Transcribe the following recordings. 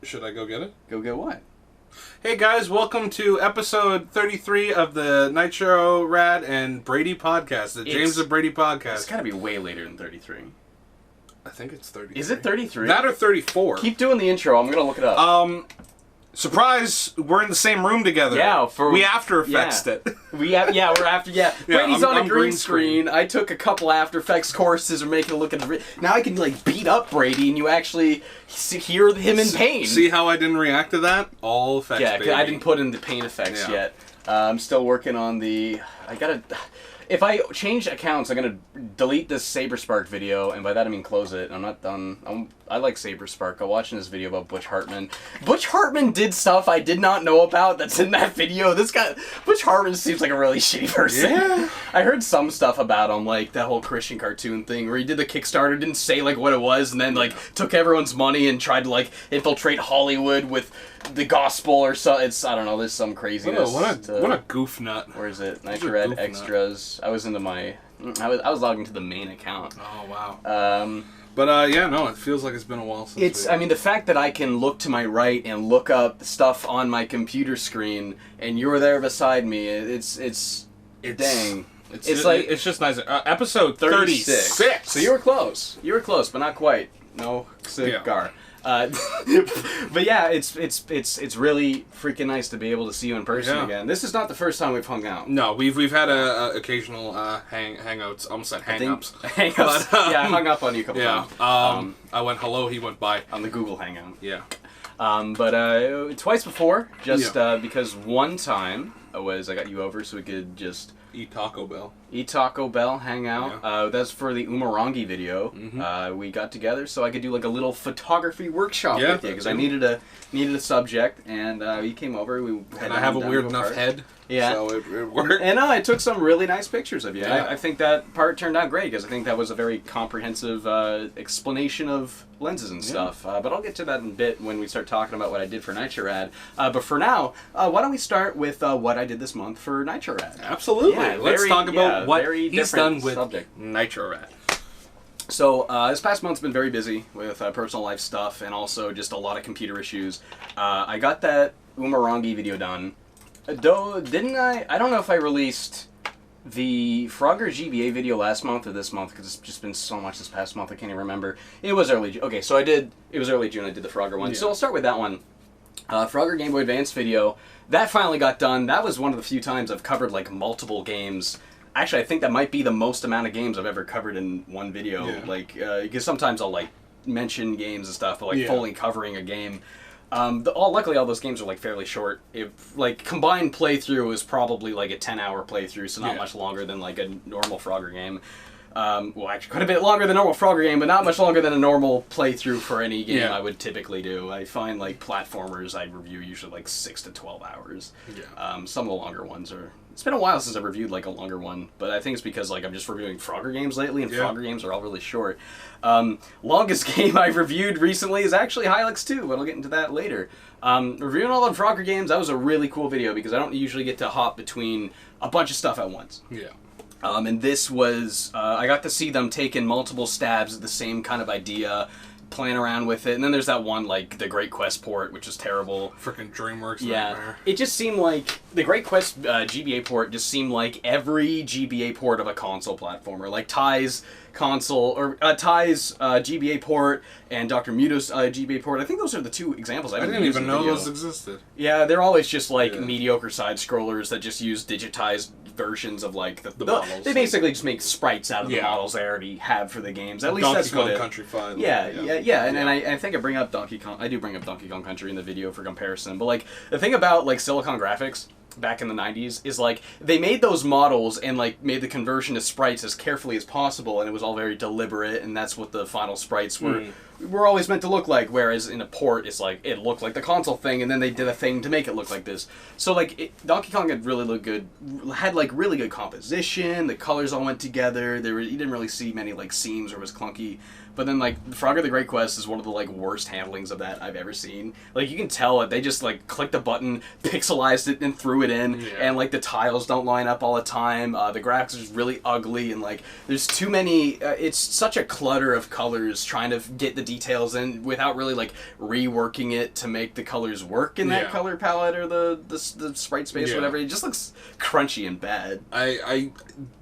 Should I go get it? Go get what? Hey guys, welcome to episode 33 of the Nitro Rad and Brady podcast, the James and Brady podcast. It's gotta be way later than 33. I think it's 33. Is it 33? That or 34. Keep doing the intro, I'm gonna look it up. Surprise, we're in the same room together. Yeah, we After Effects it. We're after, Brady's on a green screen. I took a couple After Effects courses or make it look at now I can like beat up Brady and you actually hear him in pain. See how I didn't react to that? All effects, baby. I didn't put in the pain effects yet. I'm still working on if I change accounts, I'm going to delete this Saberspark video, and by that I mean close it. I'm not done. I like Saberspark. I'm watching this video about Butch Hartman. Butch Hartman did stuff I did not know about that's in that video. Butch Hartman seems like a really shitty person. Yeah. I heard some stuff about him, like that whole Christian cartoon thing, where he did the Kickstarter, didn't say like what it was, and then like took everyone's money and tried to like infiltrate Hollywood with the gospel or so. I don't know, there's some craziness. What a goof nut. Where is it? Nitro Rad Extras. I was logging to the main account. Oh wow. But it feels like it's been a while since. I mean, the fact that I can look to my right and look up stuff on my computer screen, and you're there beside me. It's dang. It's just nice. Episode 36. So you were close. You were close, but not quite. No cigar. But yeah, it's really freaking nice to be able to see you in person again. This is not the first time we've hung out. No, we've had occasional hangouts. Almost said hang-ups. Hang-ups. I hung up on you a couple times. I went hello, he went bye. On the Google Hangout. Yeah. But twice before, because one time I got you over so we could just Eat Taco Bell, hang out. Yeah. That's for the Umurangi video. Mm-hmm. We got together so I could do like a little photography workshop with you because I needed a subject, and you came over. I have a weird enough head. Yeah. So it worked. And I took some really nice pictures of you. Yeah. I think that part turned out great because I think that was a very comprehensive explanation of lenses and stuff. But I'll get to that in a bit when we start talking about what I did for Nitro Rad. But for now, why don't we start with what I did this month for Nitro Rad? Absolutely. Yeah, let's talk about what he's done with Nitro Rad. So this past month's been very busy with personal life stuff and also just a lot of computer issues. I got that Umurangi video done. Though, didn't I? I don't know if I released the Frogger GBA video last month or this month because it's just been so much this past month I can't even remember. It was early June. Okay, so it was early June I did the Frogger one. Yeah. So I'll start with that one. Frogger Game Boy Advance video. That finally got done. That was one of the few times I've covered like multiple games. Actually, I think that might be the most amount of games I've ever covered in one video. Yeah. Like, because sometimes I'll like mention games and stuff, but like fully covering a game. Luckily all those games are like fairly short. Combined playthrough is probably like a 10-hour playthrough, so not much longer than like a normal Frogger game. Well, actually quite a bit longer than a normal Frogger game, but not much longer than a normal playthrough for any game I would typically do. I find like platformers I review usually like 6 to 12 hours. Yeah. Some of the longer ones are... It's been a while since I've reviewed like a longer one, but I think it's because like I'm just reviewing Frogger games lately, and Frogger games are all really short. Longest game I've reviewed recently is actually Hylix 2, but I'll get into that later. Reviewing all the Frogger games, that was a really cool video because I don't usually get to hop between a bunch of stuff at once. Yeah. And this was, I got to see them taking multiple stabs at the same kind of idea, playing around with it, and then there's that one, like, the Great Quest port, which is terrible. Frickin' DreamWorks nightmare. It just seemed like, the Great Quest GBA port just seemed like every GBA port of a console platformer, like Ty's GBA port and Dr. Muto's GBA port. I think those are the two examples I didn't even know those existed. Yeah, they're always just like mediocre side-scrollers that just use digitized versions of like the models. They basically just make sprites out of the models they already have for the games. At least that's what Country 5. And I think I bring up Donkey Kong. I do bring up Donkey Kong Country in the video for comparison. But like the thing about like Silicon Graphics back in the 90s is like they made those models and like made the conversion to sprites as carefully as possible, and it was all very deliberate, and that's what the final sprites were always meant to look like, whereas in a port it's like it looked like the console thing and then they did a thing to make it look like this. So like Donkey Kong had really good composition, the colors all went together, you didn't really see many like seams or it was clunky. But then, like, Frogger the Great Quest is one of the, like, worst handlings of that I've ever seen. Like, you can tell it. They just, like, clicked a button, pixelized it, and threw it in. Yeah. And, like, the tiles don't line up all the time. The graphics are just really ugly. And, like, there's too many... it's such a clutter of colors trying to get the details in without really like reworking it to make the colors work in that color palette or the sprite space or whatever. It just looks crunchy and bad. I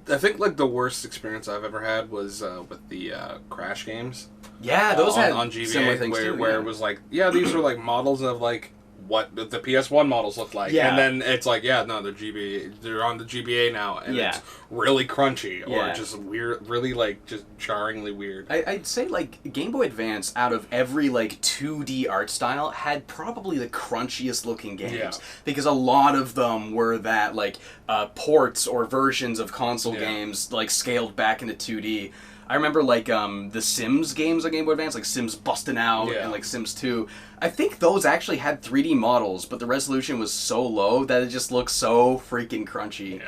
think like the worst experience I've ever had was with the Crash games. Yeah, those had on GBA similar things where it was like, these are like models of like what the PS1 models look like, and then it's like, they're GBA, they're on the GBA now, and it's really crunchy or just weird, really like just jarringly weird. I'd say like Game Boy Advance, out of every like 2D art style, had probably the crunchiest looking games because a lot of them were that like ports or versions of console games like scaled back into 2D. I remember like the Sims games on Game Boy Advance, like Sims Bustin' Out and like Sims 2. I think those actually had 3D models, but the resolution was so low that it just looked so freaking crunchy.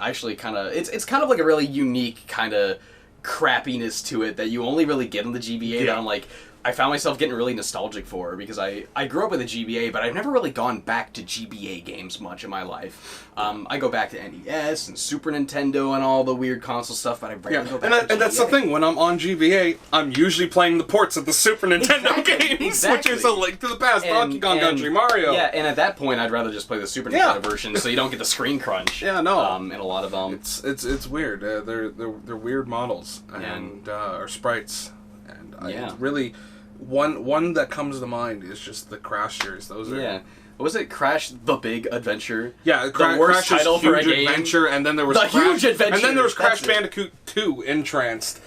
Actually, kind of it's kind of like a really unique kind of crappiness to it that you only really get on the GBA. That I'm like, I found myself getting really nostalgic for, because I grew up with a GBA, but I've never really gone back to GBA games much in my life. I go back to NES and Super Nintendo and all the weird console stuff, but I rarely go back to and that's the thing, when I'm on GBA, I'm usually playing the ports of the Super Nintendo games, which is A Link to the Past, Donkey Kong Country, Mario. Yeah, and at that point, I'd rather just play the Super Nintendo version, so you don't get the screen crunch. In a lot of them. It's weird. They're weird models and or sprites, and I really. One that comes to mind is just the Crash series. Those are Was it Crash the Big Adventure? Yeah, the worst Crash's title for a game. Adventure, and then there was Huge Adventure, and then there was Crash Bandicoot 2 Entranced.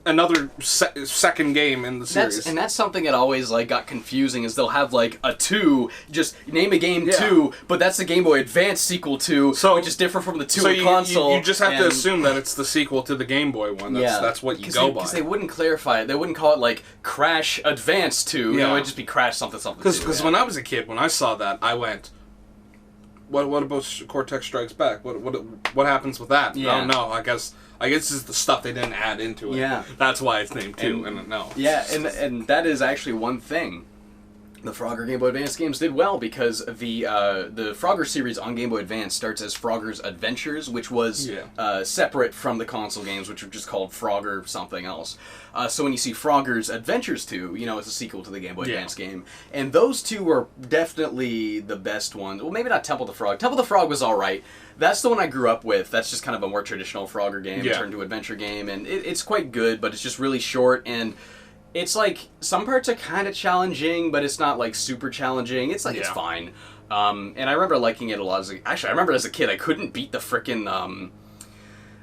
Another second game in the series. That's something that always like got confusing, is they'll have like a 2, just name a game 2, but that's the Game Boy Advance sequel 2, which is different from the 2 on console. You just have to assume that it's the sequel to the Game Boy one. That's what you go by. Because they wouldn't clarify it. They wouldn't call it like Crash Advance 2. It would just be Crash something. Because when I was a kid, when I saw that, I went, What about Cortex Strikes Back? What happens with that? Oh no, I guess this is the stuff they didn't add into it. Yeah. That's why it's named 2, and no. Yeah, and that is actually one thing the Frogger Game Boy Advance games did well, because the Frogger series on Game Boy Advance starts as Frogger's Adventures, which was separate from the console games, which were just called Frogger something else. So when you see Frogger's Adventures 2, it's a sequel to the Game Boy Advance game. And those two are definitely the best ones. Well, maybe not Temple the Frog. Temple the Frog was alright. That's the one I grew up with. That's just kind of a more traditional Frogger game turned to adventure game. And it's quite good, but it's just really short, and it's like, some parts are kind of challenging, but it's not like super challenging. It's like, it's fine. And I remember liking it a lot. Actually, I remember as a kid, I couldn't beat the frickin'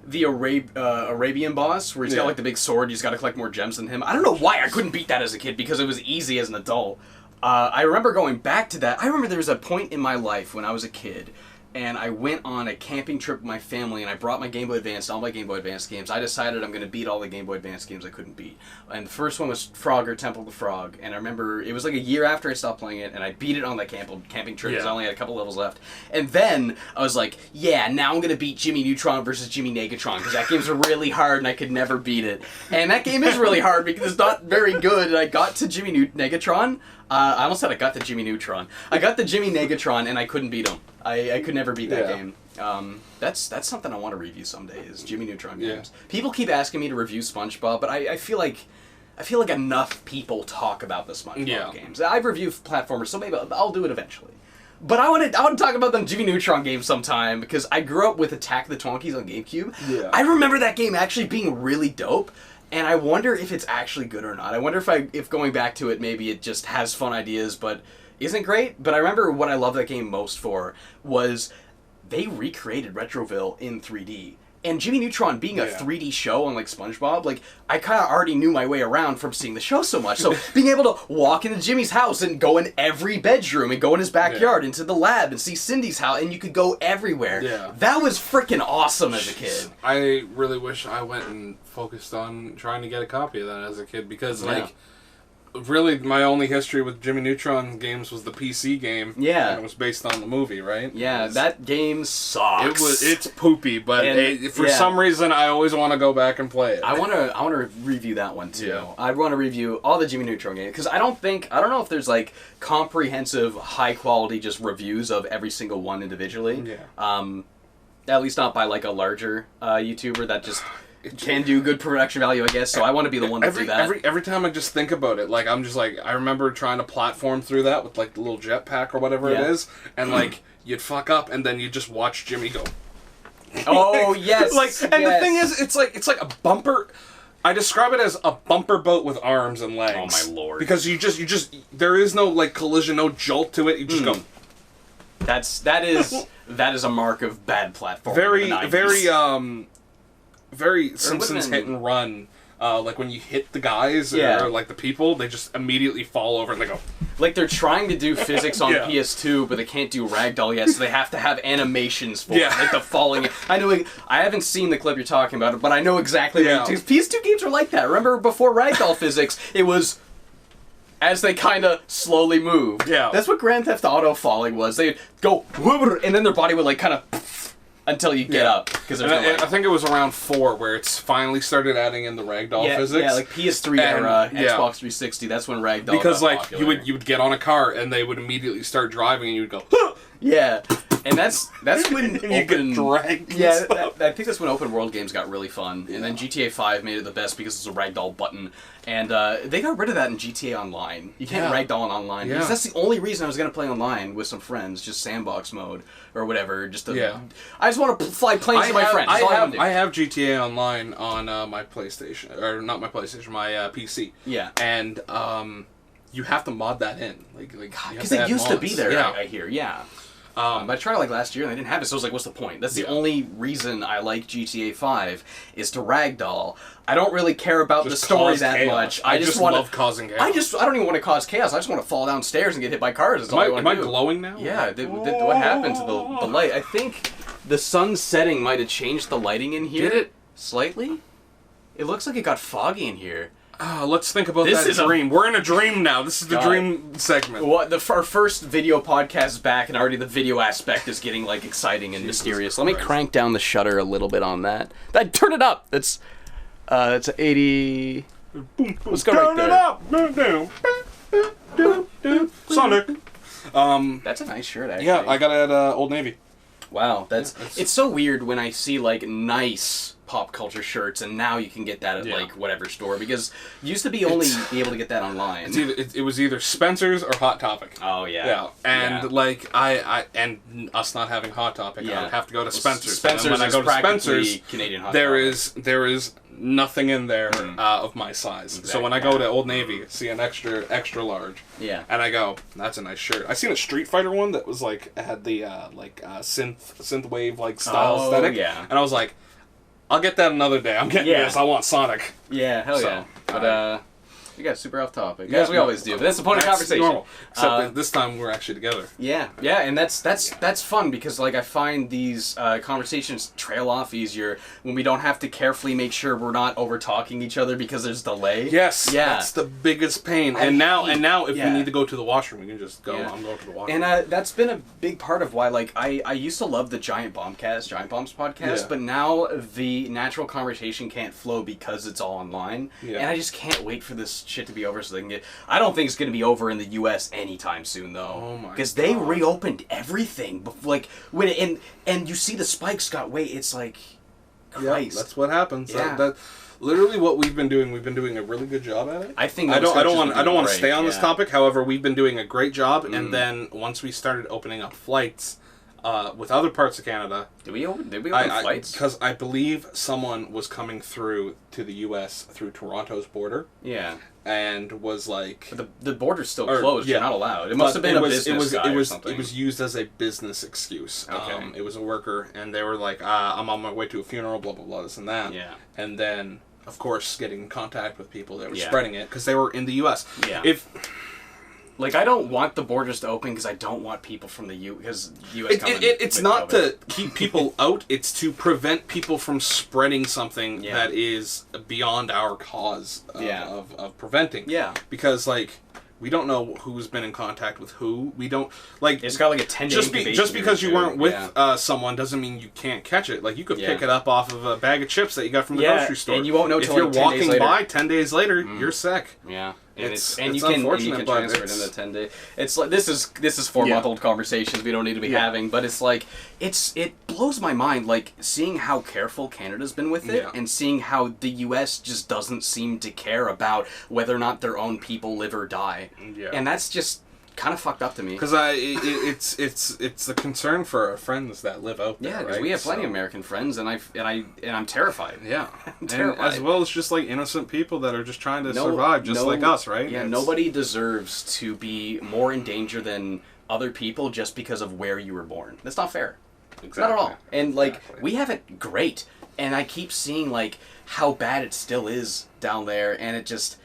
the Arabian boss, where he's got like the big sword, you just gotta collect more gems than him. I don't know why I couldn't beat that as a kid, because it was easy as an adult. I remember going back to that. I remember there was a point in my life when I was a kid, and I went on a camping trip with my family, and I brought my Game Boy Advance, all my Game Boy Advance games. I decided I'm going to beat all the Game Boy Advance games I couldn't beat. And the first one was Frogger, Temple the Frog, and I remember it was like a year after I stopped playing it, and I beat it on that camping trip, because I only had a couple levels left. And then I was like, now I'm going to beat Jimmy Neutron versus Jimmy Negatron, because that game's really hard, and I could never beat it. And that game is really hard, because it's not very good, and I got to Jimmy Negatron. I almost said I got the Jimmy Neutron. I got the Jimmy Negatron, and I couldn't beat him. I could never beat that game. That's something I want to review someday, is Jimmy Neutron games. People keep asking me to review SpongeBob, but I feel like enough people talk about the SpongeBob games. I've reviewed platformers, so maybe I'll do it eventually. But I want to talk about them Jimmy Neutron games sometime, because I grew up with Attack of the Twonkies on GameCube. Yeah. I remember that game actually being really dope. And I wonder if it's actually good or not. I wonder if going back to it, maybe it just has fun ideas, but isn't great. But I remember what I loved that game most for was they recreated Retroville in 3D. And Jimmy Neutron being a 3D show on like SpongeBob, like I kind of already knew my way around from seeing the show so much. So being able to walk into Jimmy's house and go in every bedroom and go in his backyard into the lab and see Cindy's house, and you could go everywhere. Yeah. That was freaking awesome as a kid. I really wish I went and focused on trying to get a copy of that as a kid, because like really my only history with Jimmy Neutron games was the PC game. Yeah. And it was based on the movie, right? Yeah, that game sucks. It's poopy, but for some reason I always want to go back and play it. I want to review that one too. Yeah. I want to review all the Jimmy Neutron games, because I don't know if there's like comprehensive high quality just reviews of every single one individually. Yeah. At least not by like a larger YouTuber that just can do good production value, I guess. So I want to be the one to do that. Every time I just think about it, like I'm just like I remember trying to platform through that with like the little jetpack or whatever it is, and like you'd fuck up, and then you just watch Jimmy go. Oh yes, and the thing is, it's like a bumper. I describe it as a bumper boat with arms and legs. Oh my lord! Because you just there is no like collision, no jolt to it. You just go. That is a mark of bad platforming. Very Simpsons hit and run. Like when you hit the guys or like the people, they just immediately fall over and they go. Like they're trying to do physics on PS2, but they can't do ragdoll yet, so they have to have animations for it, like the falling. I haven't seen the clip you're talking about, but I know exactly what it is. PS2 games are like that. Remember before ragdoll physics, it was as they kind of slowly moved. Yeah, that's what Grand Theft Auto falling was. They'd go and then their body would like kind of until you get up. Because I think it was around 4 where it's finally started adding in the ragdoll physics. Yeah, like PS3 era, Xbox 360. That's when ragdoll. Because got like popular. you would get on a car and they would immediately start driving and you would go. Yeah, and that's when you get dragged. Yeah, I think that's when open world games got really fun, and then GTA 5 made it the best because it's a ragdoll button, and they got rid of that in GTA Online. You can't ragdoll in online because that's the only reason I was gonna play online with some friends, just sandbox mode or whatever. I just want to fly planes with my friends. I have GTA Online on my PlayStation, or not my PlayStation, my PC. Yeah, and you have to mod that in, like because it used to be there. I hear, but I tried it like last year and I didn't have it, so I was like, what's the point? That's the only reason I like GTA 5 is to ragdoll. I don't really care about the story that much. I just love causing chaos. I don't even want to cause chaos. I just want to fall downstairs and get hit by cars. Am I glowing now? Yeah. What happened to the light? I think the sun setting might have changed the lighting in here. Did it? Slightly? It looks like it got foggy in here. Let's think about that dream. We're in a dream now. This is the dream segment. Our first video podcast is back, and already the video aspect is getting like exciting and mysterious. Let me crank down the shutter a little bit on that. Turn it up. It's 80. Let's go right there. Turn it up. Sonic. That's a nice shirt, actually. Yeah, I got it at Old Navy. Wow, it's so weird when I see like nice pop culture shirts, and now you can get that at like whatever store, because you used to be only be able to get that online. It was either Spencer's or Hot Topic. Oh yeah. Yeah, and like I and us not having Hot Topic, I would have to go to Spencer's. Spencer's and when I go to Spencer's, Canadian Hot Topic. There is nothing in there of my size. Exactly. So when I go to Old Navy, see an extra large. Yeah. And I go, that's a nice shirt. I seen a Street Fighter one that was like had the synth wave like style aesthetic. Yeah. And I was like, I'll get that another day. I'm getting this. I want Sonic. Yeah, hell yeah. But we got super off topic, as we always do. But that's the point of conversation. Normal. Except this time we're actually together. Yeah, and that's fun because like I find these conversations trail off easier when we don't have to carefully make sure we're not over talking each other because there's delay. Yes, that's the biggest pain. And now if we need to go to the washroom, we can just go. I'm going to the washroom. And that's been a big part of why like I used to love the Giant Bombs podcast, but now the natural conversation can't flow because it's all online, and I just can't wait for this shit to be over so they can get. I don't think it's going to be over in the U.S. anytime soon though. Oh my! Because they reopened everything, like when and you see the spikes got weight. It's like, Christ. That's what happens. Yeah. That literally what we've been doing a really good job at it. I think I don't want to stay on this topic. However, we've been doing a great job, and then once we started opening up flights with other parts of Canada, did we open flights? Because I believe someone was coming through to the U.S. through Toronto's border. Yeah. And was like... But the border's still closed. You're not allowed. It must have been a business guy or something. It was used as a business excuse. Okay. It was a worker, and they were like, I'm on my way to a funeral, blah, blah, blah, this and that. Yeah. And then, of course, getting in contact with people that were spreading it, because they were in the U.S. Yeah. Like, I don't want the borders to open because I don't want people from the U.S. It's not to keep people out. It's to prevent people from spreading something that is beyond our cause of preventing. Yeah. Because, like, we don't know who's been in contact with who. We don't, like... It's got, like, a 10-day incubation just because you weren't with someone doesn't mean you can't catch it. Like, you could pick it up off of a bag of chips that you got from the grocery store. And you won't know if till you're like 10 days walking later. by 10 days later, you're sick. Yeah. And it's you unfortunate, can transfer it in the 10 days. It's like this is 4-month-old conversations we don't need to be having, but it's like it blows my mind, like seeing how careful Canada's been with it, and seeing how the U.S. just doesn't seem to care about whether or not their own people live or die, and that's just kind of fucked up to me. Because it's the concern for our friends that live out there. Yeah, because we have plenty of American friends, and I'm terrified. Yeah, I'm terrified. And as well as just like innocent people that are just trying to survive, just like us, right? Yeah, nobody deserves to be more in danger than other people just because of where you were born. That's not fair. Exactly. Not at all. And like we have it great, and I keep seeing like how bad it still is down there, and it just.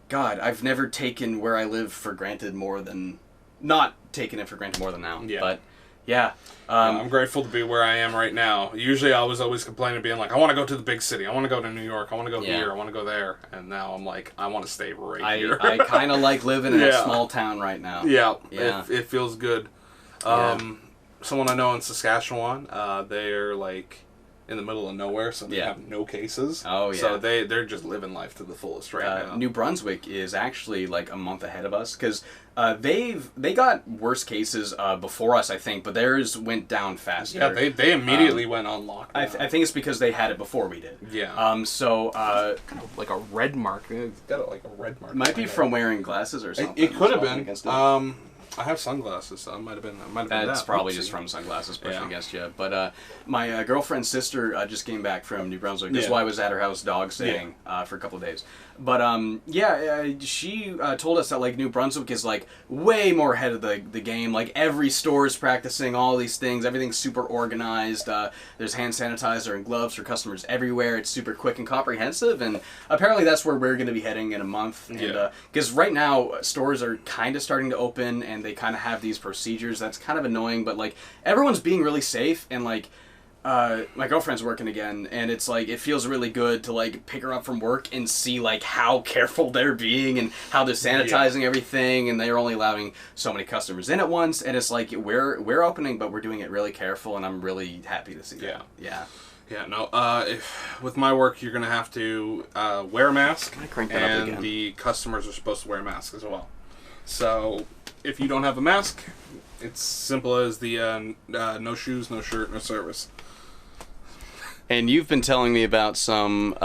God, I've never taken where I live for granted more than... Not taken it for granted more than now. Yeah. But, yeah. I'm grateful to be where I am right now. Usually I was always complaining, being like, I want to go to the big city. I want to go to New York. I want to go here. I want to go there. And now I'm like, I want to stay here. I kind of like living in a small town right now. Yeah. It feels good. Someone I know in Saskatchewan, they're like... in the middle of nowhere, so they have no cases. Oh, yeah. So they're just living life to the fullest right now. New Brunswick is actually like a month ahead of us, because they got worse cases before us, I think, but theirs went down faster. Yeah, they immediately went on lockdown. I think it's because they had it before we did. Yeah. So... kind of like a red mark. It's got like a red mark. Might be from wearing glasses or something. It could have been. I have sunglasses, so it might have been. That's probably just from sunglasses pushing against you. But my girlfriend's sister just came back from New Brunswick. That's why I was at her house dog sitting for a couple of days. But she told us that like New Brunswick is like way more ahead of the game. Like every store is practicing all these things. Everything's super organized. There's hand sanitizer and gloves for customers everywhere. It's super quick and comprehensive. And apparently that's where we're going to be heading in a month. Because right now stores are kind of starting to open, and they kind of have these procedures. That's kind of annoying, but like everyone's being really safe, and like my girlfriend's working again, and it's like it feels really good to like pick her up from work and see like how careful they're being and how they're sanitizing everything, and they're only allowing so many customers in at once, and it's like we're opening, but we're doing it really careful, and I'm really happy to see that. Yeah, no, with my work, you're going to have to wear a mask, and the customers are supposed to wear a mask as well. So if you don't have a mask, it's simple as the no shoes, no shirt, no service. And you've been telling me about some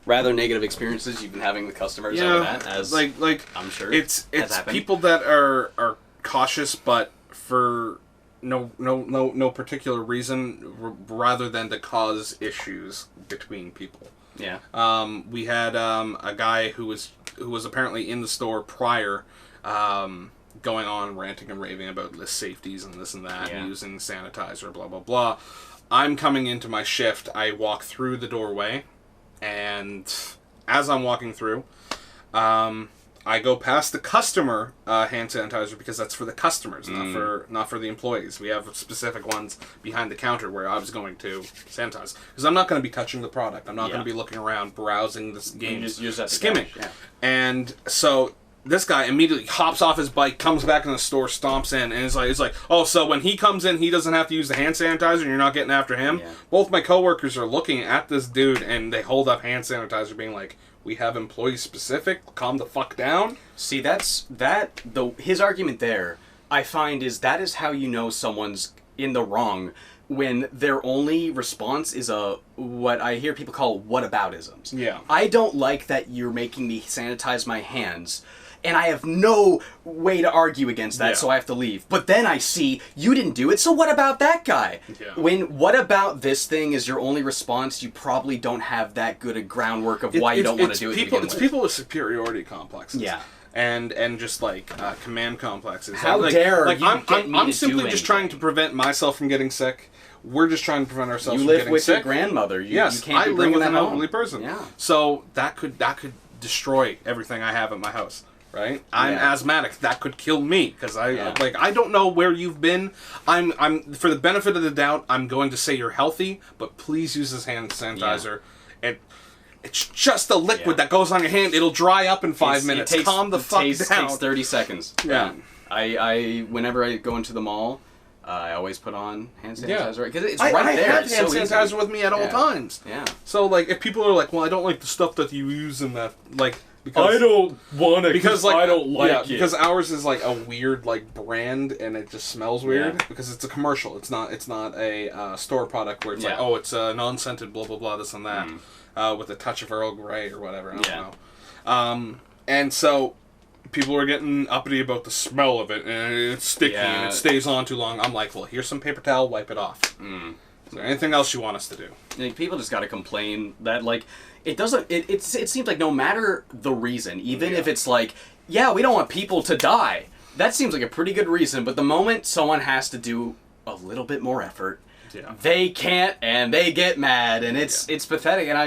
rather negative experiences you've been having with customers over that. As like I'm sure it's people that are cautious, but for no particular reason, rather than to cause issues between people. Yeah. We had a guy who was apparently in the store prior. Going on ranting and raving about the safeties and this and that, and using sanitizer, blah, blah, blah. I'm coming into my shift. I walk through the doorway, and as I'm walking through, I go past the customer hand sanitizer, because that's for the customers, not for the employees. We have specific ones behind the counter where I was going to sanitize, because I'm not going to be touching the product. I'm not going to be looking around, browsing this game, skimming. And so this guy immediately hops off his bike, comes back in the store, stomps in, and it's like, oh, so when he comes in, he doesn't have to use the hand sanitizer, and you're not getting after him? Yeah. Both my coworkers are looking at this dude, and they hold up hand sanitizer, being like, we have employee specific, calm the fuck down. See, his argument there, I find, that is how you know someone's in the wrong, when their only response is what I hear people call whataboutisms. Yeah. I don't like that you're making me sanitize my hands, and I have no way to argue against that, so I have to leave. But then I see, you didn't do it, so what about that guy? Yeah. When what about this thing is your only response, you probably don't have that good a groundwork of why you don't want to do it to begin with. It's people with superiority complexes. Yeah. And just like command complexes. How dare you get me I'm to simply do just trying to prevent myself from getting sick. We're just trying to prevent ourselves from getting sick. You live with your grandmother. You can't I live with an home. elderly person. Yeah. So that could destroy everything I have at my house. Right? I'm asthmatic. That could kill me, because I don't know where you've been. I'm for the benefit of the doubt, I'm going to say you're healthy, but please use this hand sanitizer. It's just a liquid that goes on your hand. It'll dry up in 5 minutes. Calm the fuck down. It takes 30 seconds. Yeah. I whenever I go into the mall, I always put on hand sanitizer, because it's right I there. I have hand sanitizer with me at all times. Yeah. So like, if people are like, well, I don't like the stuff that you use in that, like, because I don't want it because like I don't like it. Because ours is like a weird like brand and it just smells weird because it's a commercial. It's not a store product where it's like, oh, it's non-scented, blah blah blah, this and that, with a touch of Earl Grey or whatever. I don't know. And so people were getting uppity about the smell of it, and it's sticky and it stays on too long. I'm like, well, here's some paper towel, wipe it off. Is there anything else you want us to do? Like, people just got to complain that, like, it doesn't. It seems like no matter the reason, even if it's like, yeah, we don't want people to die. That seems like a pretty good reason. But the moment someone has to do a little bit more effort, they can't, and they get mad, and it's pathetic. And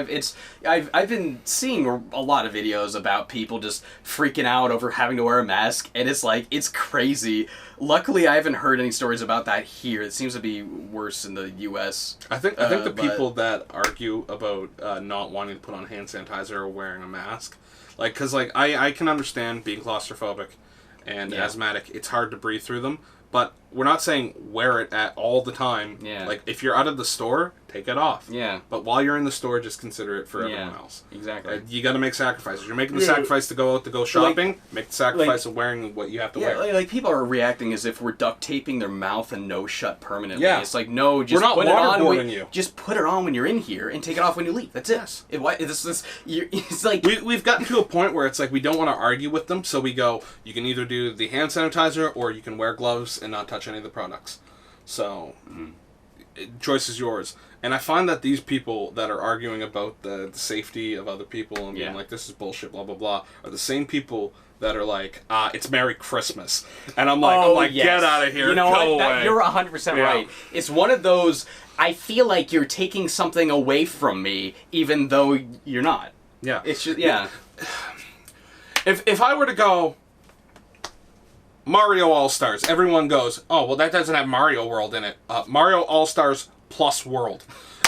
I've been seeing a lot of videos about people just freaking out over having to wear a mask, and it's like, it's crazy. Luckily, I haven't heard any stories about that here. It seems to be worse in the U.S. I think the people that argue about not wanting to put on hand sanitizer or wearing a mask, like, because like I can understand being claustrophobic and asthmatic. It's hard to breathe through them. But we're not saying wear it at all the time. Yeah. Like, if you're out of the store, take it off. Yeah. But while you're in the store, just consider it for everyone else. Exactly. You got to make sacrifices. You're making the sacrifice to go out to go shopping. Like, make the sacrifice of wearing what you have to wear. Like, people are reacting as if we're duct taping their mouth and nose shut permanently. Yeah. It's like, no, just put it on. Just put it on when you're in here and take it off when you leave. That's it. Yes. It's like we've gotten to a point where it's like we don't want to argue with them, so we go, you can either do the hand sanitizer or you can wear gloves and not touch any of the products. So, choice is yours. And I find that these people that are arguing about the safety of other people and being like, this is bullshit, blah, blah, blah, are the same people that are like, it's Merry Christmas. And I'm like, get out of here, you know go what? away. You're 100% right. It's one of those, I feel like you're taking something away from me, even though you're not. Yeah. It's just, If I were to go Mario All-Stars, everyone goes, oh, well, that doesn't have Mario World in it. Mario All-Stars plus World.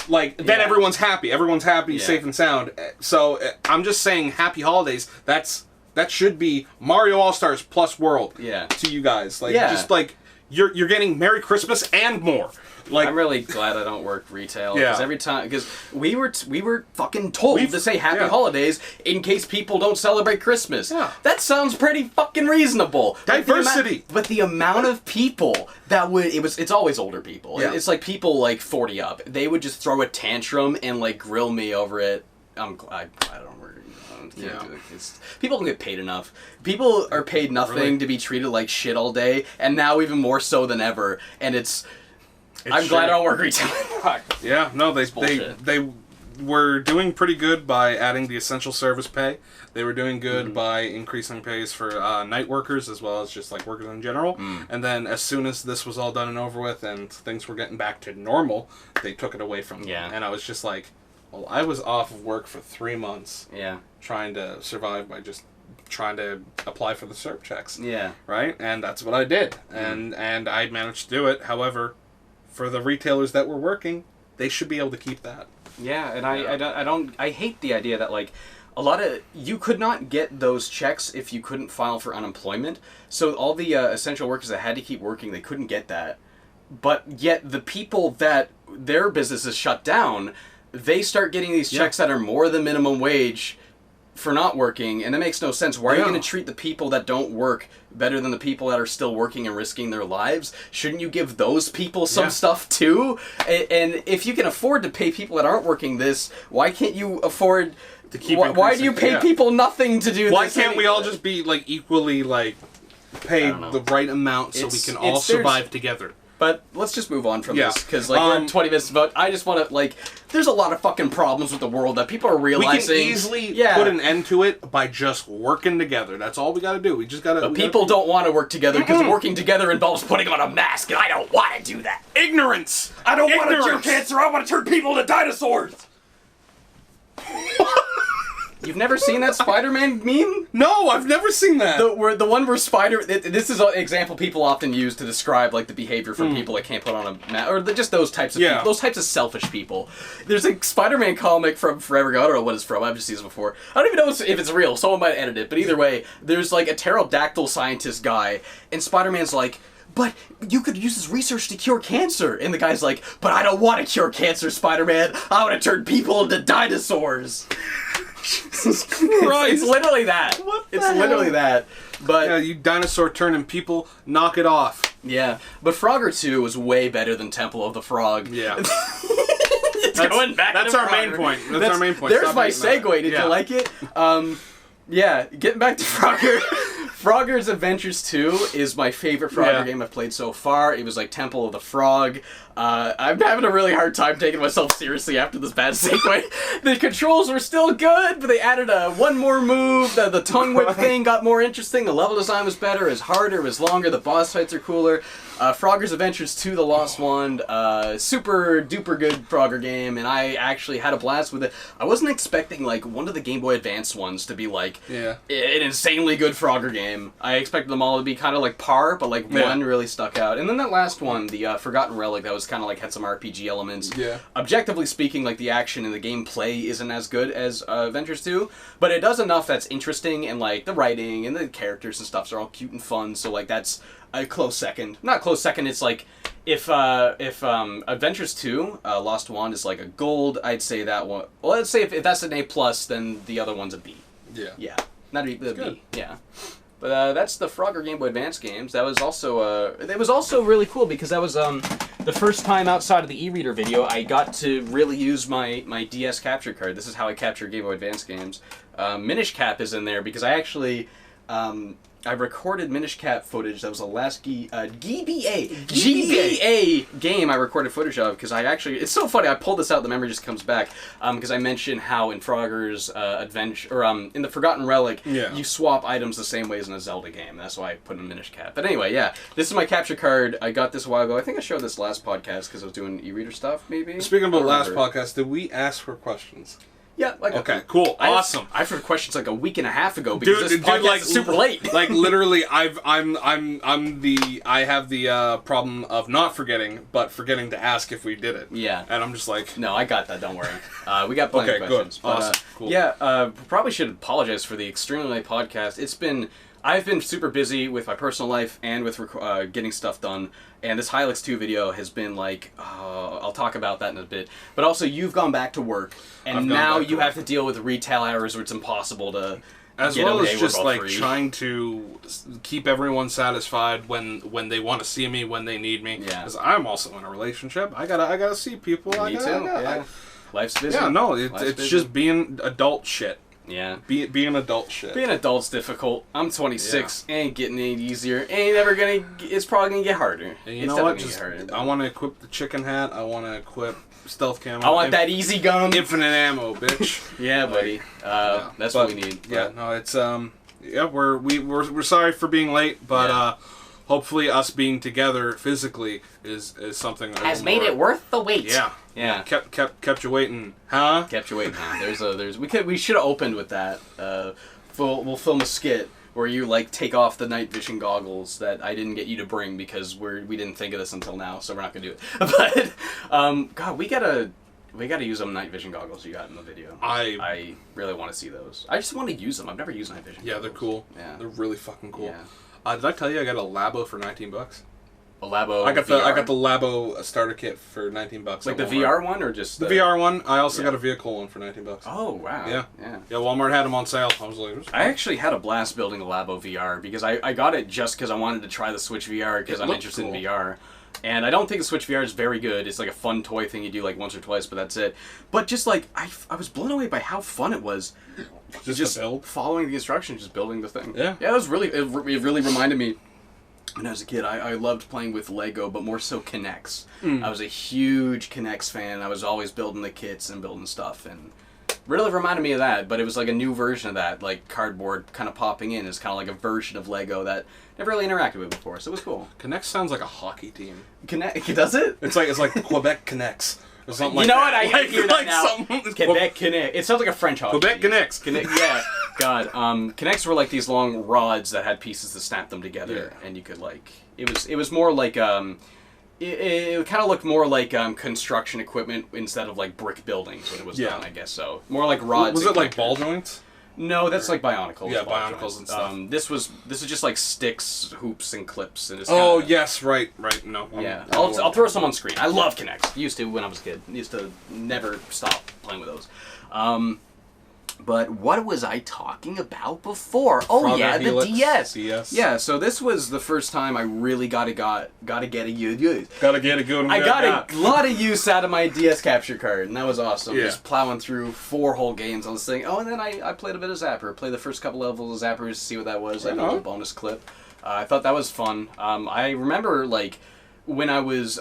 Like, then everyone's happy. Everyone's happy, safe and sound. So, I'm just saying, happy holidays. That should be Mario All-Stars plus World to you guys. Like, just like, you're getting Merry Christmas and more. Like, I'm really glad I don't work retail because every time we were fucking told to say Happy Holidays in case people don't celebrate Christmas. Yeah. That sounds pretty fucking reasonable. Diversity. But the amount of people that it's always older people. Yeah. It's like people like 40 up. They would just throw a tantrum and like grill me over it. I don't work. People don't get paid enough. People are paid nothing to be treated like shit all day, and now even more so than ever. And I'm glad I don't work retail. Yeah, no, they were doing pretty good by adding the essential service pay. They were doing good by increasing pays for night workers as well as just like workers in general. And then as soon as this was all done and over with and things were getting back to normal, they took it away from them. Yeah. And I was just like, well, I was off of work for 3 months trying to survive by just trying to apply for the CERP checks. Yeah. Right? And that's what I did. And I managed to do it. However, for the retailers that were working, they should be able to keep that. Yeah, and I hate the idea that like you could not get those checks if you couldn't file for unemployment. So all the essential workers that had to keep working, they couldn't get that. But yet the people that their businesses shut down, they start getting these checks that are more than minimum wage for not working, and that makes no sense. Why are you going to treat the people that don't work better than the people that are still working and risking their lives? Shouldn't you give those people some stuff too? And if you can afford to pay people that aren't working this, why can't you afford to keep why do you pay people nothing to do this? Why can't we all just be like equally like paid the right amount so we can all survive together? But let's just move on from this, because like we're 20 minutes about. I just want to like. There's a lot of fucking problems with the world that people are realizing. We can easily put an end to it by just working together. That's all we got to do. We just got to. But people don't want to work together because working together involves putting on a mask, and I don't want to do that. Ignorance. I don't want to cure cancer. I want to turn people into dinosaurs. You've never seen that Spider-Man meme? No, I've never seen that. The one where this is an example people often use to describe like the behavior from people that can't put on a mask, or just those types of people, those types of selfish people. There's a Spider-Man comic from forever ago. I don't know what it's from. I've just seen this before. I don't even know if it's real. Someone might edit it, but either way, there's like a pterodactyl scientist guy, and Spider-Man's like, but you could use this research to cure cancer. And the guy's like, but I don't want to cure cancer, Spider-Man. I want to turn people into dinosaurs. Jesus Christ. It's literally that. It's literally that. But yeah, you dinosaur turning people, knock it off. Yeah, but Frogger 2 was way better than Temple of the Frog. Yeah. Going back. That's our main point. That's our main point. There's my segue. Did you like it? Yeah, getting back to Frogger. Frogger's Adventures 2 is my favorite Frogger game I've played so far. It was like Temple of the Frog. I'm having a really hard time taking myself seriously after this bad segue. The controls were still good, but they added one more move. The tongue whip thing got more interesting. The level design was better. It was harder. It was longer. The boss fights are cooler. Frogger's Adventures 2, The Lost Wand. Super duper good Frogger game, and I actually had a blast with it. I wasn't expecting like one of the Game Boy Advance ones to be like an insanely good Frogger game. I expected them all to be kind of like par, but like one really stuck out. And then that last one, the Forgotten Relic, that was kind of like had some RPG elements. Yeah. Objectively speaking, like the action and the gameplay isn't as good as Adventures 2, but it does enough that's interesting, and like the writing and the characters and stuff are all cute and fun. So like that's a close second. Not close second. It's like if Adventures 2, Lost Wand is like a gold, I'd say that one. Well, let's say if that's an A+, then the other one's a B. Yeah. Yeah. Not a B. Yeah. But that's the Frogger Game Boy Advance games. That was also it was also really cool because that was the first time outside of the e-reader video I got to really use my DS capture card. This is how I capture Game Boy Advance games. Minish Cap is in there because I actually I recorded Minish Cap footage. That was the last GBA game I recorded footage of because I actually... It's so funny. I pulled this out. The memory just comes back because I mentioned how in Frogger's Adventure... Or in the Forgotten Relic, you swap items the same way as in a Zelda game. That's why I put in Minish Cap. But anyway, yeah. This is my capture card. I got this a while ago. I think I showed this last podcast because I was doing e-reader stuff, maybe? Speaking about last podcast, did we ask for questions? Yeah. Like okay. Cool. Awesome. I heard questions like a week and a half ago because this podcast is super late. Like literally, I have the problem of not forgetting, but forgetting to ask if we did it. Yeah. And I'm just like, no, I got that. Don't worry. We got plenty of questions. Good. Awesome. Cool. Yeah. Probably should apologize for the extremely late podcast. I've been super busy with my personal life and with getting stuff done, and this Hilux 2 video has been like, I'll talk about that in a bit, but also you've gone back to work, and now you have to deal with retail hours where it's impossible to as well as just like trying to keep everyone satisfied when they want to see me, when they need me. Yeah. Because I'm also in a relationship. I gotta see people. Me too. Life's busy. Yeah, no, it's just being adult shit. Yeah. Being adult shit. Being adult's difficult. I'm 26. Yeah. Ain't getting any easier. It's probably gonna get harder. And you know what? I want to equip the chicken hat. I want to equip stealth camo. I want that easy gun. Infinite ammo, bitch. Yeah, buddy. That's what we need. Yeah, no, it's we're sorry for being late, but hopefully us being together physically is something has made it worth the wait. Yeah. Yeah. Kept you waiting, huh? Kept you waiting, huh? We should have opened with that. We'll film a skit where you like take off the night vision goggles that I didn't get you to bring because we didn't think of this until now, so we're not gonna do it. But God, we gotta use them night vision goggles you got in the video. I really want to see those. I just want to use them. I've never used night vision. Yeah, goggles. They're cool. Yeah, they're really fucking cool. Yeah. Did I tell you I got a Labo for $19? A Labo. I got the Labo starter kit for $19. Like the VR one or just the VR one? I also got a vehicle one for $19. Oh wow. Yeah. Walmart had them on sale. I was like, I actually had a blast building a Labo VR because I got it just because I wanted to try the Switch VR because I'm interested in VR. And I don't think the Switch VR is very good. It's like a fun toy thing you do like once or twice, but that's it. But just like I was blown away by how fun it was. Just build, following the instructions, just building the thing. Yeah. Yeah, it really reminded me. When I was a kid, I loved playing with Lego, but more so Kinects. I was a huge Kinects fan. I was always building the kits and building stuff, and really reminded me of that. But it was like a new version of that, like cardboard kind of popping in. It's kind of like a version of Lego that I never really interacted with before, so it was cool. Kinects sounds like a hockey team. Does it? It's like Quebec Kinects. Or something you know what? I hear that now. Quebec Kinect. It sounds like a French hockey. Quebec Kinects. Yeah. God. Kinects were like these long rods that had pieces that snapped them together, and you could like. It was more like it kind of looked more like construction equipment instead of like brick buildings when it was done. I guess so. More like rods. Was it like ball joints? No, that's like Bionicles. Yeah, Bionicles and stuff. This is just like sticks, hoops, and clips. And it's yes, right. No. Yeah, I'll throw some on screen. I love Kinects. Used to when I was a kid. Used to never stop playing with those. But what was I talking about before? Oh Frogger yeah, Helix, the DS. DS. Yeah, so this was the first time I really got a good Gotta get a good one. I got a lot of use out of my DS capture card, and that was awesome. Yeah. Just plowing through 4 whole games on this thing. Oh, and then I played a bit of Zapper. Played the first couple levels of Zapper to see what that was. I had a little bonus clip. I thought that was fun. I remember, like, when I was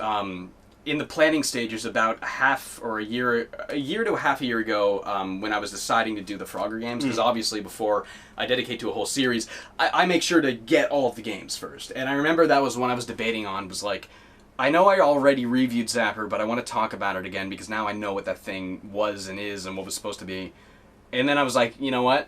in the planning stages about a year to a half a year ago, when I was deciding to do the Frogger games, because obviously before I dedicate to a whole series, I make sure to get all of the games first. And I remember that was when I was debating on, was like, I know I already reviewed Zapper, but I want to talk about it again because now I know what that thing was and is and what was supposed to be. And then I was like, you know what?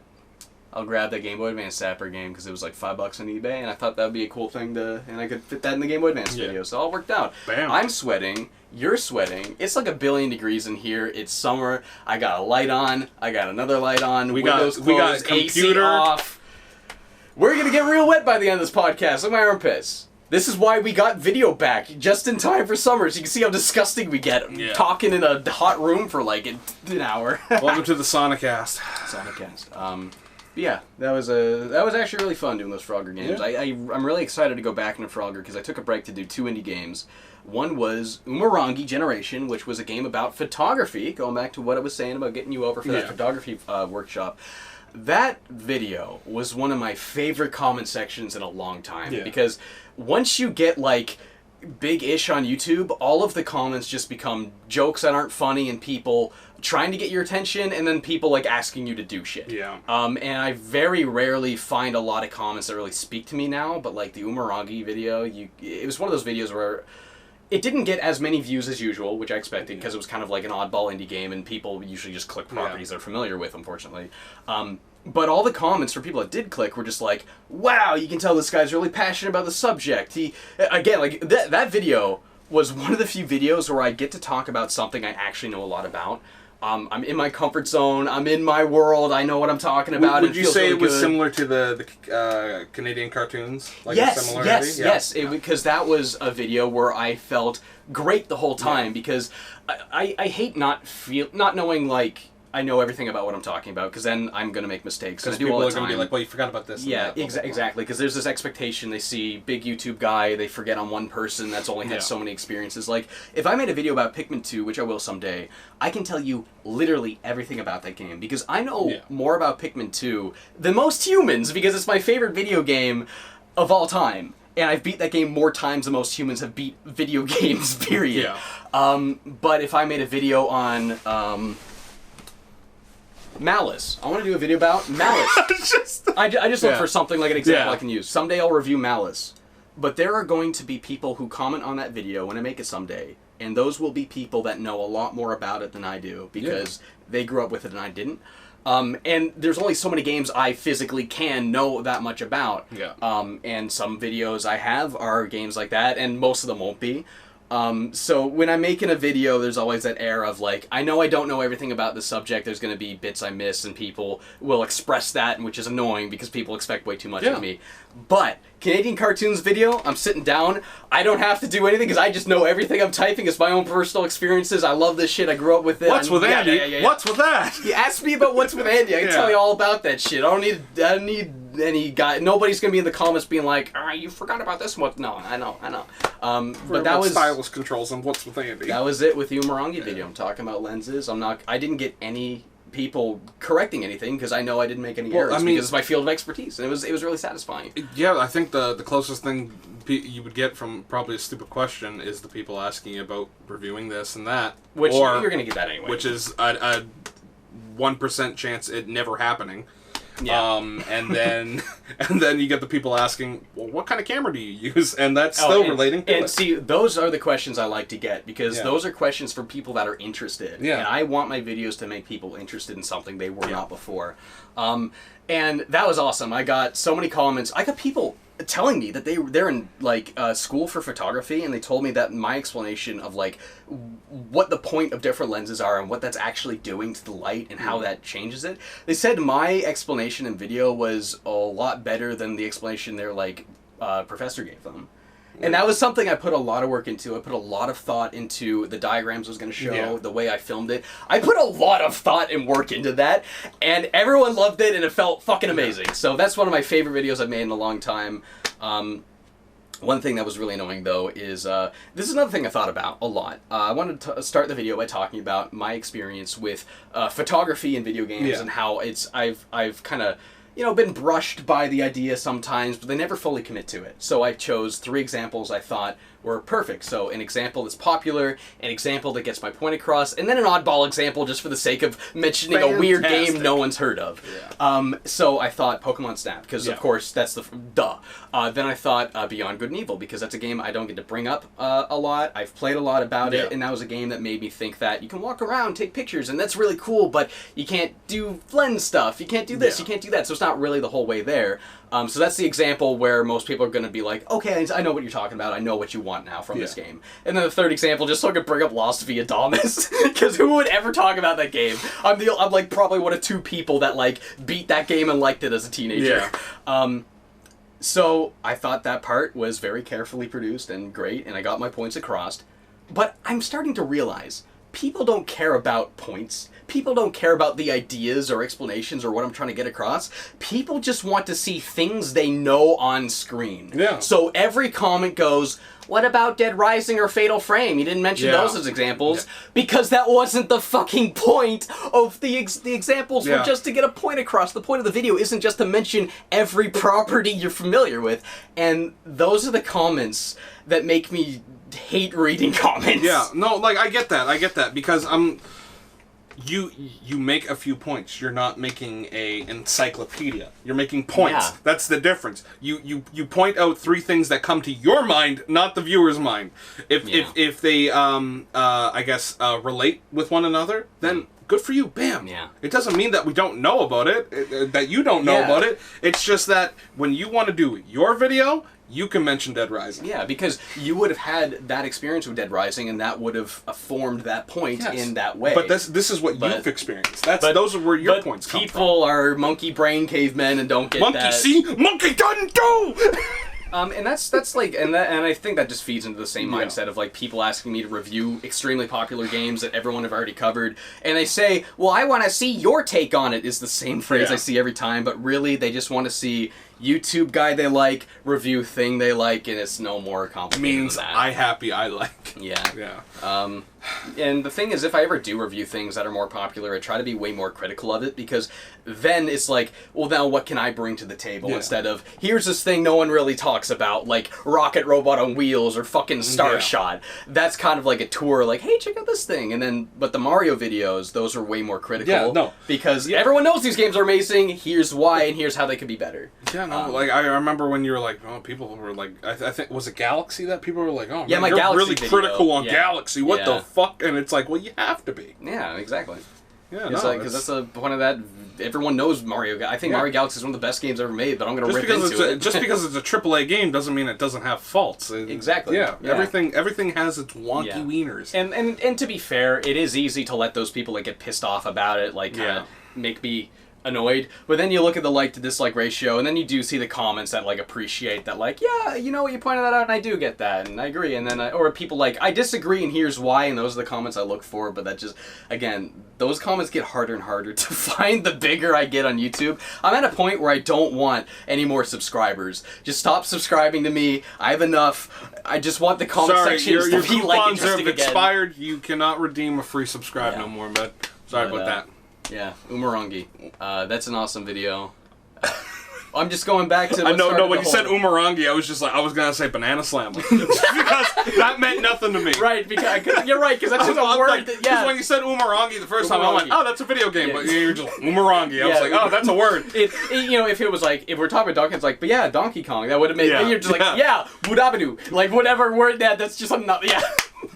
I'll grab that Game Boy Advance Zapper game because it was like $5 on eBay, and I thought that would be a cool thing and I could fit that in the Game Boy Advance video, so it all worked out. Bam. I'm sweating, you're sweating, it's like 1,000,000,000 degrees in here, it's summer, I got a light on, I got another light on, Windows closed, computer AC off. We're gonna get real wet by the end of this podcast, look at my armpits. This is why we got video back, just in time for summer, so you can see how disgusting we get, talking in a hot room for like an hour. Welcome to the Sonicast. Yeah, that was actually really fun doing those Frogger games. Yeah. I'm really excited to go back into Frogger because I took a break to do 2 indie games. One was Umurangi Generation, which was a game about photography, going back to what I was saying about getting you over for that photography workshop. That video was one of my favorite comment sections in a long time because once you get like big-ish on YouTube, all of the comments just become jokes that aren't funny and people trying to get your attention and then people like asking you to do shit. Yeah. And I very rarely find a lot of comments that really speak to me now, but like the Umurangi video, it was one of those videos where it didn't get as many views as usual, which I expected because it was kind of like an oddball indie game and people usually just click properties they're familiar with, unfortunately. But all the comments for people that did click were just like, wow, you can tell this guy's really passionate about the subject. Again, like that video was one of the few videos where I get to talk about something I actually know a lot about. I'm in my comfort zone. I'm in my world. I know what I'm talking about. Would you say it was similar to the Canadian cartoons? Like yes. Because that was a video where I felt great the whole time because I hate not knowing like I know everything about what I'm talking about because then I'm going to make mistakes. Because people are going to be like, well, you forgot about this. Yeah, exactly. Because there's this expectation. They see big YouTube guy, they forget on one person that's only had so many experiences. Like, if I made a video about Pikmin 2, which I will someday, I can tell you literally everything about that game because I know more about Pikmin 2 than most humans because it's my favorite video game of all time. And I've beat that game more times than most humans have beat video games, period. But if I made a video on... Malice. I want to do a video about Malice. I just look for something like an example I can use. Someday I'll review Malice. But there are going to be people who comment on that video when I make it someday. And those will be people that know a lot more about it than I do because they grew up with it and I didn't. And there's only so many games I physically can know that much about. And some videos I have are games like that, and most of them won't be. So when I'm making a video, there's always that air of like, I know I don't know everything about the subject, there's going to be bits I miss, and people will express that, which is annoying because people expect way too much of me. But Canadian Cartoons video, I'm sitting down, I don't have to do anything because I just know everything I'm typing. It's my own personal experiences. I love this shit. I grew up with it. What's with Andy? What's with that? You asked me about What's with Andy. I can tell you all about that shit. I don't need any guy. Nobody's gonna be in the comments being like, you forgot about this one. No, I know. But that was stylus controls and What's with Andy. That was it with the Umurangi video. I'm talking about lenses. I didn't get any people correcting anything because I know I didn't make any errors because it's my field of expertise, and it was really satisfying. Yeah, I think the closest thing you would get from probably a stupid question is the people asking you about reviewing this and that, which you're gonna get that anyway. Which is a 1% chance it never happening. And then you get the people asking, well, what kind of camera do you use? And that's still relating to it. And see, those are the questions I like to get because those are questions for people that are interested. And I want my videos to make people interested in something they were not before. And that was awesome. I got so many comments. I got people telling me that they're in like school for photography, and they told me that my explanation of like what the point of different lenses are and what that's actually doing to the light and how that changes it. They said my explanation in video was a lot better than the explanation their like professor gave them. And that was something I put a lot of work into. I put a lot of thought into the diagrams I was going to show, the way I filmed it. I put a lot of thought and work into that, and everyone loved it, and it felt fucking amazing. So that's one of my favorite videos I've made in a long time. One thing that was really annoying, though, is this is another thing I thought about a lot. I wanted to start the video by talking about my experience with photography in video games and how I've kind of been brushed by the idea sometimes, but they never fully commit to it. So I chose 3 examples I thought were perfect. So an example that's popular, an example that gets my point across, and then an oddball example just for the sake of mentioning a weird game no one's heard of. Yeah. So I thought Pokemon Snap, because of course that's the duh. Then I thought Beyond Good and Evil, because that's a game I don't get to bring up a lot. I've played a lot about it, and that was a game that made me think that you can walk around, take pictures, and that's really cool, but you can't do lens stuff, you can't do this, you can't do that, so it's not really the whole way there. So that's the example where most people are going to be like, okay, I know what you're talking about, I know what you want now from this game. And then the third example, just so I could bring up Lost via Damas, because who would ever talk about that game? I'm like probably one of 2 people that like beat that game and liked it as a teenager. Yeah. So I thought that part was very carefully produced and great, and I got my points across. But I'm starting to realize people don't care about points. People don't care about the ideas or explanations or what I'm trying to get across. People just want to see things they know on screen. Yeah. So every comment goes, what about Dead Rising or Fatal Frame? You didn't mention those as examples because that wasn't the fucking point of the examples were just to get a point across. The point of the video isn't just to mention every property you're familiar with. And those are the comments that make me hate reading comments. Yeah, no, like I get that because you make a few points. You're not making a encyclopedia. You're making points. Yeah. That's the difference. You point out 3 things that come to your mind, not the viewer's mind. If they I guess relate with one another, then good for you. Bam. Yeah. It doesn't mean that we don't know about it, that you don't know about it. It's just that when you want to do your video, you can mention Dead Rising. Yeah, because you would have had that experience with Dead Rising, and that would have formed that point in that way. But this is what you've experienced. Those are where your points come from. People are monkey brain cavemen and don't get that. Monkey see? Monkey done do! And that's like, and I think that just feeds into the same mindset of like people asking me to review extremely popular games that everyone have already covered, and they say, "Well, I want to see your take on it." Is the same phrase I see every time, but really they just want to see YouTube guy they like, review thing they like, and it's no more complicated than that. I happy I like. Yeah. And the thing is, if I ever do review things that are more popular, I try to be way more critical of it, because then it's like, well, now what can I bring to the table instead of, here's this thing no one really talks about, like Rocket Robot on Wheels or fucking Starshot. That's kind of like a tour, like, hey, check out this thing. And then, but the Mario videos, those are way more critical. Because everyone knows these games are amazing, here's why, and here's how they could be better. Yeah, no, like, I remember when you were like, oh, people were like, I think, was it Galaxy that people were like, oh, man, my you're Galaxy really video. critical on Galaxy, what the fuck? And it's like, well, you have to be. Yeah, exactly. Yeah, it's like, because that's a point of that. Everyone knows Mario. I think Mario Galaxy is one of the best games ever made, but I'm going to rip into it. Just because it's a AAA game doesn't mean it doesn't have faults. Exactly. Yeah. Everything has its wonky wieners. And to be fair, it is easy to let those people that get pissed off about it make me annoyed, but then you look at the like to dislike ratio, and then you do see the comments that like appreciate that, like, yeah, you know what, you pointed that out, and I do get that, and I agree, and then or people like, I disagree, and here's why, and those are the comments I look for. But that just, again, those comments get harder and harder to find the bigger I get on YouTube. I'm at a point where I don't want any more subscribers. Just stop subscribing to me. I have enough. I just want the comment sections to be like interesting again. Expired. You cannot redeem a free subscribe no more, but sorry about that. Yeah, Umurangi. That's an awesome video. I'm just going back to. No. When you said Umurangi, I was just like, I was gonna say Banana Slammer because that meant nothing to me. Right, because you're right, because that's just a word. Because when you said Umurangi the first time, I'm like, oh, that's a video game. But you're just Umurangi. I was like, oh, that's a word. If it was like, if we're talking about Donkey, it's like, but yeah, Donkey Kong. That would have made. Yeah. You're just like, Budabadu, like whatever word that's just something.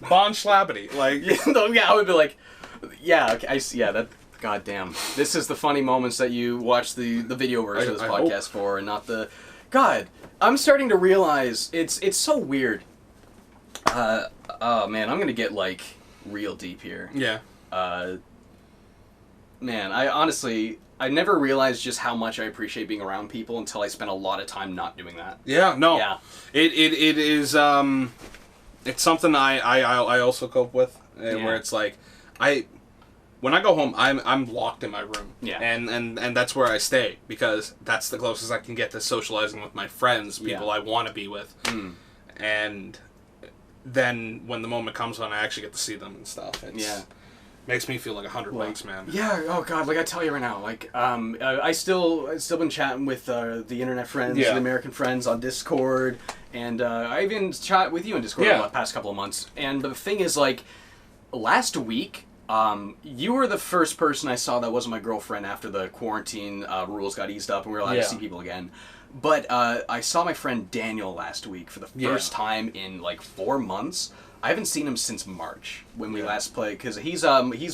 Bon Schlabbity, like. I would be like, okay, I see. Yeah, that. God damn. This is the funny moments that you watch the video version of this podcast for, and not the... God, I'm starting to realize it's so weird. Oh, man, I'm going to get, like, real deep here. Yeah. Man, I honestly... I never realized just how much I appreciate being around people until I spent a lot of time not doing that. Yeah, no. Yeah. It is, it's something I also cope with, where it's like, when I go home, I'm locked in my room. Yeah. And that's where I stay, because that's the closest I can get to socializing with my friends, people I want to be with. Mm. And then when the moment comes when I actually get to see them and stuff, makes me feel like $100, man. Yeah. Oh God. Like I tell you right now, like I still been chatting with the internet friends, the American friends on Discord, and I even chat with you on Discord the past couple of months. And the thing is, like, last week, you were the first person I saw that wasn't my girlfriend after the quarantine rules got eased up and we were allowed to see people again. But I saw my friend Daniel last week for the first time in like 4 months. I haven't seen him since March when we last played, because he's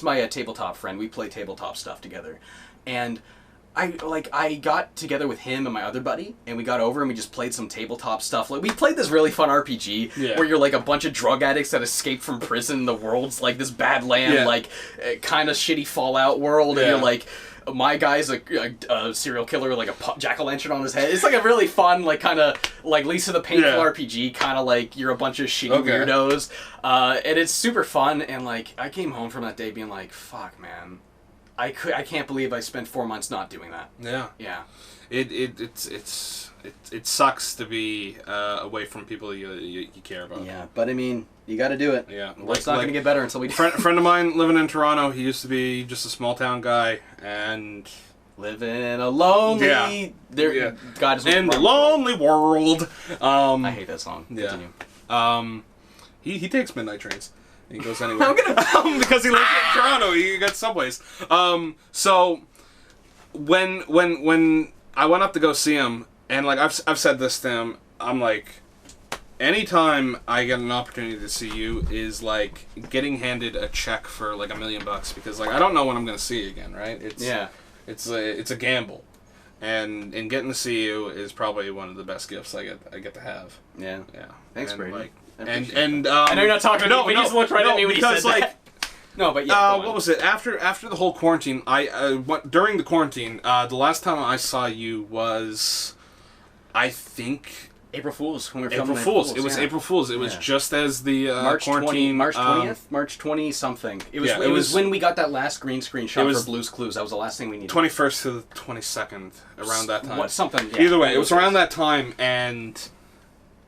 my tabletop friend. We play tabletop stuff together, and I got together with him and my other buddy, and we got over and we just played some tabletop stuff. Like, we played this really fun RPG where you're like a bunch of drug addicts that escape from prison. The world's like this Badland, like kind of shitty Fallout world, and you're like, my guy's a serial killer with like a jack-o'-lantern on his head. It's like a really fun, like, kind of like Lisa the Painful RPG, kind of like you're a bunch of shitty weirdos. And it's super fun, and like I came home from that day being like, fuck, man. I can't believe I spent 4 months not doing that. Yeah. Yeah. It sucks to be away from people you care about. Yeah, but I mean, you got to do it. Yeah. It's not going to get better until we do it. Friend of mine living in Toronto, he used to be just a small town guy, and living a lonely God is in the lonely world. I hate that song. Continue. He takes midnight trains. He goes anywhere. Because he lives in Toronto, he got subways. So when I went up to go see him, and like I've said this to him, I'm like, anytime I get an opportunity to see you is like getting handed a check for like $1 million, because like I don't know when I'm gonna see you again, right? It's a gamble, and getting to see you is probably one of the best gifts I get to have. Yeah. Thanks, Brady. Like, I know you're not talking to me, but you just looked right at me when you said that. No, but what was it? After the whole quarantine, during the quarantine, the last time I saw you was, I think, April Fool's. When we were April Fool's. It was April Fool's. It was just as the quarantine. March 20th? March 20 something. It was when we got that last green screen shot for Blue's Clues. That was the last thing we needed. 21st to the 22nd, around that time. Something. Yeah. Either way, it was around that time, and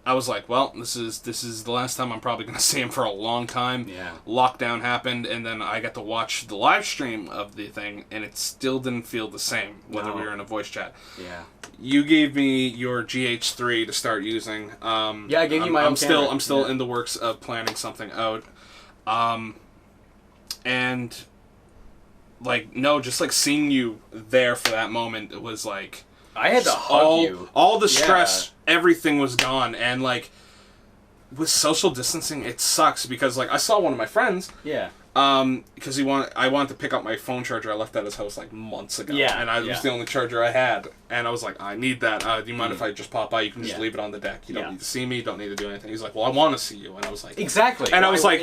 I was like, well, this is the last time I'm probably going to see him for a long time. Yeah. Lockdown happened, and then I got to watch the live stream of the thing, and it still didn't feel the same, whether we were in a voice chat. Yeah. You gave me your GH3 to start using. I gave you my own camera. I'm still in the works of planning something out. And like, no, just like seeing you there for that moment, it was like, I had to hug you. All the stress, everything was gone, and like with social distancing, it sucks because like I saw one of my friends. Yeah. Because I wanted to pick up my phone charger I left at his house like months ago. Yeah. And it was the only charger I had, and I was like, I need that. Do you mind if I just pop by? You can just leave it on the deck. You don't need to see me. You don't need to do anything. He's like, well, I want to see you, and I was like, exactly. And I was like,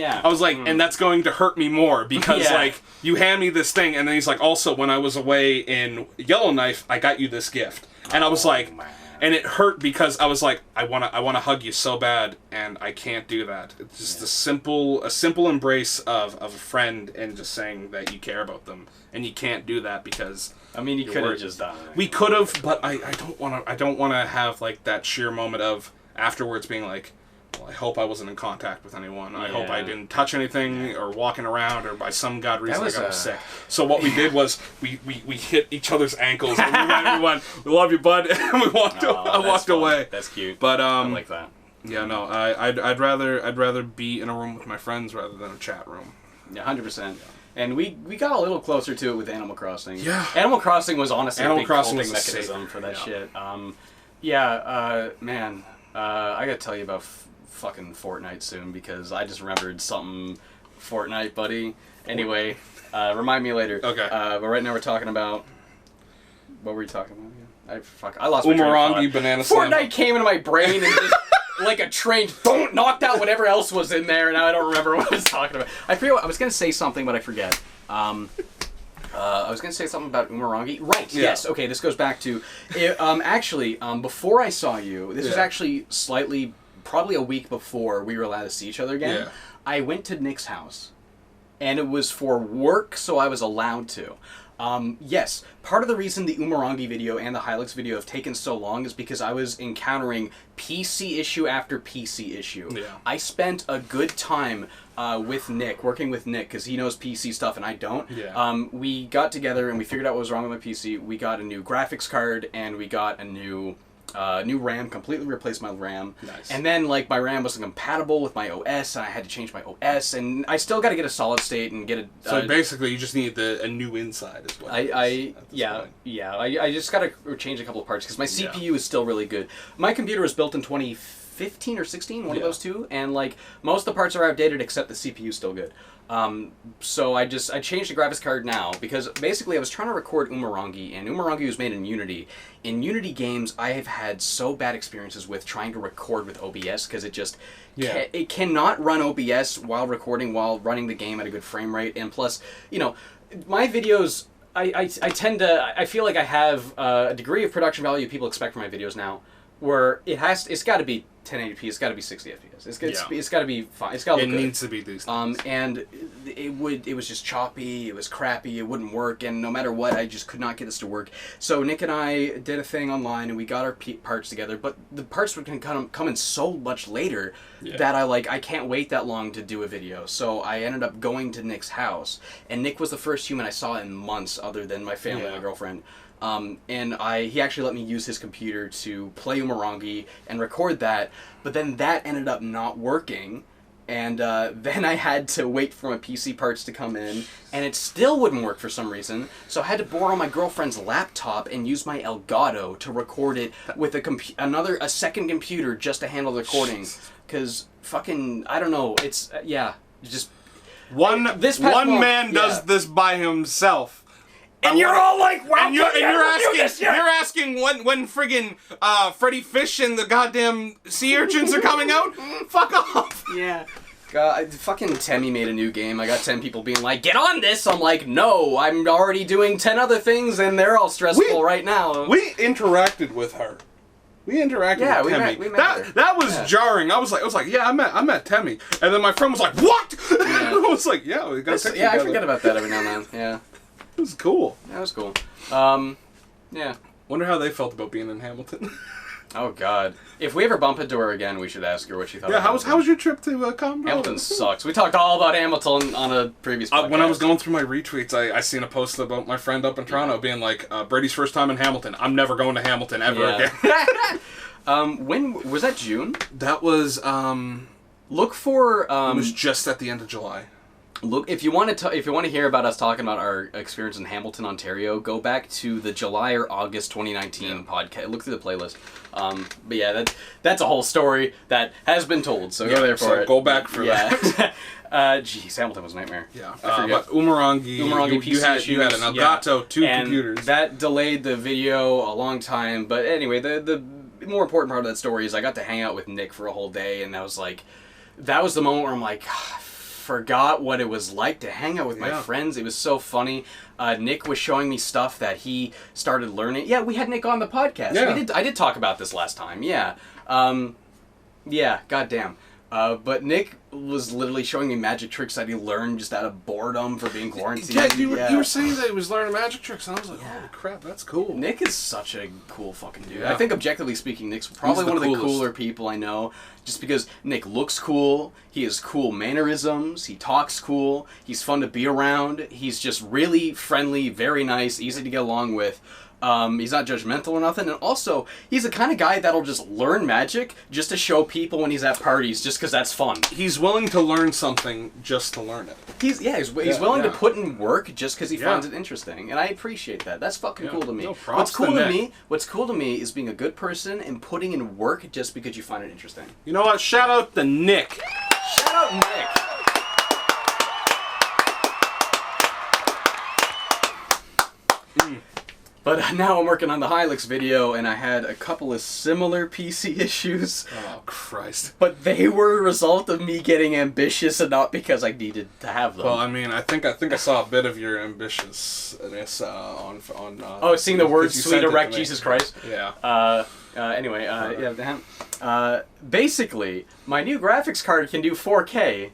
and that's going to hurt me more because like you hand me this thing, and then he's like, also when I was away in Yellowknife, I got you this gift, and I was like. Man. And it hurt because I was like, I wanna hug you so bad, and I can't do that. It's just a simple embrace of a friend, and just saying that you care about them, and you can't do that because I mean you could have just done it. We could have, but I don't wanna have like that sheer moment of afterwards being like, well, I hope I wasn't in contact with anyone. I hope I didn't touch anything or walking around or by some god reason I got sick. So what we did was we hit each other's ankles and we went, we love you, bud, and we walked away. That's cute. But I like that. Yeah, no, I'd rather be in a room with my friends rather than a chat room. Yeah, 100%. And we got a little closer to it with Animal Crossing. Yeah. Animal Crossing was honestly a big coping mechanism for that shit. Man, I gotta tell you about fucking Fortnite soon, because I just remembered something Fortnite, buddy. Anyway, remind me later. Okay. But right now we're talking about... What were we talking about again? I lost my train of thought. Banana Slam. Fortnite came into my brain and just... like a train, knocked out whatever else was in there, and now I don't remember what I was talking about. I forget. I was going to say something, but I forget. I was going to say something about Umurangi. Right, yes. Okay, this goes back to... actually, before I saw you, this was actually probably a week before we were allowed to see each other again. Yeah. I went to Nick's house, and it was for work, so I was allowed to. Yes, part of the reason the Umurangi video and the Hilux video have taken so long is because I was encountering PC issue after PC issue. Yeah. I spent a good time with Nick, working with Nick, because he knows PC stuff and I don't. Yeah. We got together and we figured out what was wrong with my PC. We got a new graphics card and we got a new RAM, completely replaced my RAM. Nice. And then, like, my RAM wasn't compatible with my OS, and I had to change my OS, and I still got to get a solid state and get a... So basically, you just need a new inside is what I just got to change a couple of parts, because my CPU is still really good. My computer was built in 2015 or 16, one of those two, and, like, most of the parts are outdated, except the CPU is still good. So I changed the graphics card now because basically I was trying to record Umurangi, and Umurangi was made in Unity. In Unity games, I have had so bad experiences with trying to record with OBS because it just it cannot run OBS while recording while running the game at a good frame rate. And plus, you know, my videos, I tend to, I feel like I have a degree of production value people expect from my videos now, where it's got to be 1080p, it's got to be 60 FPS. It's got to be fine. It's got to look good. It needs to be these things. And it was just choppy, it was crappy, it wouldn't work, and no matter what, I just could not get this to work. So Nick and I did a thing online, and we got our parts together, but the parts would come in so much later that I can't wait that long to do a video. So I ended up going to Nick's house, and Nick was the first human I saw in months other than my family and my girlfriend. And he actually let me use his computer to play Umurangi and record that, but then that ended up not working, and then I had to wait for my PC parts to come in, and it still wouldn't work for some reason, so I had to borrow my girlfriend's laptop and use my Elgato to record it with a second computer just to handle the recording, because fucking, I don't know, it's, just... One man does this by himself. And you're all like, wow, and you're asking when friggin' Freddy Fish and the goddamn sea urchins are coming out? Fuck off. Yeah. God, fucking Temmie made a new game. I got 10 people being like, get on this! I'm like, no, I'm already doing 10 other things and they're all stressful right now. We interacted with her. We interacted with Temmie. We met her. That was jarring. I was like, yeah, I met Temmie. And then my friend was like, what? I was like, yeah, we got together. I forget about that every now and then. Yeah. It was cool. That was cool. Yeah. Wonder how they felt about being in Hamilton. Oh, God. If we ever bump into her again, we should ask her what she thought of Hamilton. How was your trip to Hamilton? Hamilton sucks. We talked all about Hamilton on a previous podcast. When I was going through my retweets, I seen a post about my friend up in Toronto being like, Brady's first time in Hamilton. I'm never going to Hamilton ever again. When was that? June? That was, look for, it was just at the end of July. Look, if you want to hear about us talking about our experience in Hamilton, Ontario, go back to the July or August 2019 podcast. Look through the playlist. But yeah, that's a whole story that has been told. So go there for it. Go back for that. Geez, Hamilton was a nightmare. Yeah, but Umurangi, you had an Elgato, two computers. That delayed the video a long time. But anyway, the more important part of that story is I got to hang out with Nick for a whole day, and that was the moment where I'm like, forgot what it was like to hang out with my friends. It was so funny. Nick was showing me stuff that he started learning. Yeah, we had Nick on the podcast. Yeah. I did talk about this last time. Yeah. Goddamn. But Nick was literally showing me magic tricks that he learned just out of boredom for being quarantined. You were saying that he was learning magic tricks, and I was like, holy crap, that's cool. Nick is such a cool fucking dude. Yeah. I think objectively speaking, Nick's probably one of the cooler people I know, just because Nick looks cool, he has cool mannerisms, he talks cool, he's fun to be around, he's just really friendly, very nice, easy to get along with. He's not judgmental or nothing, and also, he's the kind of guy that'll just learn magic just to show people when he's at parties, just because that's fun. He's willing to learn something just to learn it. He's willing to put in work just because he finds it interesting, and I appreciate that. That's fucking cool to me. No, What's cool to me is being a good person and putting in work just because you find it interesting. You know what? Shout out to Nick. Shout out Nick. But now I'm working on the Hilux video, and I had a couple of similar PC issues. Oh, Christ. But they were a result of me getting ambitious and not because I needed to have them. Well, I mean, I think I saw a bit of your ambitiousness on seeing the words "sweet erect Jesus Christ." Yeah. Basically, my new graphics card can do 4K.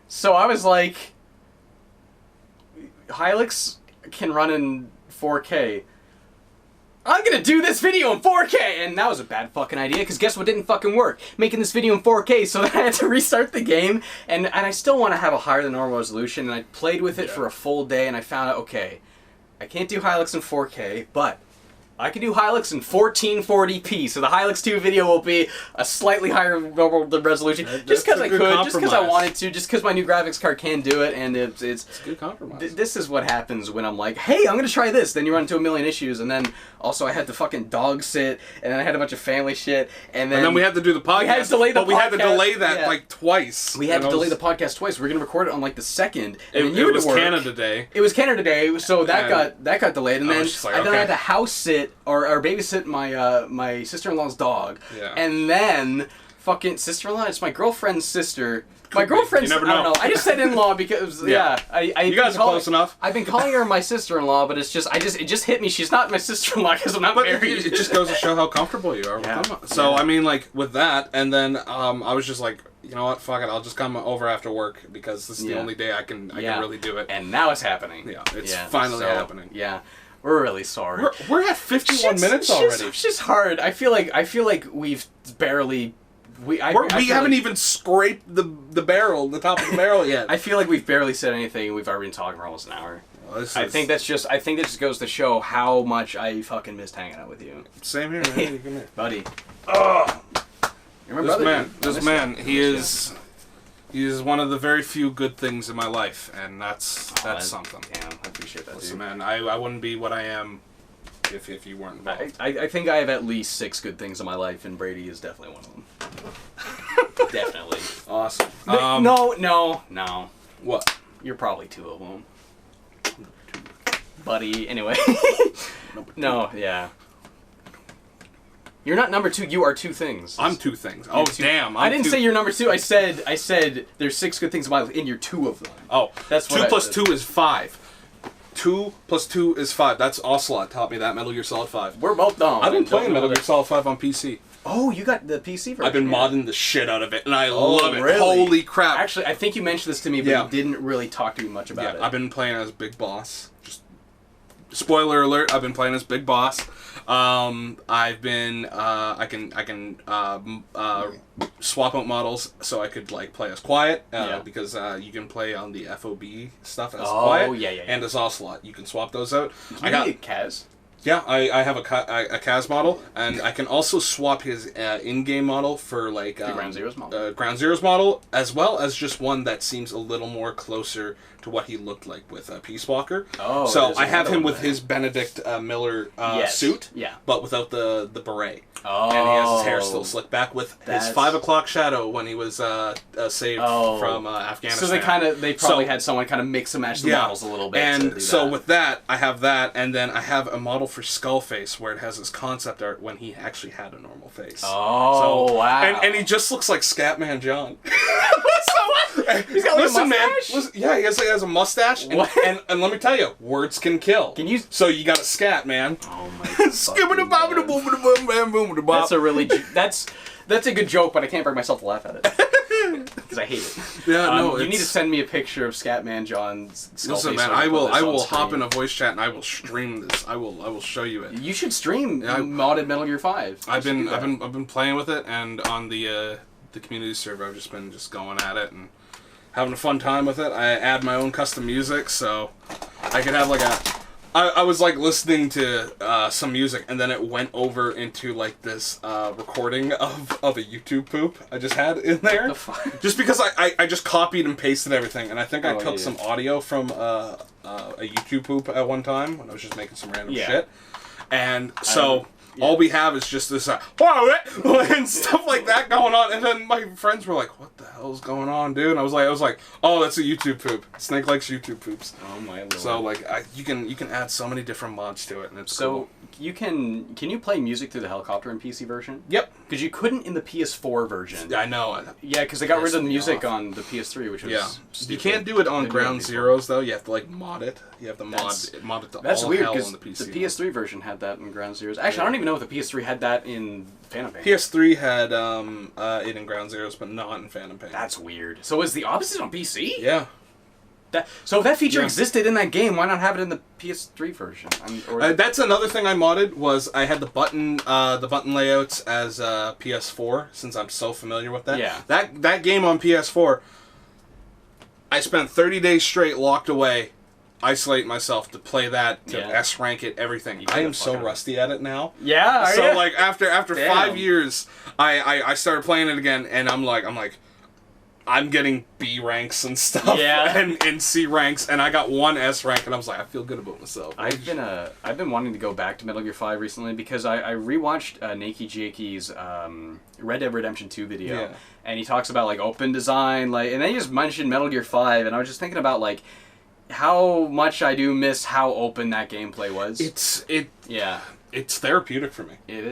So I was like, Hilux can run in 4K. I'm gonna do this video in 4K! And that was a bad fucking idea, because guess what didn't fucking work? Making this video in 4K, so then I had to restart the game, and I still want to have a higher than normal resolution, and I played with it for a full day, and I found out, okay, I can't do Hilux in 4K, but I can do Hilux in 1440p, so the Hilux 2 video will be a slightly higher resolution, just because I could, just because I wanted to, just because my new graphics card can do it, and it's a good compromise. This is what happens when I'm like, hey, I'm going to try this, then you run into a million issues, and then also I had to fucking dog sit, and then I had a bunch of family shit, and then we had to do the podcast, we had to delay the podcast. We had to delay that like twice. We had to delay the podcast twice. We're going to record it on like the 2nd, and it was Canada Day. It was Canada Day, so that got delayed, and then I had to house sit or babysit my sister-in-law's dog. Yeah. And then fucking sister-in-law, it's my girlfriend's sister. My girlfriend's, you never know. I don't know. I just said in-law because you guys are close enough. I've been calling her my sister-in-law, but it just hit me. She's not my sister-in-law because I'm not married. It just goes to show how comfortable you are with them. So I mean, like with that, and then I was just like, you know what, fuck it, I'll just come over after work because this is the only day I can really do it. And now it's happening. Yeah, it's finally happening. Yeah. We're really sorry. We're at 51 minutes already. It's just hard. I feel like we've barely. We haven't even scraped the top of the barrel yet. I feel like we've barely said anything. We've already been talking for almost an hour. Well, I think that just goes to show how much I fucking missed hanging out with you. Same here, man. Come here, buddy. Oh, this man, he is one of the very few good things in my life, and that's something. Damn, I appreciate that. Listen, man, I wouldn't be what I am if you weren't involved. I think I have at least 6 good things in my life, and Brady is definitely one of them. Definitely. Awesome. No. What? You're probably 2 of them. Buddy, anyway. No, yeah. You're not number 2. You are 2 things. I'm 2 things. Oh, damn. I didn't say you're number 2. I said there's 6 good things in my life, and you're 2 of them. Oh, that's 2 plus 2 is 5. 2 plus 2 is 5. That's Ocelot taught me that. Metal Gear Solid 5. We're both dumb. I've been playing Metal Gear Solid 5 on PC. Oh, you got the PC version. I've been modding the shit out of it, and I love it. Really? Holy crap. Actually, I think you mentioned this to me, but you didn't really talk to me much about it. I've been playing as Big Boss. Just spoiler alert, I've been playing as Big Boss. I've been I can swap out models so I could like play as Quiet because you can play on the FOB stuff as Quiet and as Ocelot. You can swap those out. I got Kaz. Yeah, I have a Kaz model, and I can also swap his in-game model for like Ground Zeroes model. Ground Zeroes model, as well as just one that seems a little more closer to what he looked like with Peace Walker. Oh, so I have him with his Benedict Miller suit, but without the beret. Oh, and he has his hair still slicked back with his 5 o'clock shadow when he was saved from Afghanistan. So they probably had someone kind of mix and match the models a little bit. And so with that, I have that, and then I have a model for Skullface where it has his concept art when he actually had a normal face. Oh, wow. And he just looks like Scatman John. He's got like a mustache? He has a mustache. And let me tell you, words can kill. Can you? So you got to scat, man. Oh my god. That's a really that's a good joke, but I can't bring myself to laugh at it because I hate it. Yeah, you need to send me a picture of Scatman John's Skullface. Listen, man, I will hop in a voice chat and I will stream this. I will show you it. You should stream modded Metal Gear 5. I've been playing with it, and on the community server I've just been going at it and having a fun time with it. I add my own custom music, so I could have like I was like listening to some music, and then it went over into like this recording of a YouTube poop I just had in there. What the fuck? Just because I just copied and pasted everything, and I think I took some audio from a YouTube poop at one time when I was just making some random shit. And so all we have is just this whoa, and stuff like that going on. And then my friends were like, "What the hell is going on, dude?" And I was like, "Oh, that's a YouTube poop. Snake likes YouTube poops." Oh my lord! So like, you can add so many different mods to it, and it's cool. You can you play music through the helicopter in PC version? Yep. Because you couldn't in the PS4 version. I know. Yeah, because they got rid of the music on the PS3, which was stupid. You can't do it on Ground Zeroes though. You have to like mod it. You have to mod it to that's all weird, hell on the PC. The PS3 version had that in Ground Zeroes. Actually, I don't even know if the PS3 had that in Phantom Pain. PS3 had it in Ground Zeroes, but not in Phantom Pain. That's weird. So is the opposite on PC? Yeah. So if that feature existed in that game, why not have it in the PS3 version? That's another thing I modded, was I had the button layouts as PS4, since I'm so familiar with that. Yeah. That game on PS4, I spent 30 days straight locked away, isolating myself to play that, to S rank it, everything. I am so rusty at it now. Yeah. So like after 5 years, I started playing it again, and I'm like. I'm getting B ranks and stuff, and C ranks, and I got 1 S rank, and I was like, I feel good about myself. I've been wanting to go back to Metal Gear 5 recently because I rewatched Nakey Jakey's Red Dead Redemption 2 video, and he talks about like open design, like, and then he just mentioned Metal Gear 5, and I was just thinking about like how much I do miss how open that gameplay was. It's therapeutic for me. It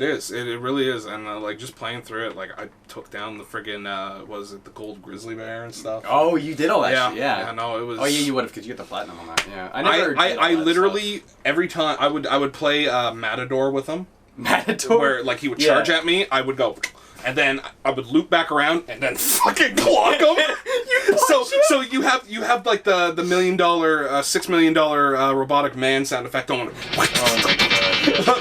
is. It really is. And like just playing through it, like I took down the friggin' the gold grizzly bear and stuff. Oh, you did all that shit. Yeah. Yeah, no, it was. Oh yeah, you would have, because you get the platinum on that. Yeah. I literally every time I would play Matador with him. Matador. Where like he would charge at me, I would go, and then I would loop back around and then fucking clock him. So you have like the $1 million, $6 million robotic man sound effect on. Oh my god.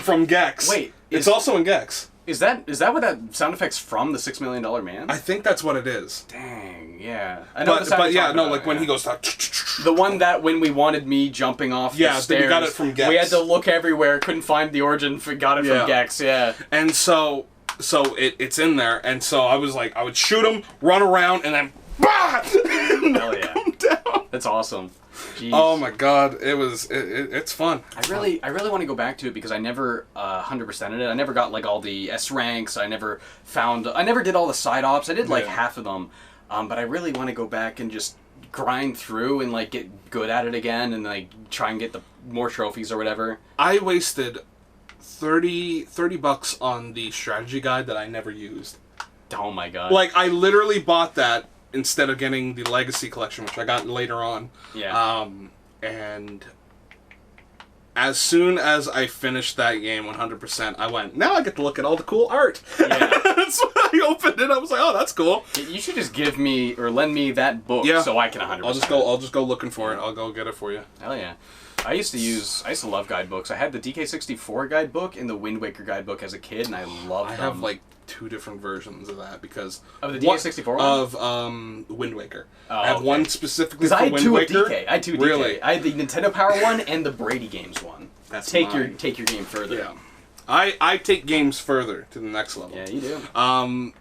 From Gex. Wait, it's also in Gex. Is that what that sound effect's from, the $6 Million Man? I think that's what it is. Dang, yeah. I know when he goes the one that when we wanted me jumping off the stairs, we got it from Gex. We had to look everywhere, couldn't find the origin, got it from Gex, And so it's in there, and so I was like, I would shoot him, run around, and then bah! Hell yeah. Come down. That's awesome. Jeez. Oh my god, it's fun. I really want to go back to it because I never 100%ed it. I never got like all the S ranks. I never did all the side ops. I did like half of them, but I really want to go back and just grind through and like get good at it again and like try and get the more trophies or whatever. I wasted $30 on the strategy guide that I never used. Oh my god! Like I literally bought that instead of getting the Legacy Collection, which I got later on. Yeah. And as soon as I finished that game 100%, I went, now I get to look at all the cool art. Yeah. That's when I opened it. I was like, oh, that's cool. You should just give me or lend me that book so I can 100%. I'll just go looking for it. I'll go get it for you. Hell yeah. I used to love guidebooks. I had the DK64 guidebook and the Wind Waker guidebook as a kid, and I loved them. I have like 2 different versions of that because of the DK64 one? Of Wind Waker. Oh, I have one specifically for Wind Waker. I had 2 DK. Really? I had the Nintendo Power one and the Brady Games one. That's take your game further. Yeah. I take games further to the next level. Yeah, you do.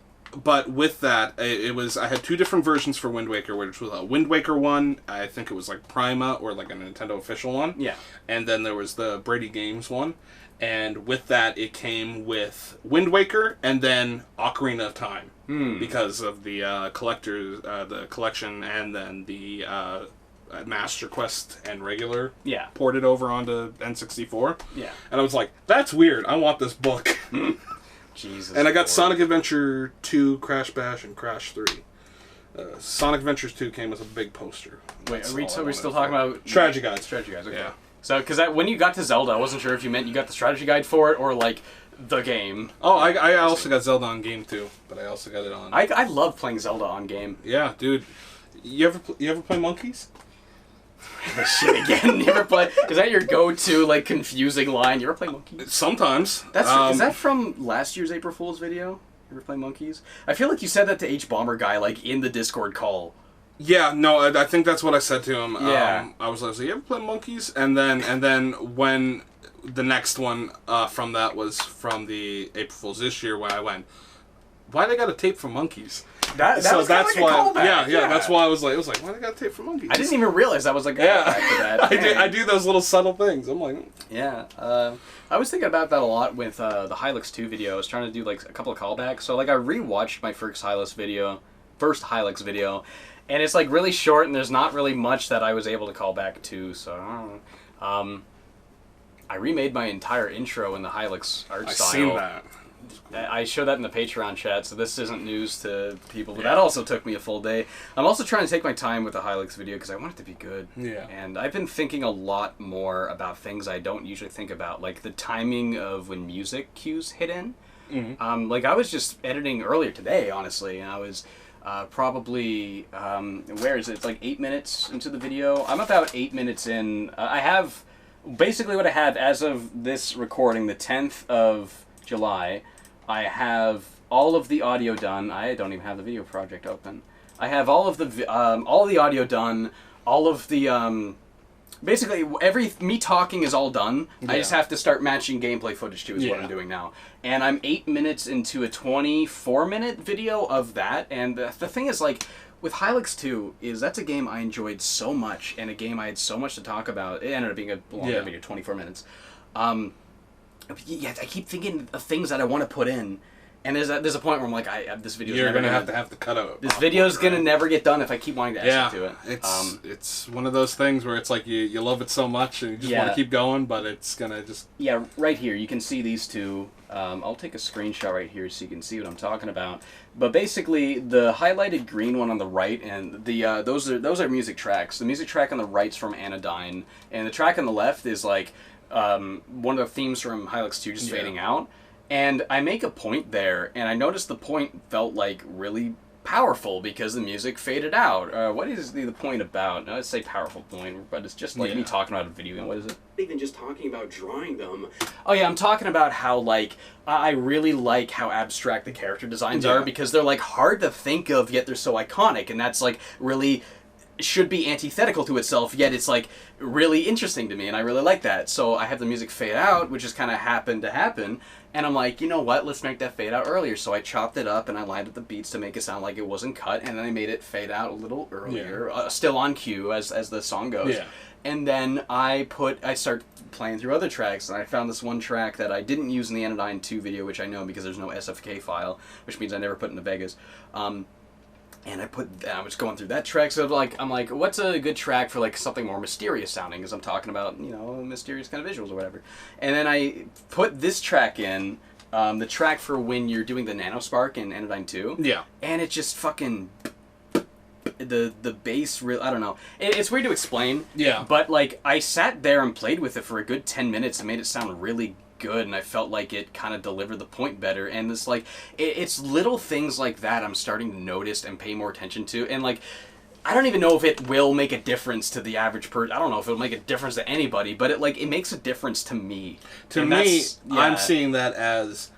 But with that, I had 2 different versions for Wind Waker, which was a Wind Waker one. I think it was like Prima or like a Nintendo official one. Yeah. And then there was the Brady Games one. And with that, it came with Wind Waker and then Ocarina of Time because of the collection, and then the Master Quest and regular ported over onto N64. Yeah. And I was like, that's weird. I want this book. Jesus. And I got Sonic Adventure 2, Crash Bash, and Crash 3. Sonic Adventures 2 came with a big poster. Wait, are we still talking about strategy guides? Strategy guides, okay. Yeah. So, because when you got to Zelda, I wasn't sure if you meant you got the strategy guide for it or like the game. Oh, I also got Zelda on game too, but I also got it on. I love playing Zelda on game. Yeah, dude. You ever play Monkeys? This shit again. You ever play? Is that your go-to like confusing line? You ever play Monkeys? Sometimes. Is that from last year's April Fool's video? You ever play Monkeys? I feel like you said that to H Bomber guy like in the Discord call. Yeah, no, I think that's what I said to him. Yeah. I was like, you ever play Monkeys? And then when the next one from that was from the April Fool's this year, when I went, why they got a tape for Monkeys? That so was that's like a why. callback. Yeah, that's why I was like, why they got tape from Monkeys? I didn't even realize that was like a callback to that. I do those little subtle things. I'm like, yeah. I was thinking about that a lot with the Hilux 2 video. I was trying to do like a couple of callbacks. So like I rewatched my first Hilux video, and it's like really short, and there's not really much that I was able to call back to. So I don't know. I remade my entire intro in the Hilux art style. I've seen that. I showed that in the Patreon chat, so this isn't news to people, but that also took me a full day. I'm also trying to take my time with the Hilux video because I want it to be good. Yeah. And I've been thinking a lot more about things I don't usually think about, like the timing of when music cues hit in. Mm-hmm. Like I was just editing earlier today, honestly, and I was probably, where is it? It's like 8 minutes into the video. I'm about 8 minutes in. I have, basically what I have as of this recording, the 10th of July, I have all of the audio done. I don't even have the video project open. I have all of the audio done. All of the basically me talking is all done. Yeah. I just have to start matching gameplay footage to what I'm doing now. And I'm 8 minutes into a 24-minute video of that. And the thing is, like, with Hilux 2, that's a game I enjoyed so much, and a game I had so much to talk about. It ended up being a longer video, 24 minutes. Yeah, I keep thinking of things that I want to put in, and there's a point where I'm like, this video. You're gonna have to have the cutout. This video's gonna never get done if I keep wanting to add to it. It's one of those things where it's like you love it so much and you just want to keep going, but it's gonna just. Yeah, right here you can see these two. I'll take a screenshot right here so you can see what I'm talking about. But basically, the highlighted green one on the right, and the those are music tracks. The music track on the right's from Anodyne, and the track on the left is like. One of the themes from Hilux 2 just fading out, and I make a point there, and I noticed the point felt like really powerful because the music faded out. What is the point about? I'd say powerful point, but it's just like me talking about a video game. What is it? Even just talking about drawing them. Oh yeah, I'm talking about how like I really like how abstract the character designs are because they're like hard to think of yet they're so iconic, and that's like really. Should be antithetical to itself, yet it's like really interesting to me, and I really like that. So I have the music fade out, which just kind of happened to happen, and I'm like, you know what, let's make that fade out earlier. So I chopped it up and I lined up the beats to make it sound like it wasn't cut, and then I made it fade out a little earlier, still on cue as the song goes. Yeah. And then I start playing through other tracks, and I found this one track that I didn't use in the Anodyne 2 video, which I know because there's no SFK file, which means I never put into Vegas. And I was going through that track, so I'm like, what's a good track for like something more mysterious sounding? Because I'm talking about mysterious kind of visuals or whatever. And then I put this track in, the track for when you're doing the Nanospark in Anodyne 2. Yeah. And it just fucking the bass real. I don't know. It's weird to explain. Yeah. But like I sat there and played with it for a good 10 minutes and made it sound really good, and I felt like it kind of delivered the point better. And it's like it's little things like that I'm starting to notice and pay more attention to. And like I don't even know if it will make a difference to the average person. I don't know if it'll make a difference to anybody, but it makes a difference to me. To me, I'm seeing that as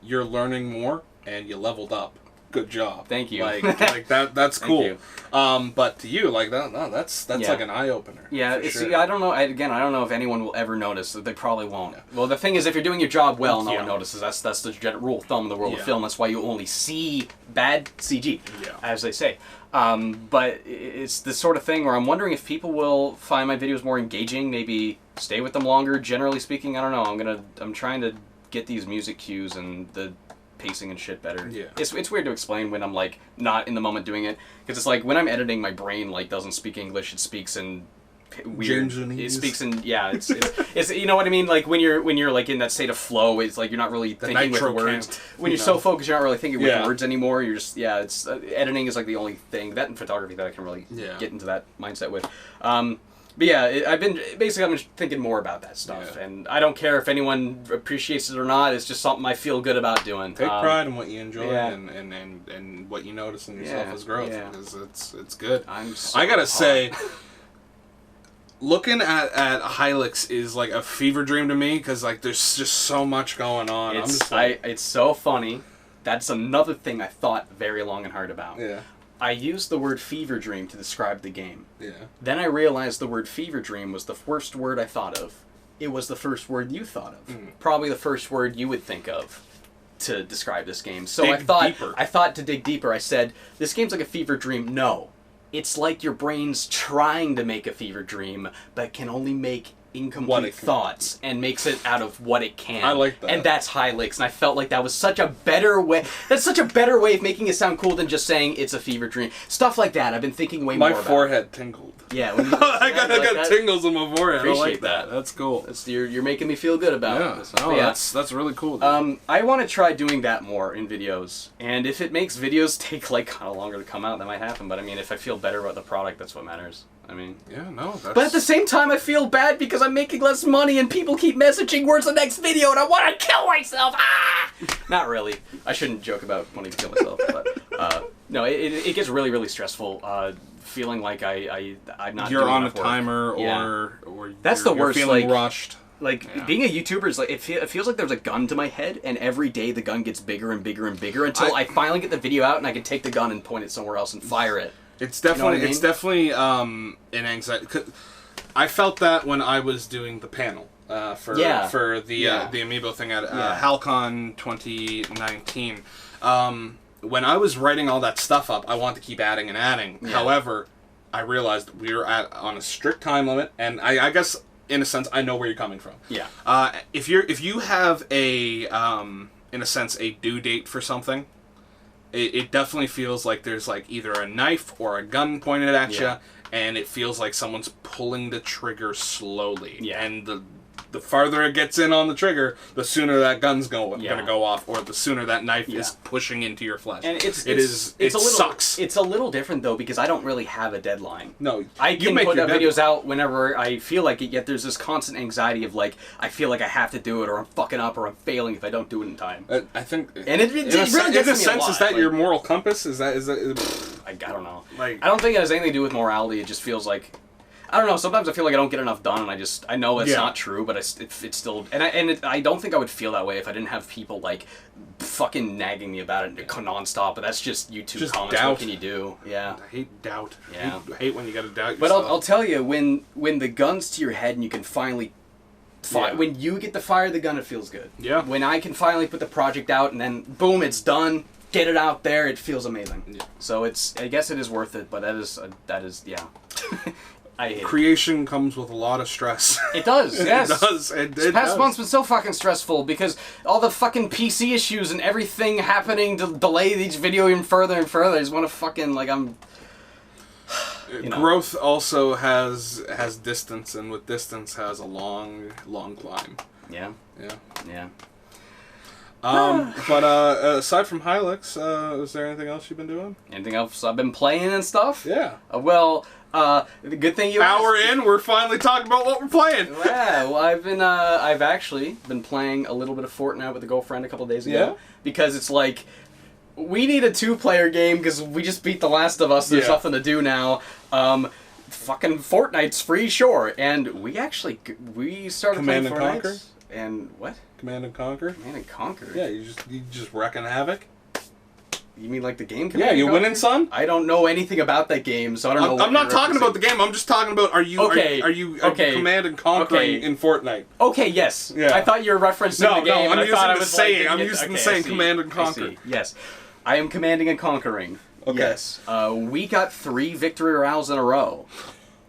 you're learning more and you leveled up. Good job. Thank you. Like that's cool. But to you, like that's like an eye opener. Yeah. See, I don't know. I don't know if anyone will ever notice. They probably won't. Yeah. Well, the thing is, if you're doing your job well, no one notices. That's the rule of thumb in the world of film. That's why you only see bad CG, as they say. But it's the sort of thing where I'm wondering if people will find my videos more engaging. Maybe stay with them longer. Generally speaking, I don't know. I'm trying to get these music cues and the pacing and shit better. Yeah. It's weird to explain when I'm like not in the moment doing it, because it's like when I'm editing, my brain like doesn't speak English. It speaks in weird. It speaks in it's you know what I mean. Like when you're like in that state of flow, it's like you're not really thinking with words. When you're so focused, you're not really thinking with words anymore. You're just it's editing is like the only thing that in photography that I can really get into that mindset with. But yeah, I've been thinking more about that stuff, and I don't care if anyone appreciates it or not. It's just something I feel good about doing. Take pride in what you enjoy and what you notice in yourself as growth, because it's good. I gotta say, looking at Hilux is like a fever dream to me, because like there's just so much going on. It's so funny. That's another thing I thought very long and hard about. Yeah. I used the word fever dream to describe the game. Yeah. Then I realized the word fever dream was the first word I thought of. It was the first word you thought of. Mm. Probably the first word you would think of. to describe this game. So I thought to dig deeper, I said, this game's like a fever dream. No. It's like your brain's trying to make a fever dream, but can only make incomplete thoughts and makes it out of what it can. I like that. And that's Hylix, and I felt like that was such a better way. That's such a better way of making it sound cool than just saying it's a fever dream. Stuff like that. I've been thinking way more about. My forehead tingled. Yeah, when you, I got tingles in my forehead. Appreciate I like that. That's cool. You're making me feel good about this. Oh, yeah, that's really cool. Dude. I want to try doing that more in videos, and if it makes videos take like kind of longer to come out, that might happen. But I mean, if I feel better about the product, that's what matters. I mean, yeah, no. That's... But at the same time, I feel bad because I'm making less money, and people keep messaging, "Where's the next video?" And I want to kill myself. Ah! Not really. I shouldn't joke about wanting to kill myself, but no, it gets really, really stressful. Feeling like I'm not. You're doing on a enough work. timer, or that's the worst. You're feeling like, rushed. Like being a YouTuber is like it feels like there's a gun to my head, and every day the gun gets bigger and bigger and bigger until I finally get the video out and I can take the gun and point it somewhere else and fire it. It's definitely an anxiety. I felt that when I was doing the panel for the Amiibo thing at HalCon 2019. When I was writing all that stuff up, I wanted to keep adding and adding. Yeah. However, I realized we were on a strict time limit, and I guess in a sense I know where you're coming from. Yeah. If you have a in a sense a due date for something. It definitely feels like there's like either a knife or a gun pointed at you, and it feels like someone's pulling the trigger slowly. Yeah. And the farther it gets in on the trigger, the sooner that gun's going to go off, or the sooner that knife is pushing into your flesh. And it sucks. It's a little different though because I don't really have a deadline. No, I can put videos out whenever I feel like it. Yet there's this constant anxiety of like I feel like I have to do it, or I'm fucking up, or I'm failing if I don't do it in time. I think, and it really gets me a lot. In a sense, is that like, your moral compass? Is that? I don't know. Like, I don't think it has anything to do with morality. It just feels like. I don't know. Sometimes I feel like I don't get enough done, and I know it's not true, but it's still. And I don't think I would feel that way if I didn't have people like fucking nagging me about it nonstop. But that's just YouTube comments. Doubt. What can you do? Yeah. I hate doubt. Yeah. I hate when you got to doubt yourself. But I'll tell you, when the gun's to your head and you can finally. When you get to fire the gun, it feels good. Yeah. When I can finally put the project out and then boom, it's done. Get it out there. It feels amazing. Yeah. So I guess it is worth it. But that is yeah. Creation comes with a lot of stress. It does, yes. It does. This past month's been so fucking stressful because all the fucking PC issues and everything happening to delay each video even further and further. I just want to fucking, like, I'm... Growth also has distance, and with distance has a long, long climb. Yeah. Yeah. Yeah. But aside from Hylix, is there anything else you've been doing? Anything else I've been playing and stuff? Yeah. The good thing you Hour in, we're finally talking about what we're playing. Yeah, well, I've actually been playing a little bit of Fortnite with a girlfriend a couple days ago. Yeah? Because it's like, we need a 2-player game because we just beat The Last of Us. There's nothing to do now. Fucking Fortnite's free, sure. And we started Command playing and Fortnite. Conquer? And what? Command and Conquer? Command and Conquer? Yeah, you just wrecking havoc. You mean like the game? Yeah, you winning, son? I don't know anything about that game, so I don't know. I'm not talking about the game. I'm just talking about are you Command and Conquering in Fortnite? Okay, yes. Yeah. I thought you were referencing the game. No, I'm using the saying. I'm using the saying Command and Conquer. Yes, I am commanding and conquering. Okay. Yes. We got 3 victory royales in a row.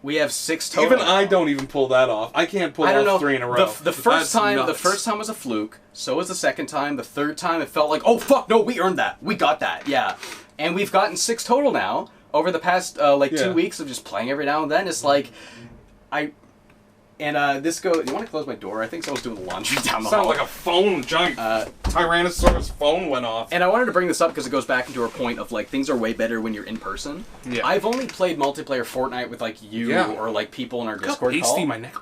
We have 6 total. Even I don't even pull that off. I can't pull off 3 in a row. The first time was a fluke. So was the second time. The third time, it felt like, oh fuck, no, we earned that. We got that. Yeah, and we've gotten 6 total now over the past 2 weeks of just playing every now and then. It's like, this goes. You want to close my door? I think someone's doing the laundry down the hall. Sounds like a phone. Giant Tyrannosaurus phone went off. And I wanted to bring this up because it goes back into our point of like things are way better when you're in person. Yeah. I've only played multiplayer Fortnite with like you or like people in our Discord call. Pasty my neck.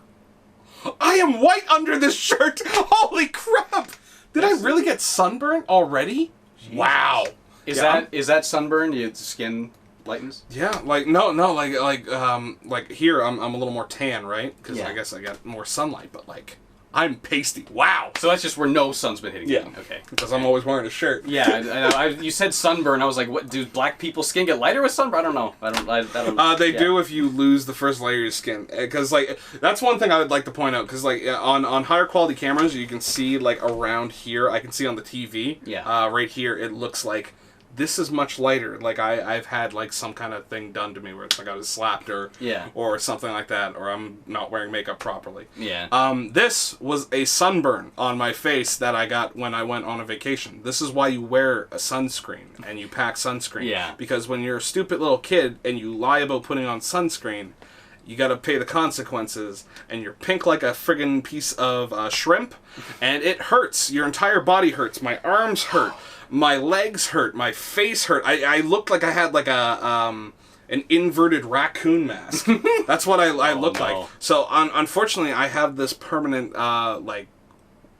I am white under this shirt. Holy crap! Did I really get sunburned already? Jesus. Wow. Is that sunburn? Your skin lightens? Yeah, like like here I'm a little more tan, right? Because I guess I got more sunlight, but like I'm pasty. Wow. So that's just where no sun's been hitting you. Okay. Because I'm always wearing a shirt. Yeah, I know. You said sunburn. I was like, what? Do black people's skin get lighter with sunburn? I don't know. I don't. They do if you lose the first layer of your skin. Because, like, that's one thing I would like to point out. Because, like, on higher quality cameras, you can see, like, around here. I can see on the TV. Yeah. Right here, it looks like this is much lighter. Like, I've had, like, some kind of thing done to me where it's like I was slapped or something like that, or I'm not wearing makeup properly. Yeah. This was a sunburn on my face that I got when I went on a vacation. This is why you wear a sunscreen and you pack sunscreen. Yeah. Because when you're a stupid little kid and you lie about putting on sunscreen, you gotta pay the consequences, and you're pink like a friggin' piece of shrimp, and it hurts. Your entire body hurts. My arms hurt. My legs hurt. My face hurt. I looked like I had like an inverted raccoon mask. That's what I looked like. So unfortunately, I have this permanent like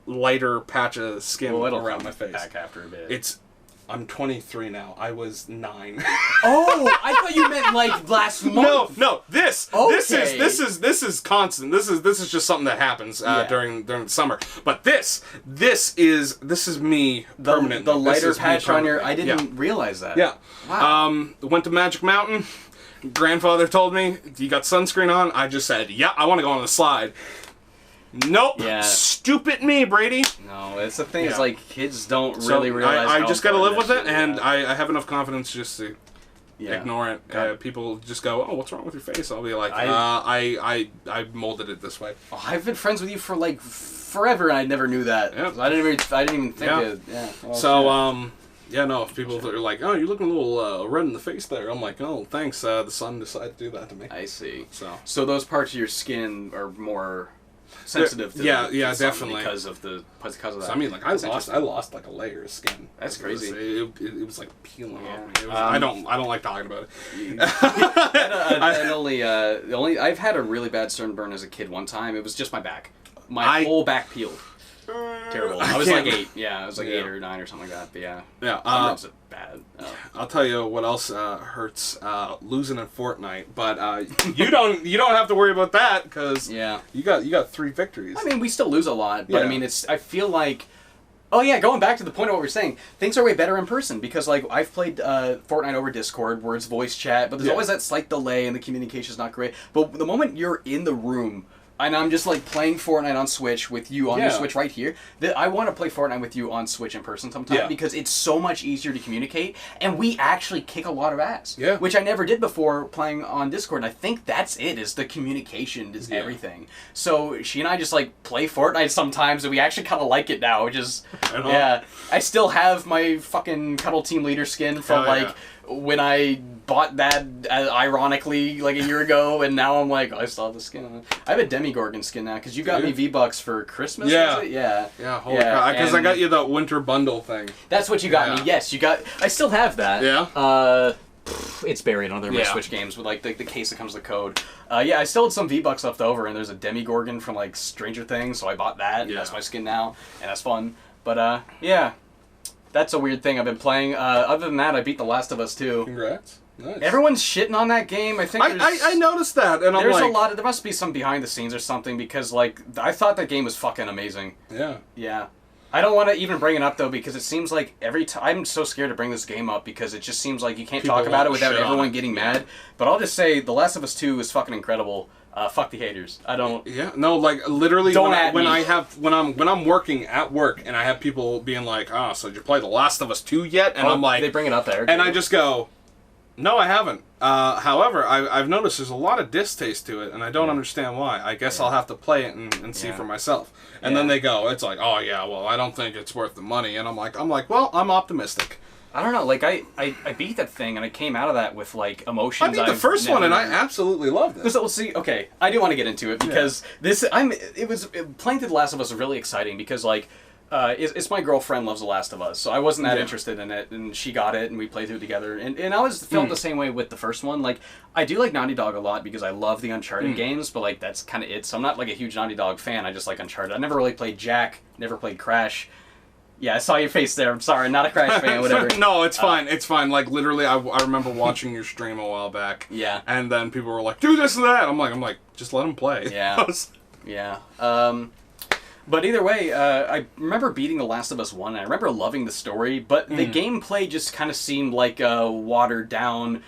lighter patch of skin around my face. Back after a bit. I'm 23 now. I was 9. Oh, I thought you meant like last month. No. This is constant. This is just something that happens during the summer. But this is me permanent. The lighter patch on your. I didn't realize that. Yeah. Wow. Went to Magic Mountain. Grandfather told me, "You got sunscreen on?" I just said, "Yeah, I want to go on the slide." Nope. Yeah. Stupid me, Brady. No, it's the thing is like kids don't really realize. I just gotta live with it, and I have enough confidence just to ignore it. People just go, "Oh, what's wrong with your face?" I'll be like, I molded it this way. Oh, I've been friends with you for like forever, and I never knew that. Yeah. I didn't even think it. Yeah. Well, so if people are like, "Oh, you're looking a little red in the face there," I'm like, "Oh, thanks. The sun decided to do that to me." I see. So those parts of your skin are more sensitive to the definitely because of that. So, I mean, like I lost like a layer of skin. That's crazy. It was like peeling off me. I don't like talking about it. I've had a really bad sunburn as a kid one time. It was just my back. My whole back peeled. Terrible. I was like 8. Yeah, I was like 8 or 9 or something like that. But yeah. Sunburns are bad. I'll tell you what else hurts: losing in Fortnite. But you don't have to worry about that because you got 3 victories. I mean, we still lose a lot, but I mean, I feel like. Oh yeah, going back to the point of what we're saying, things are way better in person because like I've played Fortnite over Discord where it's voice chat, but there's always that slight delay and the communication's not great. But the moment you're in the room. And I'm just like playing Fortnite on Switch with you on your Switch right here. I want to play Fortnite with you on Switch in person sometime because it's so much easier to communicate, and we actually kick a lot of ass. Yeah. Which I never did before playing on Discord. And I think that's it. Is the communication is everything. So she and I just like play Fortnite sometimes, and we actually kind of like it now. Which is I still have my fucking Cuddle Team Leader skin from when I bought that ironically like a year ago, and now I'm like, I still have the skin. I have a Demigorgon skin now because you got me V-Bucks for Christmas. Yeah, was it? Yeah. Holy crap! Because I got you the winter bundle thing. That's what you got me. Yes, you got. I still have that. Yeah. It's buried under my Switch games with like the case that comes with the code. I still had some V-Bucks left over, and there's a Demigorgon from like Stranger Things, so I bought that. And that's my skin now, and that's fun. But that's a weird thing I've been playing. Other than that, I beat The Last of Us 2. Congrats. Nice. Everyone's shitting on that game. I think I noticed that, and I'm there's like, a lot of there must be some behind the scenes or something because like I thought that game was fucking amazing. Yeah. I don't want to even bring it up though because it seems like every time I'm so scared to bring this game up because it just seems like you can't talk about it without everyone getting mad. But I'll just say The Last of Us 2 is fucking incredible. Fuck the haters. I don't. Yeah, no, like literally don't when I'm working at work and I have people being like, "Oh, so did you play The Last of Us 2 yet?" And I'm like, they bring it up there, and I just go, "No, I haven't." However, I've noticed there's a lot of distaste to it, and I don't understand why. I guess I'll have to play it and see for myself. And then they go, "It's like, oh yeah, well, I don't think it's worth the money." And I'm like, well, I'm optimistic. I don't know, like, I beat that thing, and I came out of that with, like, emotions. I beat the first one, and I absolutely loved it. So, see, okay, I do want to get into it, because playing through The Last of Us was really exciting, because, like, it's my girlfriend loves The Last of Us, so I wasn't that interested in it, and she got it, and we played through it together, and I was felt the same way with the first one. Like, I do like Naughty Dog a lot, because I love the Uncharted games, but, like, that's kind of it, so I'm not, like, a huge Naughty Dog fan, I just like Uncharted. I never really played Jack, never played Crash. Yeah, I saw your face there. I'm sorry, not a Crash fan, whatever. No, it's fine. It's fine. Like, literally, I remember watching your stream a while back. Yeah. And then people were like, do this and that. I'm like, just let him play. Yeah. Yeah. But either way, I remember beating The Last of Us 1, and I remember loving the story, but the gameplay just kind of seemed like a watered-down,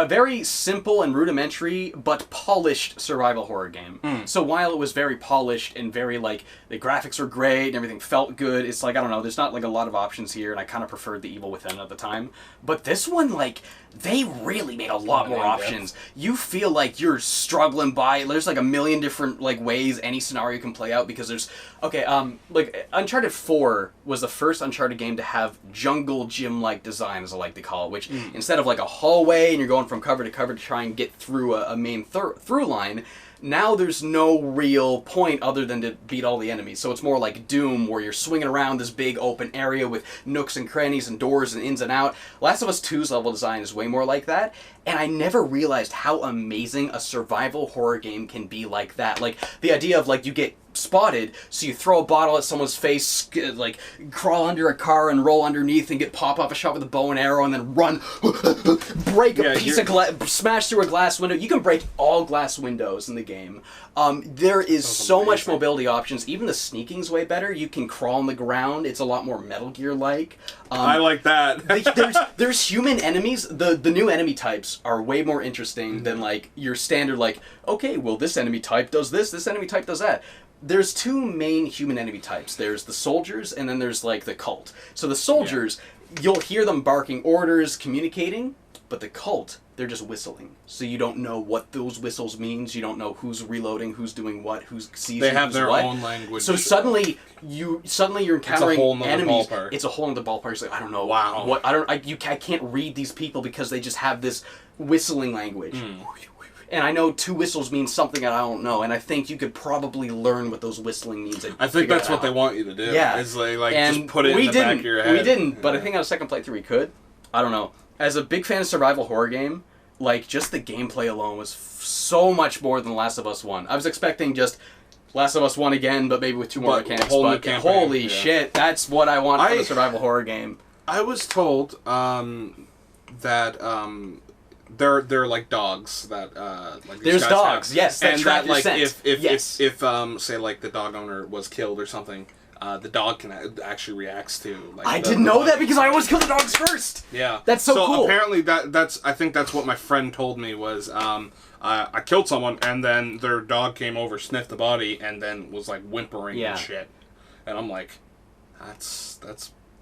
very simple and rudimentary, but polished survival horror game. So while it was very polished and very, like, the graphics were great and everything felt good, it's like, I don't know, there's not, like, a lot of options here, and I kind of preferred The Evil Within at the time. But this one, like, they really made a lot more options. You feel like you're struggling by, there's, like, a million different, like, ways any scenario can play out, because there's, okay, like, Uncharted 4 was the first Uncharted game to have jungle gym-like design, as I like to call it, which instead of, like, a hallway and you're going from cover to cover to try and get through a main through line, now there's no real point other than to beat all the enemies. So it's more like Doom, where you're swinging around this big open area with nooks and crannies and doors and ins and out. Last of Us 2's level design is way more like that, and I never realized how amazing a survival horror game can be like that. Like, the idea of, like, you get spotted, so you throw a bottle at someone's face, like, crawl under a car and roll underneath and get pop-off a shot with a bow and arrow and then run, break a piece of glass, smash through a glass window. You can break all glass windows in the game. There is so much mobility options. Even the sneaking's way better. You can crawl on the ground. It's a lot more Metal Gear-like. I like that. there's human enemies. The new enemy types are way more interesting than, like, your standard, like, okay, well, this enemy type does this enemy type does that. There's two main human enemy types. There's the soldiers, and then there's, like, the cult. So the soldiers, you'll hear them barking orders, communicating, but the cult, they're just whistling. So you don't know what those whistles means. You don't know who's reloading, who's doing what, who's sees They have their own language. So suddenly you're encountering enemies. Ballpark. It's a whole other ballpark. It's like, I don't know. Wow. What I can't read these people because they just have this whistling language. And I know two whistles mean something that I don't know, and I think you could probably learn what those whistling means. I think that's what they want you to do. Yeah. Is like just put it in the back of your head. We didn't, but I think on a second playthrough we could. I don't know. As a big fan of survival horror game, like, just the gameplay alone was so much more than Last of Us 1. I was expecting just Last of Us 1 again, but maybe with two more mechanics. But holy shit, that's what I want from a survival horror game. I was told that they're like dogs that like these there's guys dogs, have. yes, and that like scent. if say like the dog owner was killed or something, the dog can actually reacts to. Like, I didn't know that because I always kill the dogs first. Yeah, that's so cool. Apparently I think that's what my friend told me was I killed someone and then their dog came over, sniffed the body, and then was like whimpering and shit, and I'm like, that's.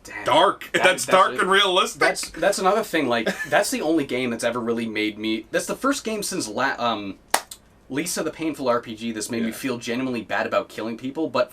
Damn. Dark. That's dark and realistic. That's another thing. Like, that's the only game that's ever really made me. That's the first game since Lisa the Painful RPG that's made me feel genuinely bad about killing people. But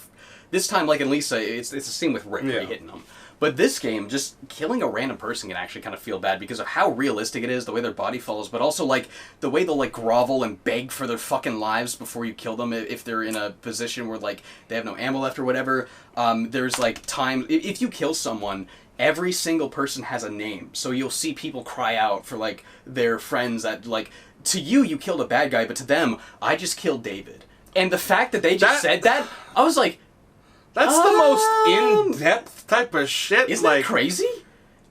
this time, like in Lisa, it's a scene with Rick hitting them. But this game, just killing a random person can actually kind of feel bad because of how realistic it is, the way their body falls, but also, like, the way they'll, like, grovel and beg for their fucking lives before you kill them if they're in a position where, like, they have no ammo left or whatever. There's, like, time... If you kill someone, every single person has a name. So you'll see people cry out for, like, their friends that, like... To you killed a bad guy, but to them, I just killed David. And the fact that they just said that, I was like... That's the most in-depth type of shit. Isn't that crazy?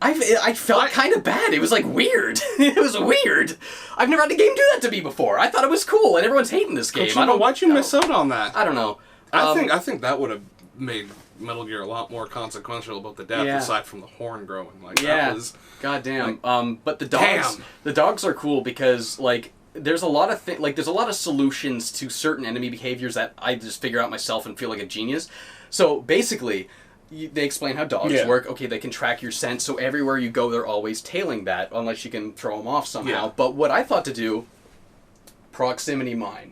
I felt kind of bad. It was, like, weird. It was weird. I've never had a game do that to me before. I thought it was cool, and everyone's hating this game. Why'd you miss out on that? I don't know. I think that would have made Metal Gear a lot more consequential about the death, aside from the horn growing. Like, that was... Goddamn. But the dogs are cool because, like... There's a lot of there's a lot of solutions to certain enemy behaviors that I just figure out myself and feel like a genius. So basically, they explain how dogs work. Okay, they can track your scent, so everywhere you go, they're always tailing that, unless you can throw them off somehow. But what I thought to do, proximity mine.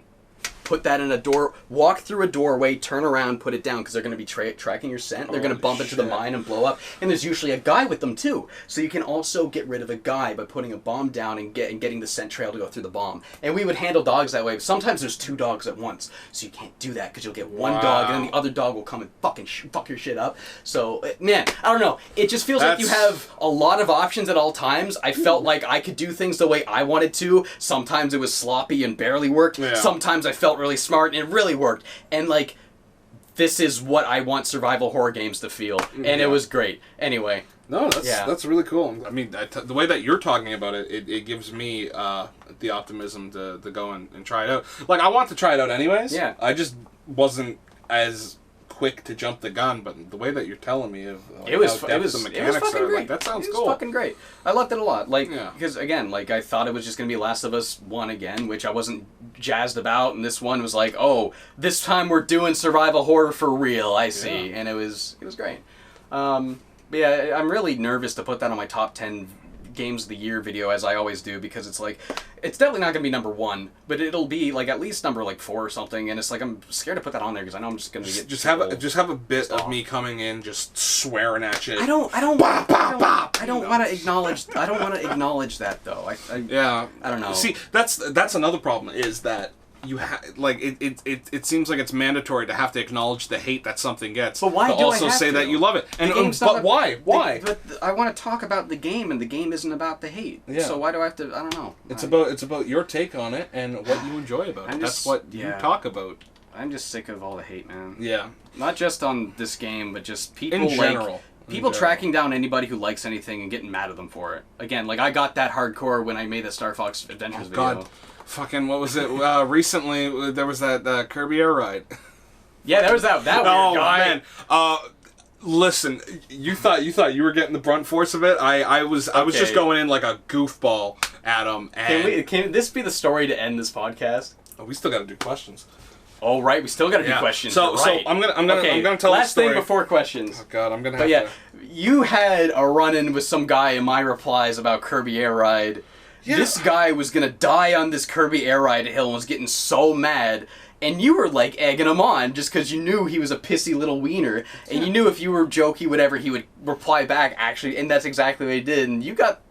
Put that in a door, walk through a doorway, turn around, put it down, because they're going to be tracking your scent. They're going to bump into the mine and blow up. And there's usually a guy with them, too. So you can also get rid of a guy by putting a bomb down and getting the scent trail to go through the bomb. And we would handle dogs that way. But sometimes there's two dogs at once. So you can't do that, because you'll get one dog, and then the other dog will come and fucking fuck your shit up. So, man, I don't know. It just feels like you have a lot of options at all times. I felt like I could do things the way I wanted to. Sometimes it was sloppy and barely worked. Sometimes I felt really smart and it really worked. And, like, this is what I want survival horror games to feel. And it was great. Anyway. No, that's really cool. I mean, the way that you're talking about it, it gives me the optimism to go and try it out. Like, I want to try it out anyways. Yeah. I just wasn't as quick to jump the gun, but the way that you're telling me of it was the mechanics fucking are, great. like, that sounds it was cool. Fucking great. I loved it a lot. Like, because again, like I thought it was just gonna be Last of Us 1 again, which I wasn't jazzed about, and this one was like, oh, this time we're doing survival horror for real. I see, and it was great. But yeah, I'm really nervous to put that on my top 10 games of the year video, as I always do, because it's like, it's definitely not gonna be number 1, but it'll be like at least number like 4 or something, and it's like I'm scared to put that on there because I know I'm just gonna get just have a bit of me coming in just swearing at you. I don't want to acknowledge that though. I don't know. See, that's another problem, is that you like it seems like it's mandatory to have to acknowledge the hate that something gets, but why to do also I have say to? that you love it. And but why? But I want to talk about the game, and the game isn't about the hate. Yeah. So why do I have to? I don't know. It's about your take on it and what you enjoy about it. That's what you talk about. I'm just sick of all the hate, man. Yeah. Not just on this game, but just people in general. People tracking down anybody who likes anything and getting mad at them for it. Again, like I got that hardcore when I made the Star Fox Adventures video. God. Fucking, what was it? Recently, there was that Kirby Air Ride. Yeah, there was that weird guy. Man. Listen, you thought you were getting the brunt force of it. I was just going in like a goofball at him. And Can this be the story to end this podcast? Oh, we still got to do questions. Oh right, we still got to do questions. So I'm gonna tell last the story. thing before questions. Oh God, I'm gonna. You had a run-in with some guy in my replies about Kirby Air Ride. Yeah. This guy was gonna die on this Kirby Air Ride hill and was getting so mad, and you were like egging him on just because you knew he was a pissy little wiener, and you knew if you were jokey, whatever, he would reply back actually, and that's exactly what he did. And you got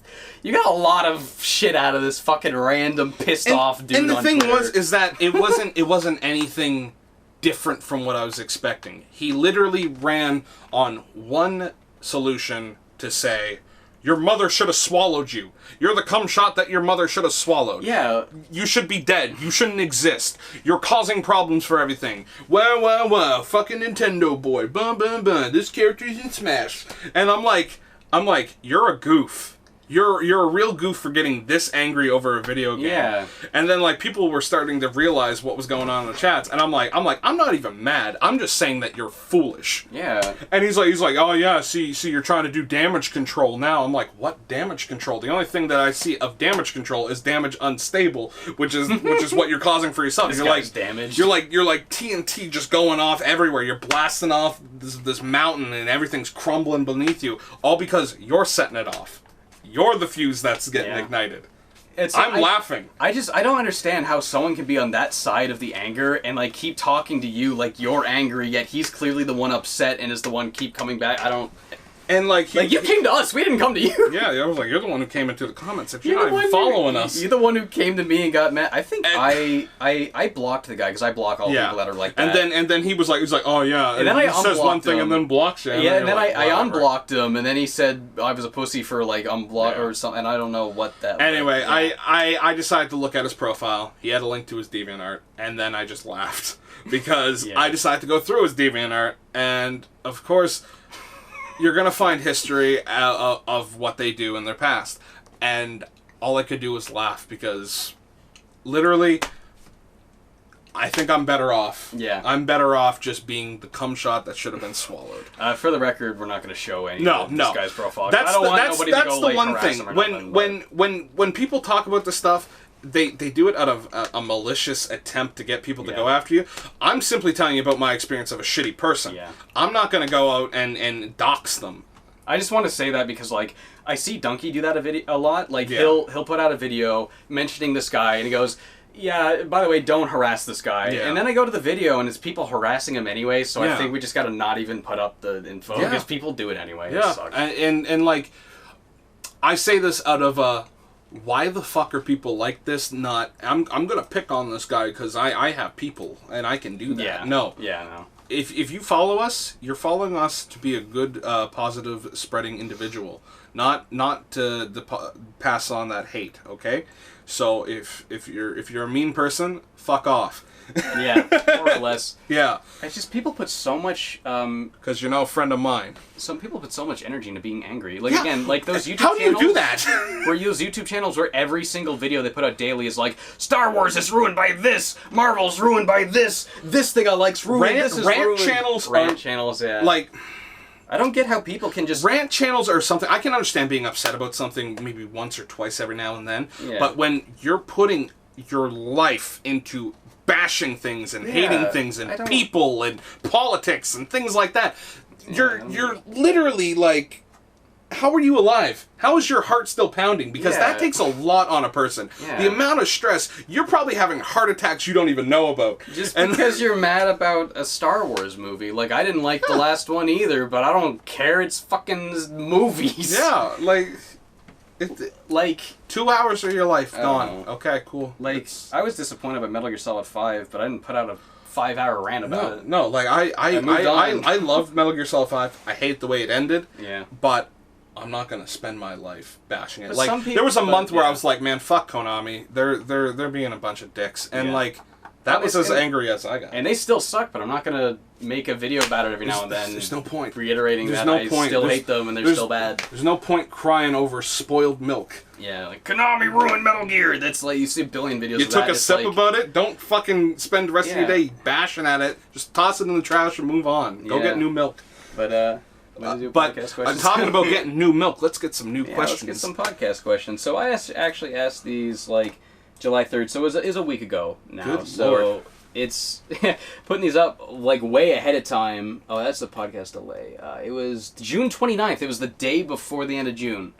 a lot of shit out of this fucking random pissed off dude. And the on thing Twitter. is that it wasn't anything different from what I was expecting. He literally ran on one solution to say, your mother should have swallowed you. You're the cum shot that your mother should have swallowed. Yeah. You should be dead. You shouldn't exist. You're causing problems for everything. Wow. Fucking Nintendo boy. Bum. This character's in Smash. And I'm like, you're a goof. You're a real goof for getting this angry over a video game. Yeah. And then like people were starting to realize what was going on in the chats, and I'm like, I'm not even mad. I'm just saying that you're foolish. Yeah. And he's like, oh yeah, see, you're trying to do damage control now. I'm like, what damage control? The only thing that I see of damage control is damage unstable, which is what you're causing for yourself. You're like damaged. You're like TNT just going off everywhere. You're blasting off this mountain, and everything's crumbling beneath you, all because you're setting it off. You're the fuse that's getting ignited. I'm laughing. I don't understand how someone can be on that side of the anger and like keep talking to you like you're angry, yet he's clearly the one upset and is the one keep coming back. I don't. And like you came to us, we didn't come to you. Yeah, I was like, you're the one who came into the comments. If you're not even following us, you're the one who came to me and got mad. I think I blocked the guy because I block all people that are like that. And then he was like, oh yeah, and then I says one thing and then blocks you. Yeah, and then I unblocked him, and then he said I was a pussy for like unblock or something. And I don't know what that. Anyway, I decided to look at his profile. He had a link to his DeviantArt, and then I just laughed because I decided to go through his DeviantArt, and of course, you're going to find history of what they do in their past. And all I could do was laugh because literally, I think I'm better off. Yeah. I'm better off just being the cum shot that should have been swallowed. For the record, we're not going to show any of this guy's profile. That's I don't want nobody to go the one thing. When people talk about this stuff, they do it out of a malicious attempt to get people to go after you. I'm simply telling you about my experience of a shitty person. Yeah. I'm not going to go out and dox them. I just want to say that because, like, I see Donkey do that a lot. Like, he'll put out a video mentioning this guy, and he goes, yeah, by the way, don't harass this guy. Yeah. And then I go to the video, and it's people harassing him anyway, so I think we just got to not even put up the info, because people do it anyway. Yeah, it sucks. And like, I say this out of why the fuck are people like this? Not, I'm gonna pick on this guy because I have people and I can do that. Yeah. No. Yeah, no. If you follow us, you're following us to be a good, positive, spreading individual. not to pass on that hate. Okay, so if you're a mean person, fuck off. Yeah, more or less. Yeah. It's just people put so much... Because you're now a friend of mine. Some people put so much energy into being angry. Like, again, like those YouTube channels... How do you do that? Where those YouTube channels where every single video they put out daily is like, Star Wars is ruined by this, Marvel's ruined by this thing I like's ruined, this is rant ruined. Rant channels, yeah. Like... I don't get how people can just... Rant channels are something... I can understand being upset about something maybe once or twice every now and then. Yeah. But when you're putting your life into... bashing things and hating things and people and politics and things like that. You're literally like, how are you alive? How is your heart still pounding? Because that takes a lot on a person. Yeah. The amount of stress, you're probably having heart attacks you don't even know about. Just because you're mad about a Star Wars movie. Like, I didn't like the last one either, but I don't care. It's fucking movies. Yeah, like 2 hours of your life gone. Okay, cool. Like, I was disappointed by Metal Gear Solid 5, but I didn't put out a 5-hour rant about it. No, like I loved Metal Gear Solid 5. I hate the way it ended. Yeah. But I'm not gonna spend my life bashing it. But like there was a month where I was like, man, fuck Konami. They're being a bunch of dicks. And like that was as angry as I got. And they still suck, but I'm not gonna make a video about it every now and then. There's no point. Reiterating that I still hate them and they're still bad. There's no point crying over spoiled milk. Yeah, like, Konami ruined Metal Gear! That's like, you see a billion videos You of that. took a sip about it? Don't fucking spend the rest of your day bashing at it. Just toss it in the trash and move on. Go get new milk. But, but I'm talking about getting new milk. Let's get some new questions. Let's get some podcast questions. So I actually asked these, like, July 3rd, so it was a week ago now. Good Lord. It's putting these up like way ahead of time. Oh, that's the podcast delay. It was June 29th. It was the day before the end of June.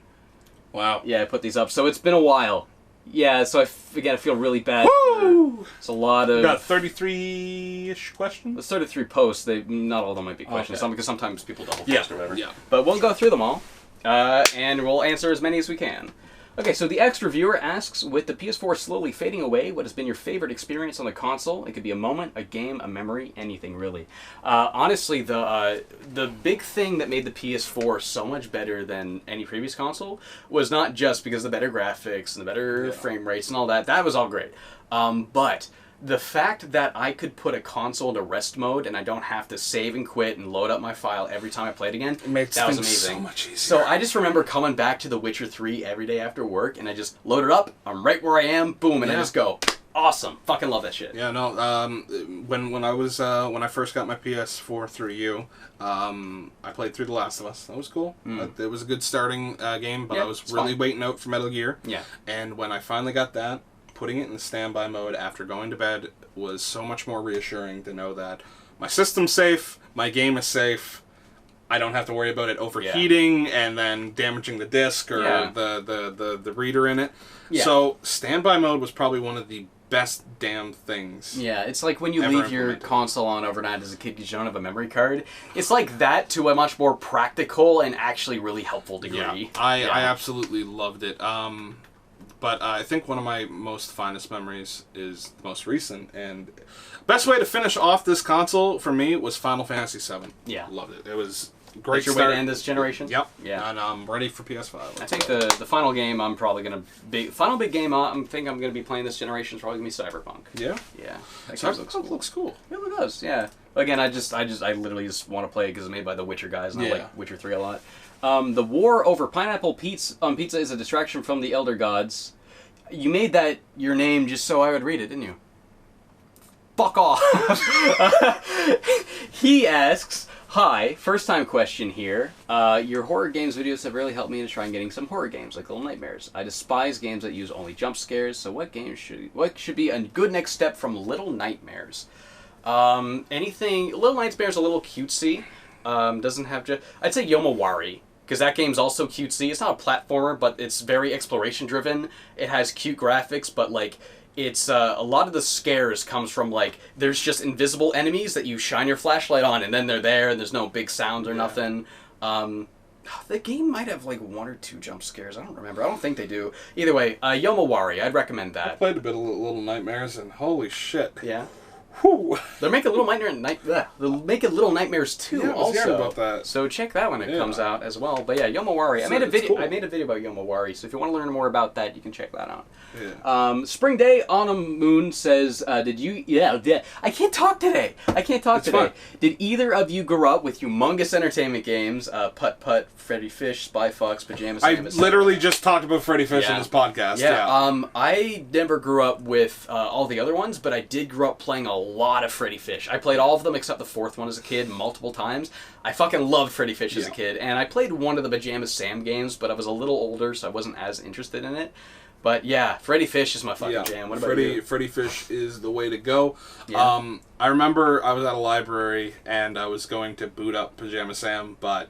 Wow. Yeah, I put these up. So it's been a while. Yeah, so I feel really bad. Woo! It's a lot of... Got 33-ish questions? It's 33 posts. Not all of them might be questions. Because sometimes people double post or whatever. Yeah. But we'll go through them all. And we'll answer as many as we can. Okay, so the ex-reviewer asks, with the PS4 slowly fading away, what has been your favorite experience on the console? It could be a moment, a game, a memory, anything really. Honestly, the big thing that made the PS4 so much better than any previous console was not just because of the better graphics and the better frame rates and all that. That was all great. But the fact that I could put a console into rest mode and I don't have to save and quit and load up my file every time I play it again, that was amazing. So much easier. So I just remember coming back to The Witcher 3 every day after work and I just load it up, I'm right where I am, boom, and I just go, awesome, fucking love that shit. Yeah, no, when I first got my PS4 through you, I played through The Last of Us. That was cool. It was a good starting game, but I was really waiting out for Metal Gear. Yeah. And when I finally got that, putting it in the standby mode after going to bed was so much more reassuring to know that my system's safe, my game is safe, I don't have to worry about it overheating and then damaging the disc or the reader in it. Yeah. So standby mode was probably one of the best damn things. Yeah, it's like when you leave your console on overnight as a kid because you don't have a memory card. It's like that to a much more practical and actually really helpful degree. Yeah, I absolutely loved it. But I think one of my most finest memories is the most recent. And best way to finish off this console for me was Final Fantasy VII. Yeah. Loved it. It was great. That's your way to end this generation? Yep. Yeah. And I'm ready for PS5. I think the final game I'm probably going to... Final big game I think I'm going to be playing this generation is probably going to be Cyberpunk. Yeah? Yeah. Cyberpunk looks cool. It really does, yeah. Again, I literally just want to play it because it's made by the Witcher guys, and I like Witcher 3 a lot. The war over pineapple pizza is a distraction from the Elder Gods. You made that your name just so I would read it, didn't you? Fuck off! He asks, hi, first time question here. Your horror games videos have really helped me to try and getting some horror games, like Little Nightmares. I despise games that use only jump scares, so what should be a good next step from Little Nightmares? Little Nightmares a little cutesy. Doesn't have to... I'd say Yomawari. Because that game's also cutesy. It's not a platformer, but it's very exploration-driven. It has cute graphics, but, like, it's, a lot of the scares comes from, like, there's just invisible enemies that you shine your flashlight on, and then they're there, and there's no big sound or nothing. The game might have, like, 1 or 2 jump scares. I don't remember. I don't think they do. Either way, Yomawari, I'd recommend that. I played a bit of Little Nightmares, and holy shit. Yeah? Whew. They're making Little Nightmares 2 yeah, also. About that. So check that when it comes out as well. But yeah, Yomawari. I made a video about Yomawari, so if you want to learn more about that, you can check that out. Yeah. Spring Day Autumn Moon says, did you... Yeah, I can't talk today. Fun. Did either of you grow up with humongous entertainment games? Putt Putt, Freddy Fish, Spy Fox, Pajama Sam. I literally just talked about Freddy Fish in this podcast. Yeah. I never grew up with all the other ones, but I did grow up playing a lot of Freddy Fish. I played all of them except the fourth one as a kid multiple times. I fucking loved Freddy Fish as a kid, and I played one of the Pajama Sam games, but I was a little older, so I wasn't as interested in it. But yeah, Freddy Fish is my fucking jam. What about you? Freddy Fish is the way to go. Yeah. I remember I was at a library and I was going to boot up Pajama Sam, but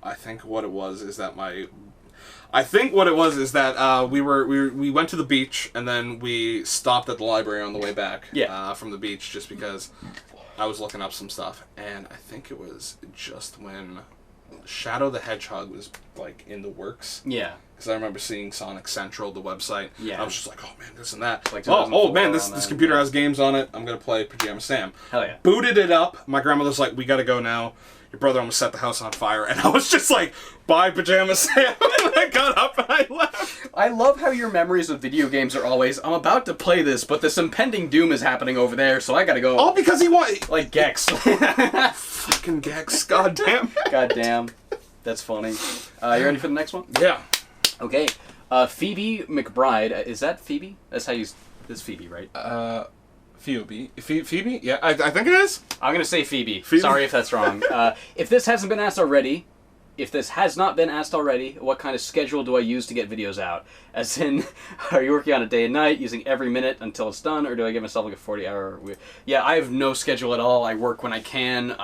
I think what it was is that we went to the beach and then we stopped at the library on the way back from the beach just because I was looking up some stuff, and I think it was just when Shadow the Hedgehog was like in the works. Yeah. Because I remember seeing Sonic Central, the website. Yeah. I was just like, oh man, this and that. Like oh man, this computer has games on it. I'm gonna play Pajama Sam. Hell yeah. Booted it up. My grandmother's like, we gotta go now. Your brother almost set the house on fire, and I was just like, bye Pajama Sam. And I got up and I left. I love how your memories of video games are always, I'm about to play this, but this impending doom is happening over there, so I gotta go. All because he wanted... Like Gex. Fucking Gex, goddamn. Goddamn. That's funny. You ready for the next one? Yeah. Okay. Phoebe McBride. Is that Phoebe? That's how you... That's Phoebe, right? Phoebe? Yeah, I think it is. I'm going to say Phoebe. Sorry if that's wrong. If this has not been asked already, what kind of schedule do I use to get videos out? As in, are you working on it day and night, using every minute until it's done, or do I give myself like a 40-hour... Yeah, I have no schedule at all. I work when I can.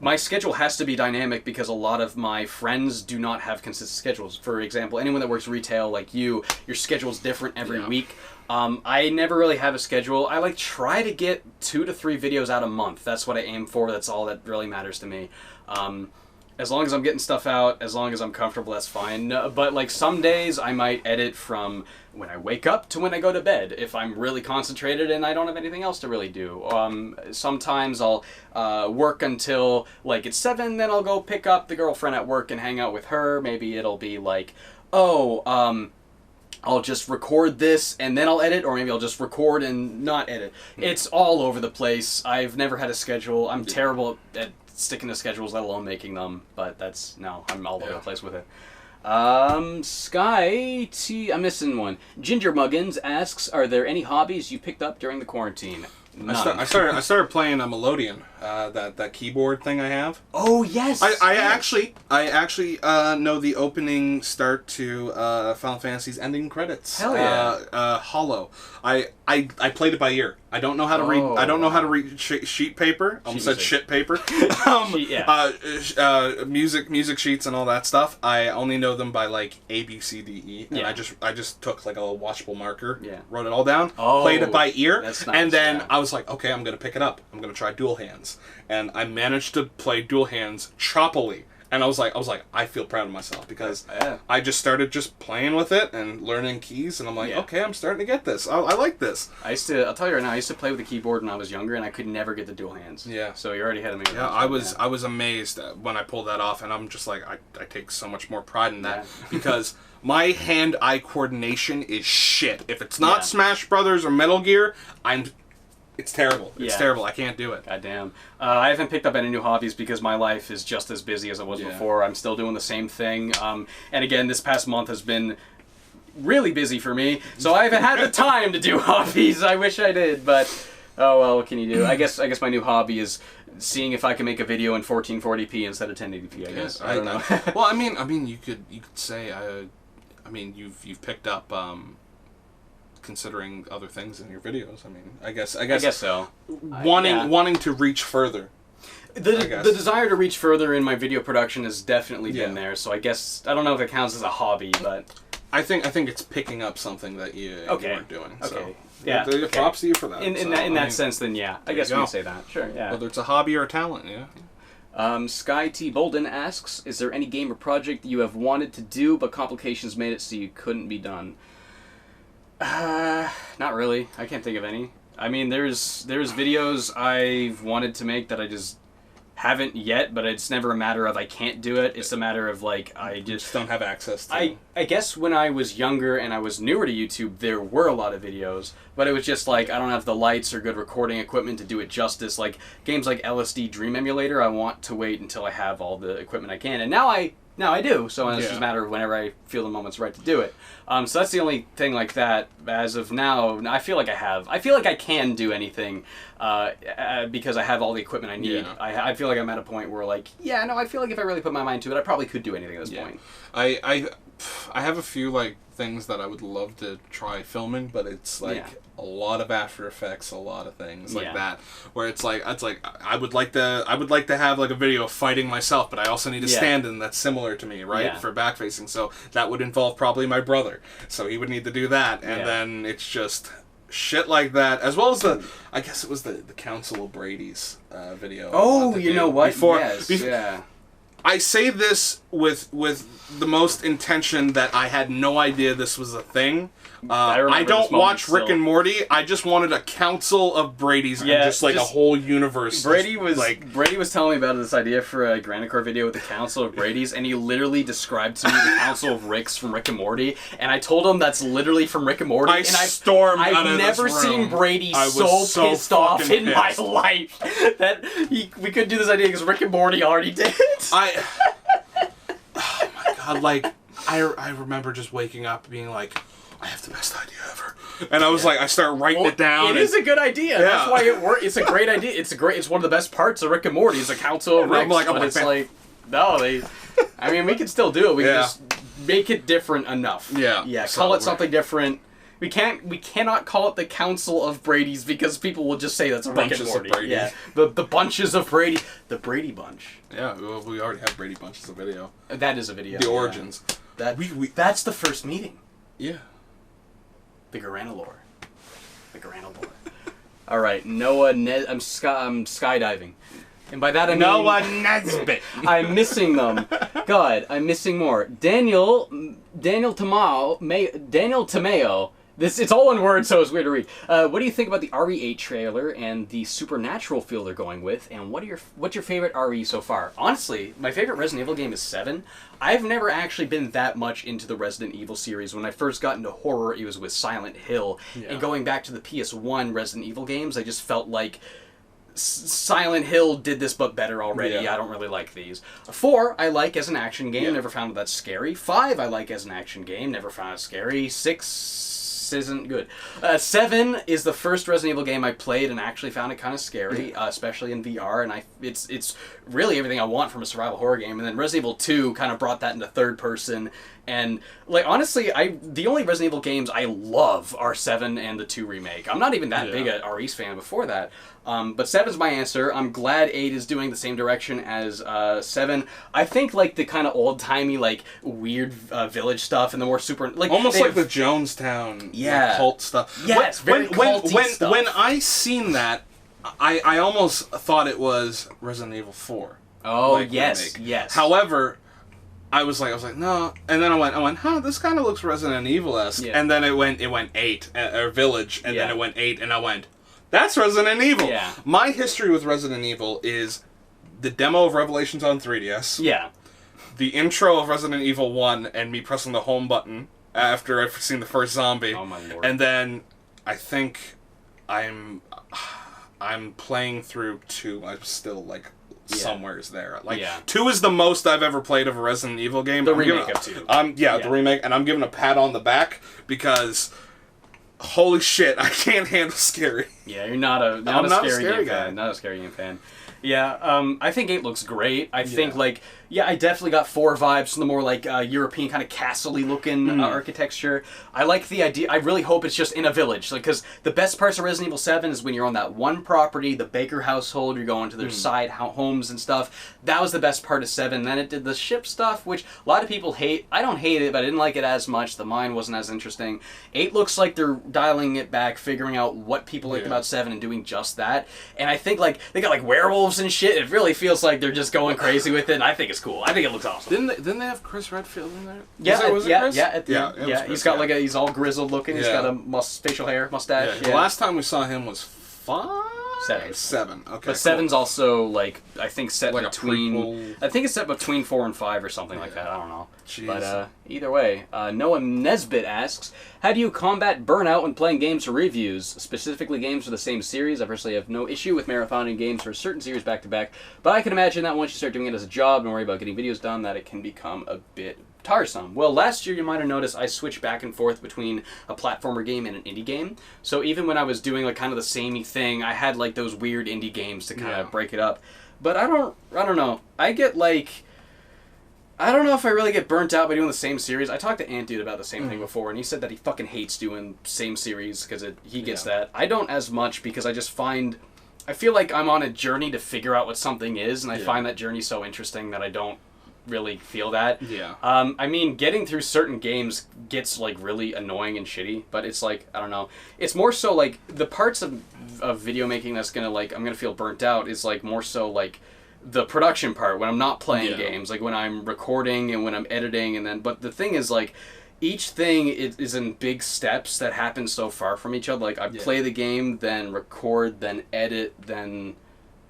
My schedule has to be dynamic because a lot of my friends do not have consistent schedules. For example, anyone that works retail like you, your schedule's different every week. I never really have a schedule. I try to get 2 to 3 videos out a month. That's what I aim for. That's all that really matters to me. As long as I'm getting stuff out, as long as I'm comfortable, that's fine. But some days I might edit from when I wake up to when I go to bed if I'm really concentrated and I don't have anything else to really do. Sometimes I'll work until it's 7, then I'll go pick up the girlfriend at work and hang out with her. Maybe it'll be I'll just record this and then I'll edit, or maybe I'll just record and not edit. It's all over the place. I've never had a schedule. I'm terrible at sticking to schedules, let alone making them, but I'm all over the place with it. Sky T, I'm missing one. Ginger Muggins asks, are there any hobbies you picked up during the quarantine? None. I started playing a Melodian, that keyboard thing I have. Oh yes. I actually know the opening start to Final Fantasy's ending credits. Hell yeah. Hollow. I played it by ear. I don't know how to read. I don't know how to read sheet paper. I almost said shit paper. Music sheets and all that stuff. I only know them by A, B, C, D, E. And I just took a washable marker. Yeah. Wrote it all down. Played it by ear. That's nice, and then I was like, okay, I'm gonna pick it up. I'm gonna try dual hands. And I managed to play dual hands choppily. And I was like, I feel proud of myself because I just started just playing with it and learning keys, and I'm like, okay, I'm starting to get this. I like this. I'll tell you right now, I used to play with the keyboard when I was younger, and I could never get the dual hands. Yeah. So you're already ahead of me. Yeah, I was amazed when I pulled that off, and I'm just like, I take so much more pride in that because my hand-eye coordination is shit. If it's not Smash Brothers or Metal Gear, it's terrible. It's terrible. I can't do it. Goddamn. I haven't picked up any new hobbies because my life is just as busy as it was before. I'm still doing the same thing. And again, this past month has been really busy for me, so I haven't had the time to do hobbies. I wish I did, but oh well, what can you do? I guess my new hobby is seeing if I can make a video in 1440p instead of 1080p, I guess. I don't know. Well, I mean, you could say, you've picked up, considering other things in your videos. I mean, I guess so. Wanting to reach further. The desire to reach further in my video production has definitely been there. So I guess I don't know if it counts as a hobby, but I think it's picking up something that you weren't doing. Okay. So props to you for that. In that sense, then I guess we can say that. Sure. Yeah. Whether it's a hobby or a talent, Sky T. Bolden asks, is there any game or project that you have wanted to do but complications made it so you couldn't be done? Not really. I can't think of any. I mean, there's videos I've wanted to make that I just haven't yet, but it's never a matter of I can't do it. It's a matter of like I just don't have access to. I guess when I was younger and I was newer to YouTube, there were a lot of videos, but it was just like I don't have the lights or good recording equipment to do it justice. Like games like LSD Dream Emulator, I want to wait until I have all the equipment I can, and now I do. So it's just a matter of whenever I feel the moment's right to do it. So that's the only thing like that. As of now, I feel like I can do anything because I have all the equipment I need. Yeah. I feel like I'm at a point where like, I feel like if I really put my mind to it, I probably could do anything at this point. I have a few like things that I would love to try filming, but it's like a lot of After Effects, a lot of things like that, where it's like I would like to have like a video of fighting myself, but I also need a stand-in that's similar to me, right, for backfacing. So that would involve probably my brother, so he would need to do that, and then it's just shit like that, as well as I guess it was the Council of Brady's video. Oh, you know what? Before, I say this with the most intention that I had no idea this was a thing. I don't watch Rick and Morty. I just wanted a council of Brady's and just like a whole universe. Brady was telling me about this idea for a Granicore video with the council of Brady's, and he literally described to me the council of Ricks from Rick and Morty, and I told him that's literally from Rick and Morty. I've never seen Brady so pissed off in my life that we couldn't do this idea because Rick and Morty already did. Oh my god! Like I remember just waking up being like, I have the best idea ever, and I was like, I start writing it down. It is a good idea. Yeah. That's why it works. It's a great idea. It's one of the best parts of Rick and Morty. Is a council of Ricks. I mean, we can still do it. We can just make it different enough. Yeah. Call it something different. We cannot call it the Council of Brady's because people will just say that's a Rick and Morty. Yeah, the bunches of Brady, the Brady Bunch. Yeah, well, we already have Brady Bunch as a video. That is a video. The origins. That's the first meeting. Yeah. The Garanolore. The Granolore. All right, Noah. I'm skydiving. And by that I mean Noah Nesbitt. I'm missing them. God, I'm missing more. Daniel Tamayo. It's all one word, so it's weird to read. What do you think about the RE8 trailer and the supernatural feel they're going with? And what's your favorite RE so far? Honestly, my favorite Resident Evil game is 7. I've never actually been that much into the Resident Evil series. When I first got into horror, it was with Silent Hill. Yeah. And going back to the PS1 Resident Evil games, I just felt like Silent Hill did this but better already. I don't really like these. 4 I like as an action game, never found that scary. 5 I like as an action game, never found it scary. 6 isn't good. 7 is the first Resident Evil game I played and actually found it kind of scary, especially in VR, and it's really everything I want from a survival horror game. And then Resident Evil 2 kind of brought that into third person. And like honestly, the only Resident Evil games I love are 7 and the 2 remake. I'm not even that big a RE's fan before that. But 7's my answer. I'm glad 8 is doing the same direction as 7. I think like the kind of old-timey like weird village stuff and the more super like almost like the Jonestown like, cult stuff. Yeah, it's very culty stuff. When I seen that, I almost thought it was Resident Evil 4. Oh, like, yes, remake. Yes. However, I was like, no, and then I went, huh, this kind of looks Resident Evil-esque, and then it went 8, or Village, and then it went 8, and I went, that's Resident Evil. Yeah. My history with Resident Evil is the demo of Revelations on 3DS. Yeah. The intro of Resident Evil 1 and me pressing the home button after I've seen the first zombie. Oh my lord. And then I think I'm playing through 2. I'm still like somewhere's there. Like 2 is the most I've ever played of a Resident Evil game. The remake of 2. The remake, and I'm giving a pat on the back because holy shit, I can't handle scary. Yeah, you're not a scary game fan. Not a scary game fan. Yeah, I think 8 looks great. I think, like, I definitely got 4 vibes from the more, like, European kind of castle-y looking architecture. I like the idea. I really hope it's just in a village. Like, because the best parts of Resident Evil 7 is when you're on that one property, the Baker household, you're going to their side homes and stuff. That was the best part of 7. Then it did the ship stuff, which a lot of people hate. I don't hate it, but I didn't like it as much. The mine wasn't as interesting. 8 looks like they're dialing it back, figuring out what people liked about 7 and doing just that. And I think, like, they got, like, werewolves elves and shit. It really feels like they're just going crazy with it, and I think it's cool. I think it looks awesome. Didn't they have Chris Redfield in there? Yeah, was it Chris? Yeah. He's got he's all grizzled looking. He's got a facial hair, mustache. Yeah. The last time we saw him was 5? 7. Okay. But 7's also I think set like between. I think it's set between 4 and 5 or something like that. I don't know. Jeez. But either way, Noah Nesbitt asks, how do you combat burnout when playing games for reviews, specifically games for the same series? I personally have no issue with marathoning games for a certain series back to back, but I can imagine that once you start doing it as a job and worry about getting videos done, that it can become a bit tiresome. Well, last year you might have noticed I switched back and forth between a platformer game and an indie game. So even when I was doing kind of the samey thing, I had those weird indie games to kind of break it up. But I don't know. I get I don't know if I really get burnt out by doing the same series. I talked to Ant Dude about the same thing before, and he said that he fucking hates doing same series because he gets that. I don't as much because I feel like I'm on a journey to figure out what something is, and I find that journey so interesting that I don't really feel that. Yeah. I mean, getting through certain games gets really annoying and shitty, but it's I don't know. It's more so the parts of video making that's gonna I'm gonna feel burnt out is more so the production part when I'm not playing games, when I'm recording and when I'm editing, and then but the thing is each thing is in big steps that happen so far from each other. I play the game, then record, then edit, then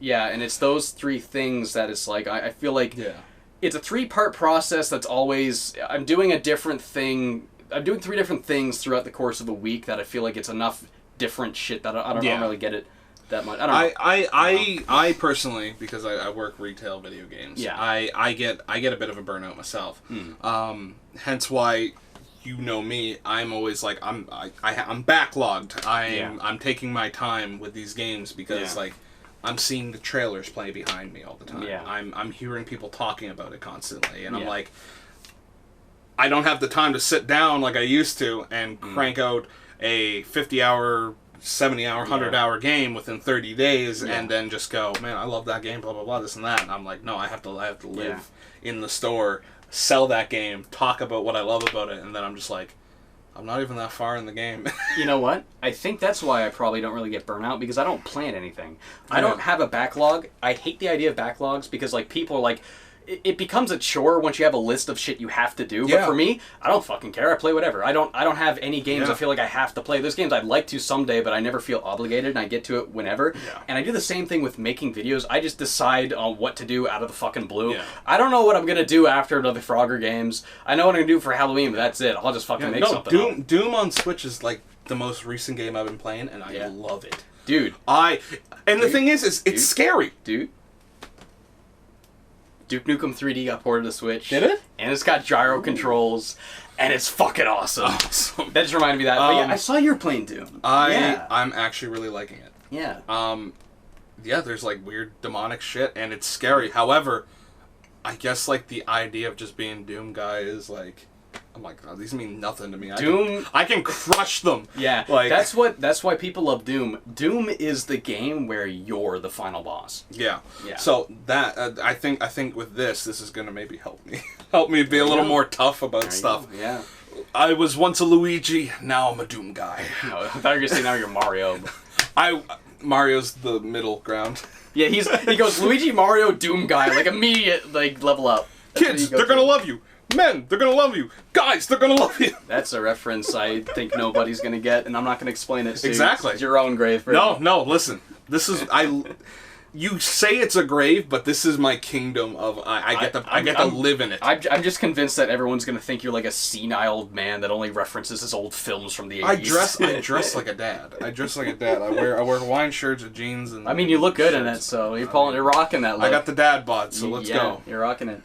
and it's those 3 things that it's I feel it's a 3-part process that's always I'm doing a different thing. I'm doing 3 different things throughout the course of a week that I feel it's enough different shit that I don't really get it that much. I don't know. I personally, because I work retail video games, yeah. I get a bit of a burnout myself. Hence why, you know me, I'm always I'm backlogged. I'm taking my time with these games because I'm seeing the trailers play behind me all the time. Yeah. I'm hearing people talking about it constantly, and I'm I don't have the time to sit down like I used to and crank out a 50-hour, 70-hour, 100-hour game within 30 days and then just go, man, I love that game, blah, blah, blah, this and that. And I'm no, I have to live in the store, sell that game, talk about what I love about it, and then I'm just I'm not even that far in the game. You know what? I think that's why I probably don't really get burnout, because I don't plan anything. I don't have a backlog. I hate the idea of backlogs because people are it becomes a chore once you have a list of shit you have to do. But for me, I don't fucking care. I play whatever. I don't have any games I feel like I have to play. There's games I'd like to someday, but I never feel obligated, and I get to it whenever. Yeah. And I do the same thing with making videos. I just decide on what to do out of the fucking blue. Yeah. I don't know what I'm gonna do after the Frogger games. I know what I'm gonna do for Halloween, but that's it. I'll just fucking make something up. Doom on Switch is the most recent game I've been playing, and I love it. Dude. The thing is it's scary. Dude. Duke Nukem 3D got ported to Switch. Did it? And it's got gyro controls, and it's fucking awesome. That just reminded me of that. But I saw you're playing Doom. I'm actually really liking it. Yeah. There's weird demonic shit, and it's scary. However, I guess the idea of just being Doom guy is I'm oh, these mean nothing to me. I can crush them. Yeah, that's why people love Doom. Doom is the game where you're the final boss. Yeah. So that I think with this is gonna maybe help me be a little more tough about stuff. Yeah. I was once a Luigi, now I'm a Doom guy. No, I thought you were gonna say now you're Mario. Mario's the middle ground. Yeah, he goes Luigi, Mario, Doom guy, immediate level up. Kids, they're gonna love you. Men, they're gonna love you. Guys, they're gonna love you. That's a reference I think nobody's gonna get, and I'm not gonna explain it. So exactly. It's your own grave. No. Listen. This is You say it's a grave, but this is my kingdom of I get to live in it. I'm just convinced that everyone's gonna think you're a senile man that only references his old films from the 80s. I dress like a dad. I wear Hawaiian shirts with jeans and. I mean, you look good in it, so you're rocking that look. I got the dad bod, so let's go. You're rocking it.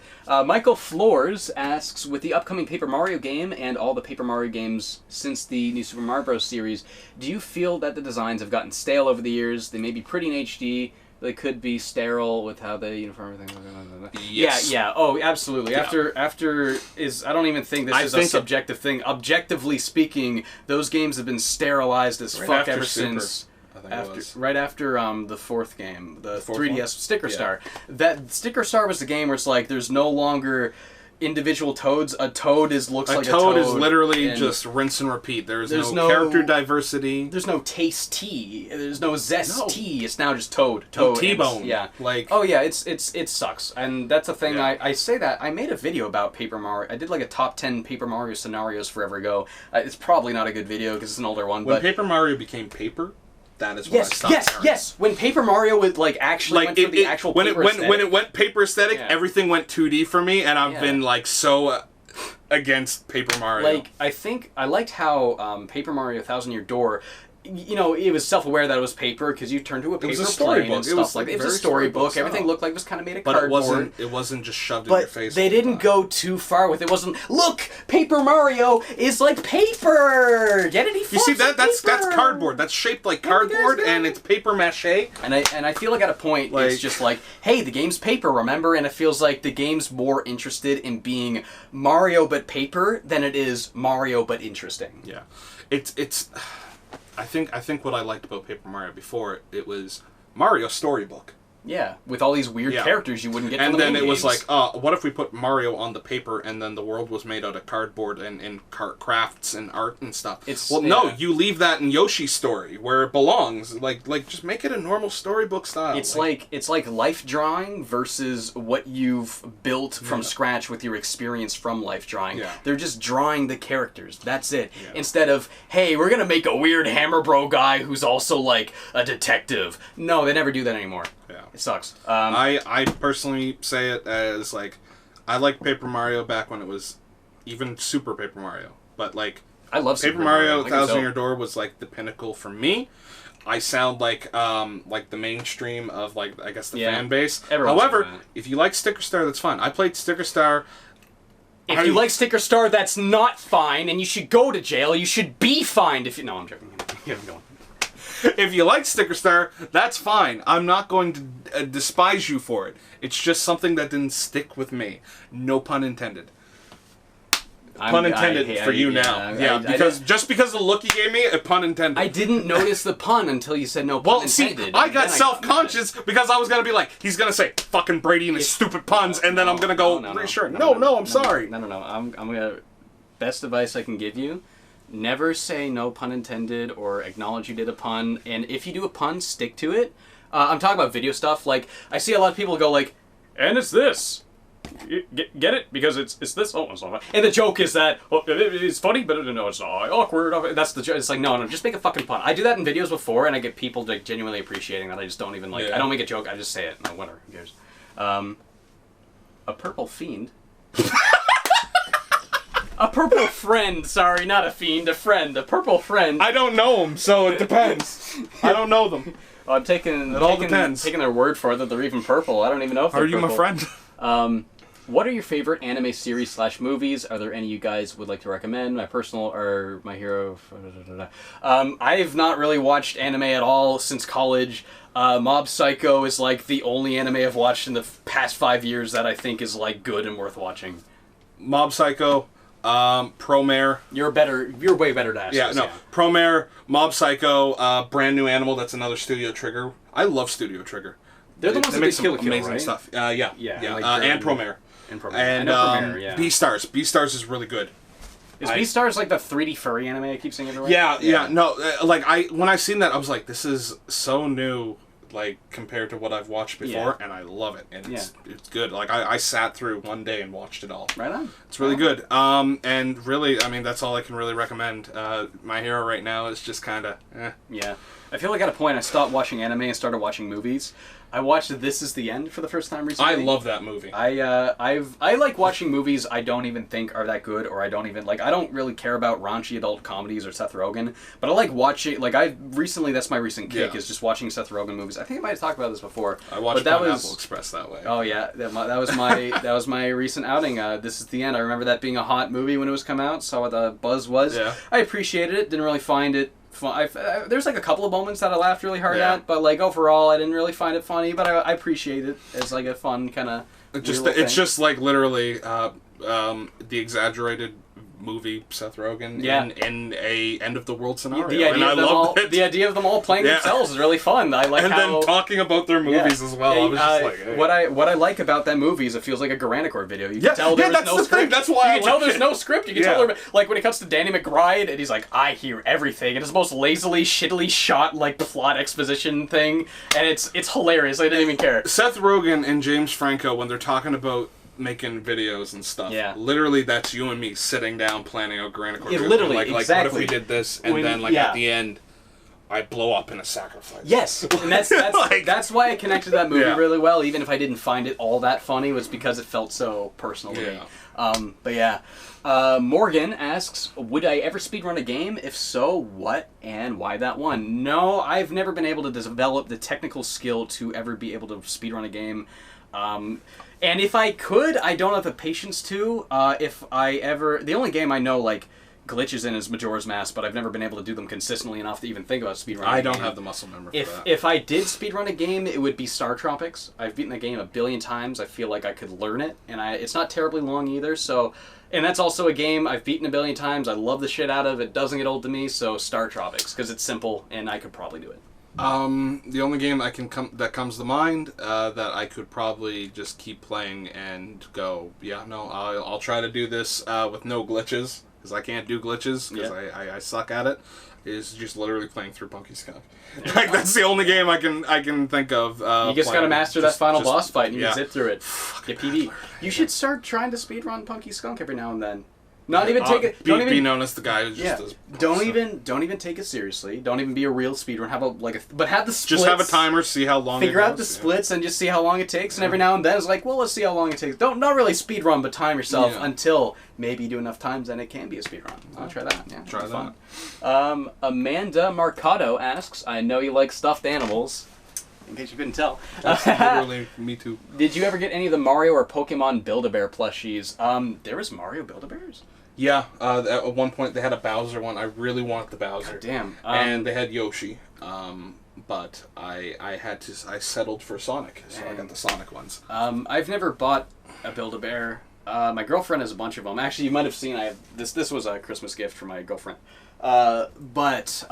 Michael Floors asks, with the upcoming Paper Mario game and all the Paper Mario games since the new Super Mario Bros. Series, do you feel that the designs have gotten stale over the years? They may be pretty in HD. They could be sterile with how they uniform everything. Yes. Yeah. Oh, absolutely. Yeah. After is I don't even think this is a subjective thing. Objectively speaking, those games have been sterilized as fuck ever since. Right after the fourth game, the 3DS Sticker Star. That Sticker Star was the game where it's there's no longer individual toads. A toad looks like a toad. A toad is literally just rinse and repeat. There's no character diversity. There's no taste tea. There's no zest tea. It's now just toad. No T-bone. Yeah. Like. Oh yeah, it sucks. And that's a thing. Yeah. I say that I made a video about Paper Mario. I did like a top 10 Paper Mario scenarios forever ago. It's probably not a good video because it's an older one. When Paper Mario became paper. That is what I stopped caring. Yes. When Paper Mario would actually went for the actual paper aesthetic. When it went paper aesthetic, everything went 2D for me, and I've been so against Paper Mario. Like I liked how Paper Mario: Thousand Year Door. It was self-aware that it was paper because you turned to a paper plane and stuff like that. It was a storybook. Everything looked like it was kind of made of cardboard. But it wasn't just shoved in your face. They didn't go too far with it. It wasn't, look, Paper Mario is like paper! Get it? You see, that's cardboard. That's shaped like cardboard, and it's paper mache. And I feel like at a point, it's just like, hey, the game's paper, remember? And it feels like the game's more interested in being Mario but paper than it is Mario but interesting. Yeah. It's... I think what I liked about Paper Mario before, it was Mario Storybook. Yeah, with all these weird characters you wouldn't get from the main games. And then it was like, what if we put Mario on the paper and then the world was made out of cardboard and crafts and art and stuff? No, you leave that in Yoshi's story where it belongs. Like just make it a normal storybook style. It's like life drawing versus what you've built from scratch with your experience from life drawing. Yeah. They're just drawing the characters. That's it. Yeah. Instead of, hey, we're gonna make a weird Hammer Bro guy who's also like a detective. No, they never do that anymore. Yeah. It sucks. I personally say it as I liked Paper Mario back when it was even Super Paper Mario, but I love Paper Mario Thousand Year Door was the pinnacle for me. I sound like the mainstream of I guess the fan base. However, if you like Sticker Star, that's fine. I played Sticker Star. If you like Sticker Star, that's not fine, and you should go to jail. You should be fined if you. No, I'm joking. Keep going. If you like Sticker Star, that's fine. I'm not going to despise you for it. It's just something that didn't stick with me. No pun intended. Pun intended for you now. Yeah, because just because of the look you gave me, a pun intended. I didn't notice the pun until you said no pun intended. See, I got self-conscious because I was going to be like, he's going to say fucking Brady and his stupid puns, and then I'm going to go, I'm sorry. No. I'm going to... Best advice I can give you, never say no pun intended or acknowledge you did a pun, and if you do a pun, stick to it. I'm talking about video stuff. I see a lot of people go and it's this. Get it? Because it's this. Oh, it's not funny. And the joke is that it's funny, but no, it's not awkward. That's the joke. It's no, just make a fucking pun. I do that in videos before, and I get people genuinely appreciating that. I just don't even I don't make a joke. I just say it. No, whatever. Who cares? A purple fiend. A purple friend. Sorry, not a fiend. A friend. A purple friend. I don't know them, so it depends. I don't know them. Well, I'm taking their word for it that they're even purple. I don't even know if they're purple. Are you my friend? What are your favorite anime series / movies? Are there any you guys would like to recommend? My personal or my hero? I've not really watched anime at all since college. Mob Psycho is the only anime I've watched in the past 5 years that I think is good and worth watching. Mob Psycho, Promare. You're way better to ask. Yeah, no. Yeah. Promare, Mob Psycho, Brand New Animal. That's another Studio Trigger. I love Studio Trigger. They're the ones that make some amazing right? stuff. And Promare. And Promare, Beastars. Beastars is really good. Is Beastars the 3D furry anime I keep seeing everywhere? Yeah. No, when I seen that, I was like, this is so new, compared to what I've watched before, and I love it. And it's good. I sat through one day and watched it all. Right on. It's really good. And really, that's all I can really recommend. My hero right now is just kind of, Yeah. I feel at a point I stopped watching anime and started watching movies. I watched This Is the End for the first time recently. I love that movie. I like watching movies I don't even think are that good, or I don't even I don't really care about raunchy adult comedies or Seth Rogen, but I like watching that's my recent kick is just watching Seth Rogen movies. I think I might have talked about this before. I watched Pineapple Express that way. Oh yeah, that was my recent outing. This Is the End. I remember that being a hot movie when it was come out. Saw what the buzz was. Yeah. I appreciated it. Didn't really find it. There's a couple of moments that I laughed really hard at, but overall I didn't really find it funny, but I appreciate it as a fun kind of it's just literally the exaggerated movie Seth Rogen Yeah. in a end of the world scenario. The idea, and of I them loved all, it. the idea of them all playing themselves is really fun. I like and how... then talking about their movies as well. I was just like, hey. What I like about that movie is it feels like a Garanicor video. You can tell there was that's no the script. thing. That's why you can tell there's no script. You can tell like when it comes to Danny McBride, and he's like, I hear everything. And it's the most lazily, shittily shot like plot exposition thing, and it's hilarious. I didn't even care. Seth Rogen and James Franco, when they're talking about making videos and stuff, literally that's you and me sitting down planning out Garanicor. Yeah, literally, like what if we did this, and then at the end, I blow up in a sacrifice. Yes, and that's that's why I connected to that movie really well, even if I didn't find it all that funny, was because it felt so personal to me. But yeah. Morgan asks, would I ever speedrun a game? If so, what and why that one? No, I've never been able to develop the technical skill to ever be able to speedrun a game. And if I could, I don't have the patience to. If I ever... The only game I know, like, glitches in is Majora's Mask, but I've never been able to do them consistently enough to even think about speedrunning I don't have the muscle memory for that. If I did speedrun a game, it would be Star Tropics. I've beaten the game a billion times. I feel like I could learn it, and it's not terribly long either, so... And that's also a game I've beaten a billion times. I love the shit out of it. Doesn't get old to me, so Star Tropics, because it's simple, and I could probably do it. The only game that comes to mind that I could probably just keep playing and go, I'll try to do this with no glitches, because I can't do glitches, because I suck at it, is just literally playing through Punky Skunk. Like, that's the only game I can think of. You just gotta master that final boss fight, and you can zip through it. Get PB. You should start trying to speedrun Punky Skunk every now and then. Not even take it. Don't even be known as the guy who just does. Don't even take it seriously. Don't even be a real speedrun. Have but have the splits. Just have a timer. See how long. Figure out the splits and just see how long it takes. And every now and then it's like, well, let's see how long it takes. Not really speedrun, but time yourself until maybe you do enough times, and it can be a speedrun. I'll try that. Yeah, try that. Fun. Amanda Marcado asks, I know you like stuffed animals. In case you couldn't tell. That's literally me too. Did you ever get any of the Mario or Pokemon Build-A-Bear plushies? There was Mario Build-A-Bears? Yeah, at one point they had a Bowser one. I really wanted the Bowser. God damn. And they had Yoshi. But I settled for Sonic, so I got the Sonic ones. I've never bought a Build-A-Bear. My girlfriend has a bunch of them. Actually, you might have seen. This was a Christmas gift for my girlfriend. But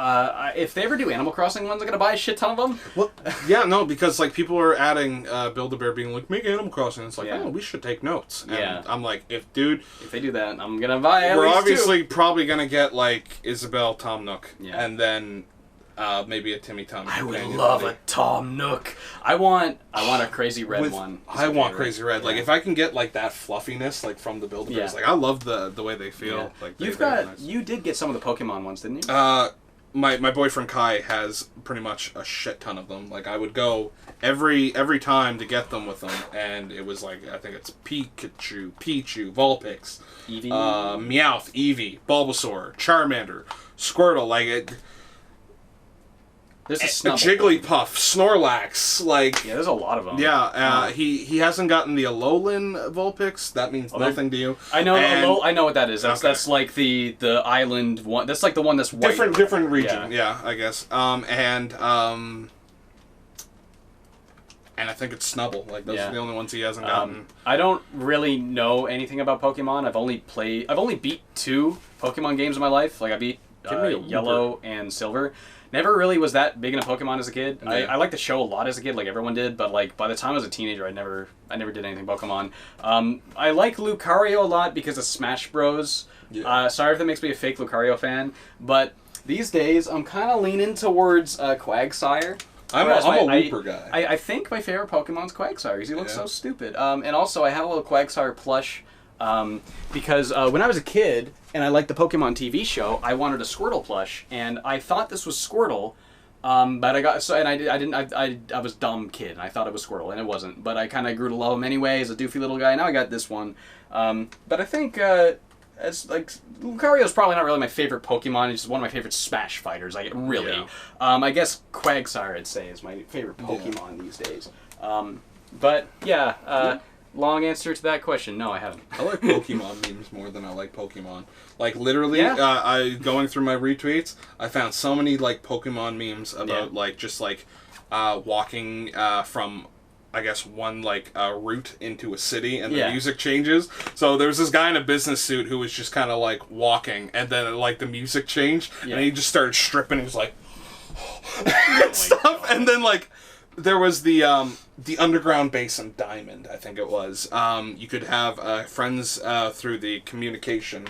if they ever do Animal Crossing ones, I'm gonna buy a shit ton of them. Well, yeah, no, because like people are adding Build-A-Bear being like, make Animal Crossing. And it's like, oh, we should take notes. And I'm like, if they do that, I'm gonna buy at we're least obviously two. Probably gonna get like Isabelle, Tom Nook, and then maybe a Timmy Tom. I would love a Tom Nook. I want a Crazy Red one. I want Crazy Red. Like if I can get like that fluffiness like from the Build-A-Bears, like I love the way they feel. Like you did get some of the Pokemon ones, didn't you? My boyfriend Kai has pretty much a shit ton of them. Like I would go every time to get them with him, and it was like I think it's Pikachu, Pichu, Vulpix, Eevee, Meowth, Eevee, Bulbasaur, Charmander, Squirtle. Like it. There's a Jigglypuff, Snorlax, like there's a lot of them. Yeah, he hasn't gotten the Alolan Vulpix. That means nothing to you. I know, I know what that is. That's like the island one. That's like the one that's white. Different region. Yeah, I guess. And I think it's Snubble. Like those are the only ones he hasn't gotten. I don't really know anything about Pokemon. I've only beat 2 Pokemon games in my life. Like I beat Yellow and Silver. Never really was that big into Pokemon as a kid. Yeah. I liked the show a lot as a kid, like everyone did, but like by the time I was a teenager, I never did anything Pokemon. I like Lucario a lot because of Smash Bros. Yeah. Sorry if that makes me a fake Lucario fan, but these days I'm kind of leaning towards Quagsire. I'm a Looper guy. I think my favorite Pokemon's Quagsire because he looks so stupid. And also I have a little Quagsire plush because when I was a kid and I liked the Pokemon TV show, I wanted a Squirtle plush, and I thought this was Squirtle, but I was a dumb kid, and I thought it was Squirtle, and it wasn't. But I kind of grew to love him anyway as a doofy little guy. Now I got this one, but I think as like Lucario's probably not really my favorite Pokemon. He's just one of my favorite Smash fighters. Like really, I guess Quagsire I'd say is my favorite Pokemon these days. But yeah. Long answer to that question, no, I haven't. I like Pokemon memes more than I like Pokemon. Like, literally, I going through my retweets, I found so many, like, Pokemon memes about, like, just, like, walking from I guess, one, like, route into a city, and the music changes. So there was this guy in a business suit who was just kind of, like, walking, and then, like, the music changed, and he just started stripping, he was like, and stuff, and then, like, there was the underground base in Diamond, I think it was. You could have friends through the communication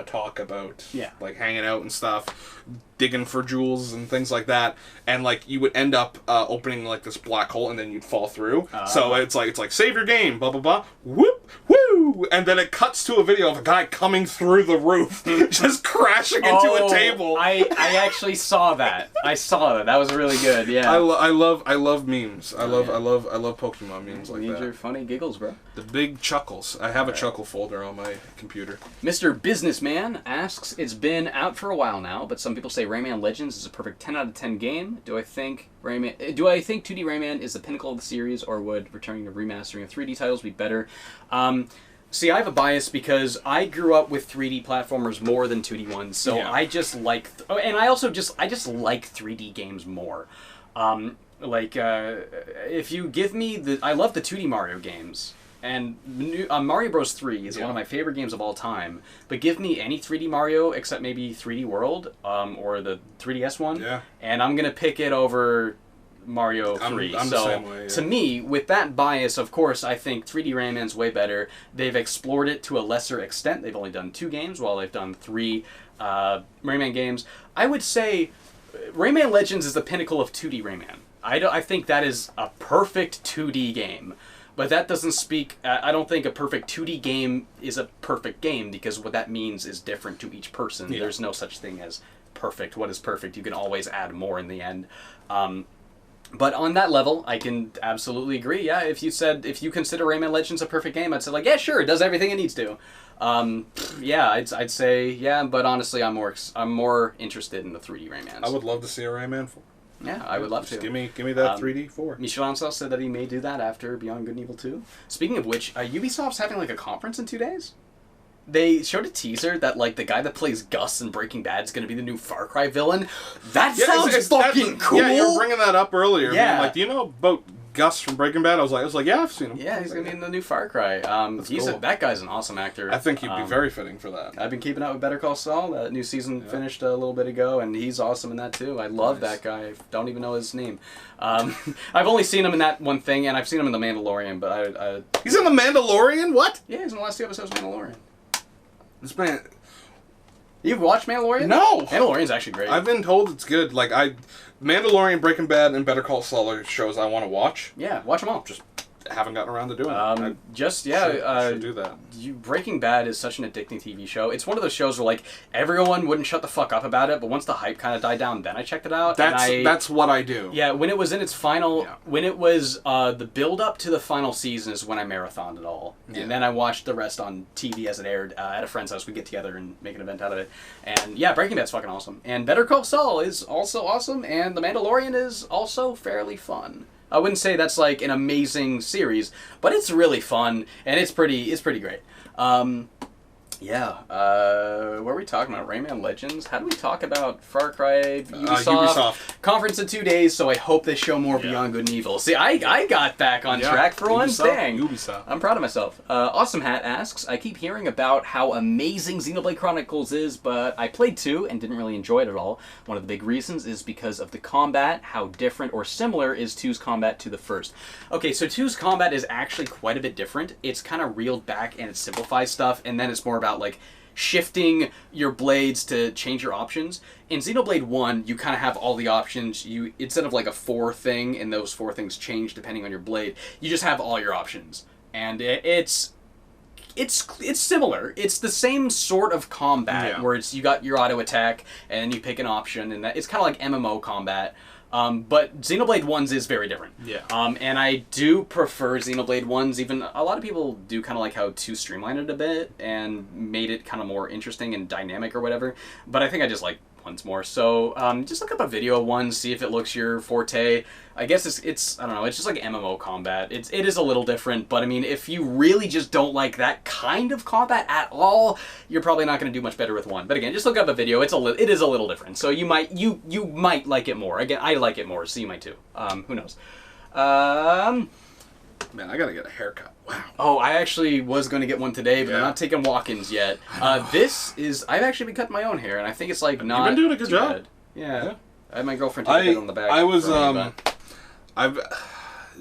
talk about, like, hanging out and stuff, digging for jewels and things like that, and, like, you would end up opening, like, this black hole, and then you'd fall through. So it's like save your game, blah blah blah, whoop woo, and then it cuts to a video of a guy coming through the roof, just crashing into a table. I actually saw that. I saw that. That was really good. Yeah. I love memes. I love Pokemon memes like that. These are funny giggles, bro. The big chuckles. I have a chuckle folder on my computer. Mr. Businessman asks, it's been out for a while now, but some people say Rayman Legends is a perfect 10 out of 10 game. Do I think 2D Rayman is the pinnacle of the series, or would returning to remastering of 3D titles be better? See, I have a bias because I grew up with 3D platformers more than 2D ones, so I just like, and I just like 3D games more. If you give me I love the 2D Mario games. And Mario Bros. 3 is one of my favorite games of all time. But give me any 3D Mario except maybe 3D World or the 3DS one, and I'm going to pick it over Mario 3. I'm the same way, to me, with that bias, of course, I think 3D Rayman's way better. They've explored it to a lesser extent. They've only done 2 games, while they've done 3 Rayman games. I would say Rayman Legends is the pinnacle of 2D Rayman. I think that is a perfect 2D game. But that doesn't speak... I don't think a perfect 2D game is a perfect game, because what that means is different to each person. Yeah. There's no such thing as perfect. What is perfect? You can always add more in the end. But on that level, I can absolutely agree. Yeah, if you consider Rayman Legends a perfect game, I'd say, like, yeah, sure, it does everything it needs to. Yeah, I'd say, yeah, but honestly, I'm more interested in the 3D Raymans. I would love to see a Rayman 4. Yeah, I would love to. Give me that 3D 4. Michel-Ancel said that he may do that after Beyond Good and Evil 2. Speaking of which, Ubisoft's having like a conference in 2 days. They showed a teaser that like the guy that plays Gus in Breaking Bad is going to be the new Far Cry villain. That sounds fucking cool. Yeah, you were bringing that up earlier. Yeah. Like, do you know about Gus from Breaking Bad? I was like, yeah, I've seen him. Yeah, he's going to be in the new Far Cry. Cool. That guy's an awesome actor. I think he'd be very fitting for that. I've been keeping up with Better Call Saul. That new season finished a little bit ago, and he's awesome in that too. I love that guy. I don't even know his name. I've only seen him in that one thing, and I've seen him in The Mandalorian, but He's in The Mandalorian? What? Yeah, he's in the last 2 episodes of Mandalorian. This man... You've watched Mandalorian? No! Mandalorian's actually great. I've been told it's good. Like, Mandalorian, Breaking Bad, and Better Call Saul are shows I want to watch. Yeah, watch them all. Just haven't gotten around to doing it. Should do that. Breaking Bad is such an addicting TV show. It's one of those shows where like everyone wouldn't shut the fuck up about it, but once the hype kind of died down, then I checked it out. That's what I do. Yeah, when it was in its final, when it was the build up to the final season is when I marathoned it all, and then I watched the rest on TV as it aired at a friend's house. We get together and make an event out of it, and yeah, Breaking Bad's fucking awesome, and Better Call Saul is also awesome, and The Mandalorian is also fairly fun. I wouldn't say that's like an amazing series, but it's really fun and it's pretty great. What are we talking about? Rayman Legends? How do we talk about Far Cry? Ubisoft. Conference in 2 days, so I hope they show more Beyond Good and Evil. See, I got back on track for once. Dang. Ubisoft. I'm proud of myself. Awesome Hat asks, I keep hearing about how amazing Xenoblade Chronicles is, but I played 2 and didn't really enjoy it at all. One of the big reasons is because of the combat. How different or similar is 2's combat to the first? Okay, so 2's combat is actually quite a bit different. It's kind of reeled back and it simplifies stuff, and then it's more about like shifting your blades to change your options. In Xenoblade 1, you kind of have all the options. You, instead of like a 4 thing, and those 4 things change depending on your blade, you just have all your options. And it's similar. It's the same sort of combat where you got your auto attack and you pick an option, and it's kind of like MMO combat. But Xenoblade 1's is very different. Yeah. And I do prefer Xenoblade 1's. Even a lot of people do kind of like how 2 streamlined it a bit and made it kind of more interesting and dynamic or whatever. But I think I just like 1's more. So just look up a video of 1, see if it looks your forte. I guess it's I don't know, it's just like MMO combat. It is a little different, but I mean, if you really just don't like that kind of combat at all, you're probably not going to do much better with 1. But again, just look up a video. It is a little different. So you might like it more. Again, I like it more, so you might too. Who knows? Man, I gotta get a haircut. Wow. Oh, I actually was going to get one today, but I'm not taking walk-ins yet. I've actually been cutting my own hair, and I think it's like not. You've been doing a good job. Bad. Yeah. I had my girlfriend take a hit on the back. I've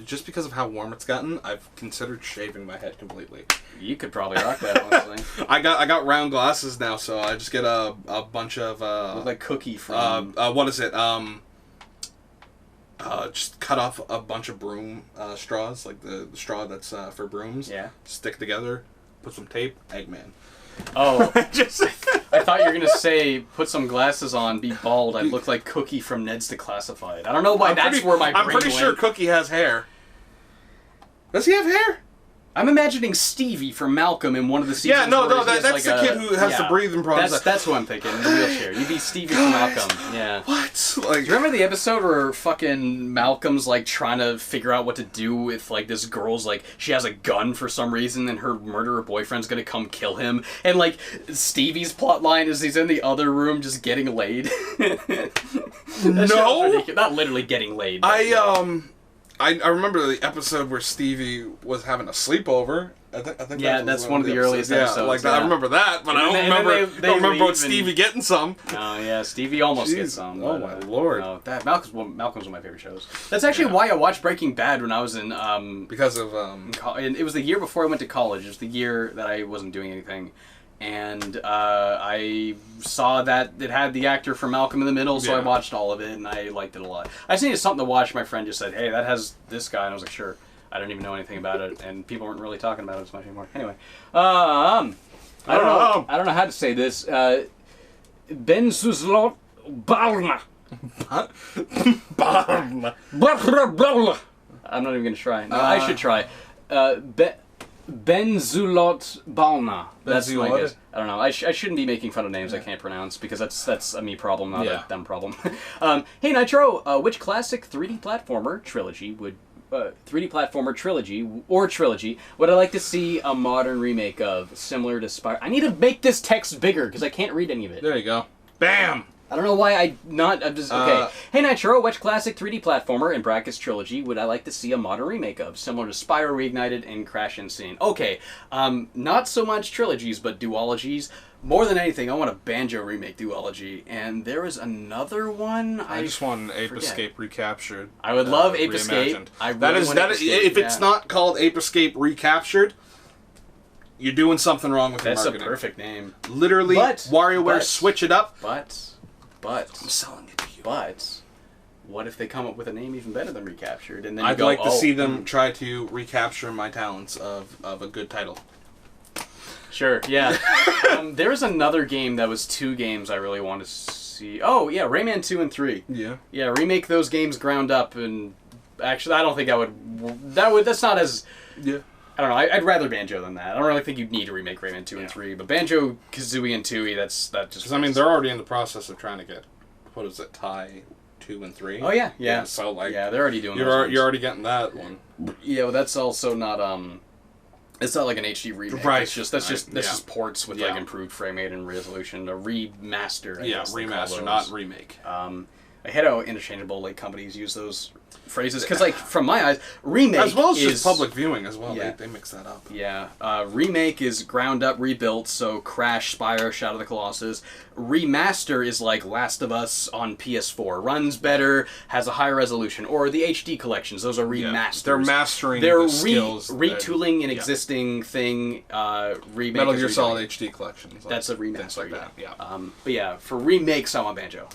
just because of how warm it's gotten, I've considered shaving my head completely. You could probably rock that, honestly. I got round glasses now, so I just get a bunch of look like Cookie from what is it? Just cut off a bunch of broom straws, like the straw that's for brooms. Yeah. Stick together, put some tape, Eggman. Oh, I thought you were gonna say put some glasses on, be bald. I look like Cookie from Ned's Declassified. I don't know why where my brain I'm pretty sure Cookie has hair. Does he have hair? I'm imagining Stevie from Malcolm in one of the seasons. Yeah, that's the kid who has the breathing problems. That's who I'm thinking. In the wheelchair. You'd be Stevie from Malcolm. Yeah. What? Do you remember the episode where fucking Malcolm's like trying to figure out what to do with like this girl's like she has a gun for some reason and her murderer boyfriend's gonna come kill him and like Stevie's plot line is he's in the other room just getting laid. No, not literally getting laid. But, I remember the episode where Stevie was having a sleepover. I think that's one of the earliest episodes. I remember that, but I don't remember about Stevie getting some. Oh yeah, Stevie almost gets some. Oh my lord! No, Malcolm's one of my favorite shows. That's actually why I watched Breaking Bad when I was in because of and it was the year before I went to college. It was the year that I wasn't doing anything. And I saw that it had the actor from Malcolm in the Middle, so I watched all of it, and I liked it a lot. I just needed something to watch. My friend just said, hey, that has this guy, and I was like, sure. I didn't even know anything about it, and people weren't really talking about it as much anymore. Anyway, I don't know how to say this. Benzuzlot Balna. I'm not even going to try. No, I should try. Benzulot Balna. That's my guess. I don't know. I shouldn't be making fun of names I can't pronounce because that's a me problem, not a them problem. Hey Nitro, which classic 3D platformer trilogy would 3D platformer trilogy would I like to see a modern remake of, similar to Spyro? I need to make this text bigger because I can't read any of it. There you go. Bam. I don't know why I'm just, okay. Hey Nitro, which classic 3D platformer, in brackets trilogy, would I like to see a modern remake of, similar to Spyro Reignited and Crash Insane? Okay, not so much trilogies, but duologies. More than anything, I want a Banjo remake duology, and there is another one. I just want Ape Escape recaptured. I would love Ape Escape. If it's not called Ape Escape recaptured, you're doing something wrong with your marketing. That's a perfect name. Literally, WarioWare, switch it up. But I'm selling it to you. But what if they come up with a name even better than recaptured? And then I'd like to see them try to recapture my talents of a good title. Sure, yeah. There was another game that was 2 games I really wanted to see. Oh, yeah, Rayman 2 and 3. Yeah. Yeah, remake those games ground up, and actually, I don't think that's not as... Yeah. I don't know, I'd rather Banjo than that. I don't really think you'd need to remake Rayman 2 and 3, but Banjo, Kazooie, and Tooie, that just... Because, I mean, they're already in the process of trying to get, what is it, tie 2 and 3? Oh, yeah. So, like... Yeah, they're already doing You're already getting that one. Yeah, well, that's also not, it's not like an HD remake. Right. That's just ports with like improved frame rate and resolution. A remaster. I guess remaster, not remake. I hate how interchangeable like companies use those phrases because, like, from my eyes, remake as well as just public viewing as well. Yeah. They mix that up. Yeah. Remake is ground up, rebuilt. So Crash, Spyro, Shadow of the Colossus. Remaster is like Last of Us on PS4. Runs better, has a higher resolution. Or the HD collections. Those are remasters. They're mastering the skills. Retooling an existing thing. Remake. Metal Gear Solid HD collections. That's a remaster. Like that. Yeah. But yeah, for remakes, I want Banjo.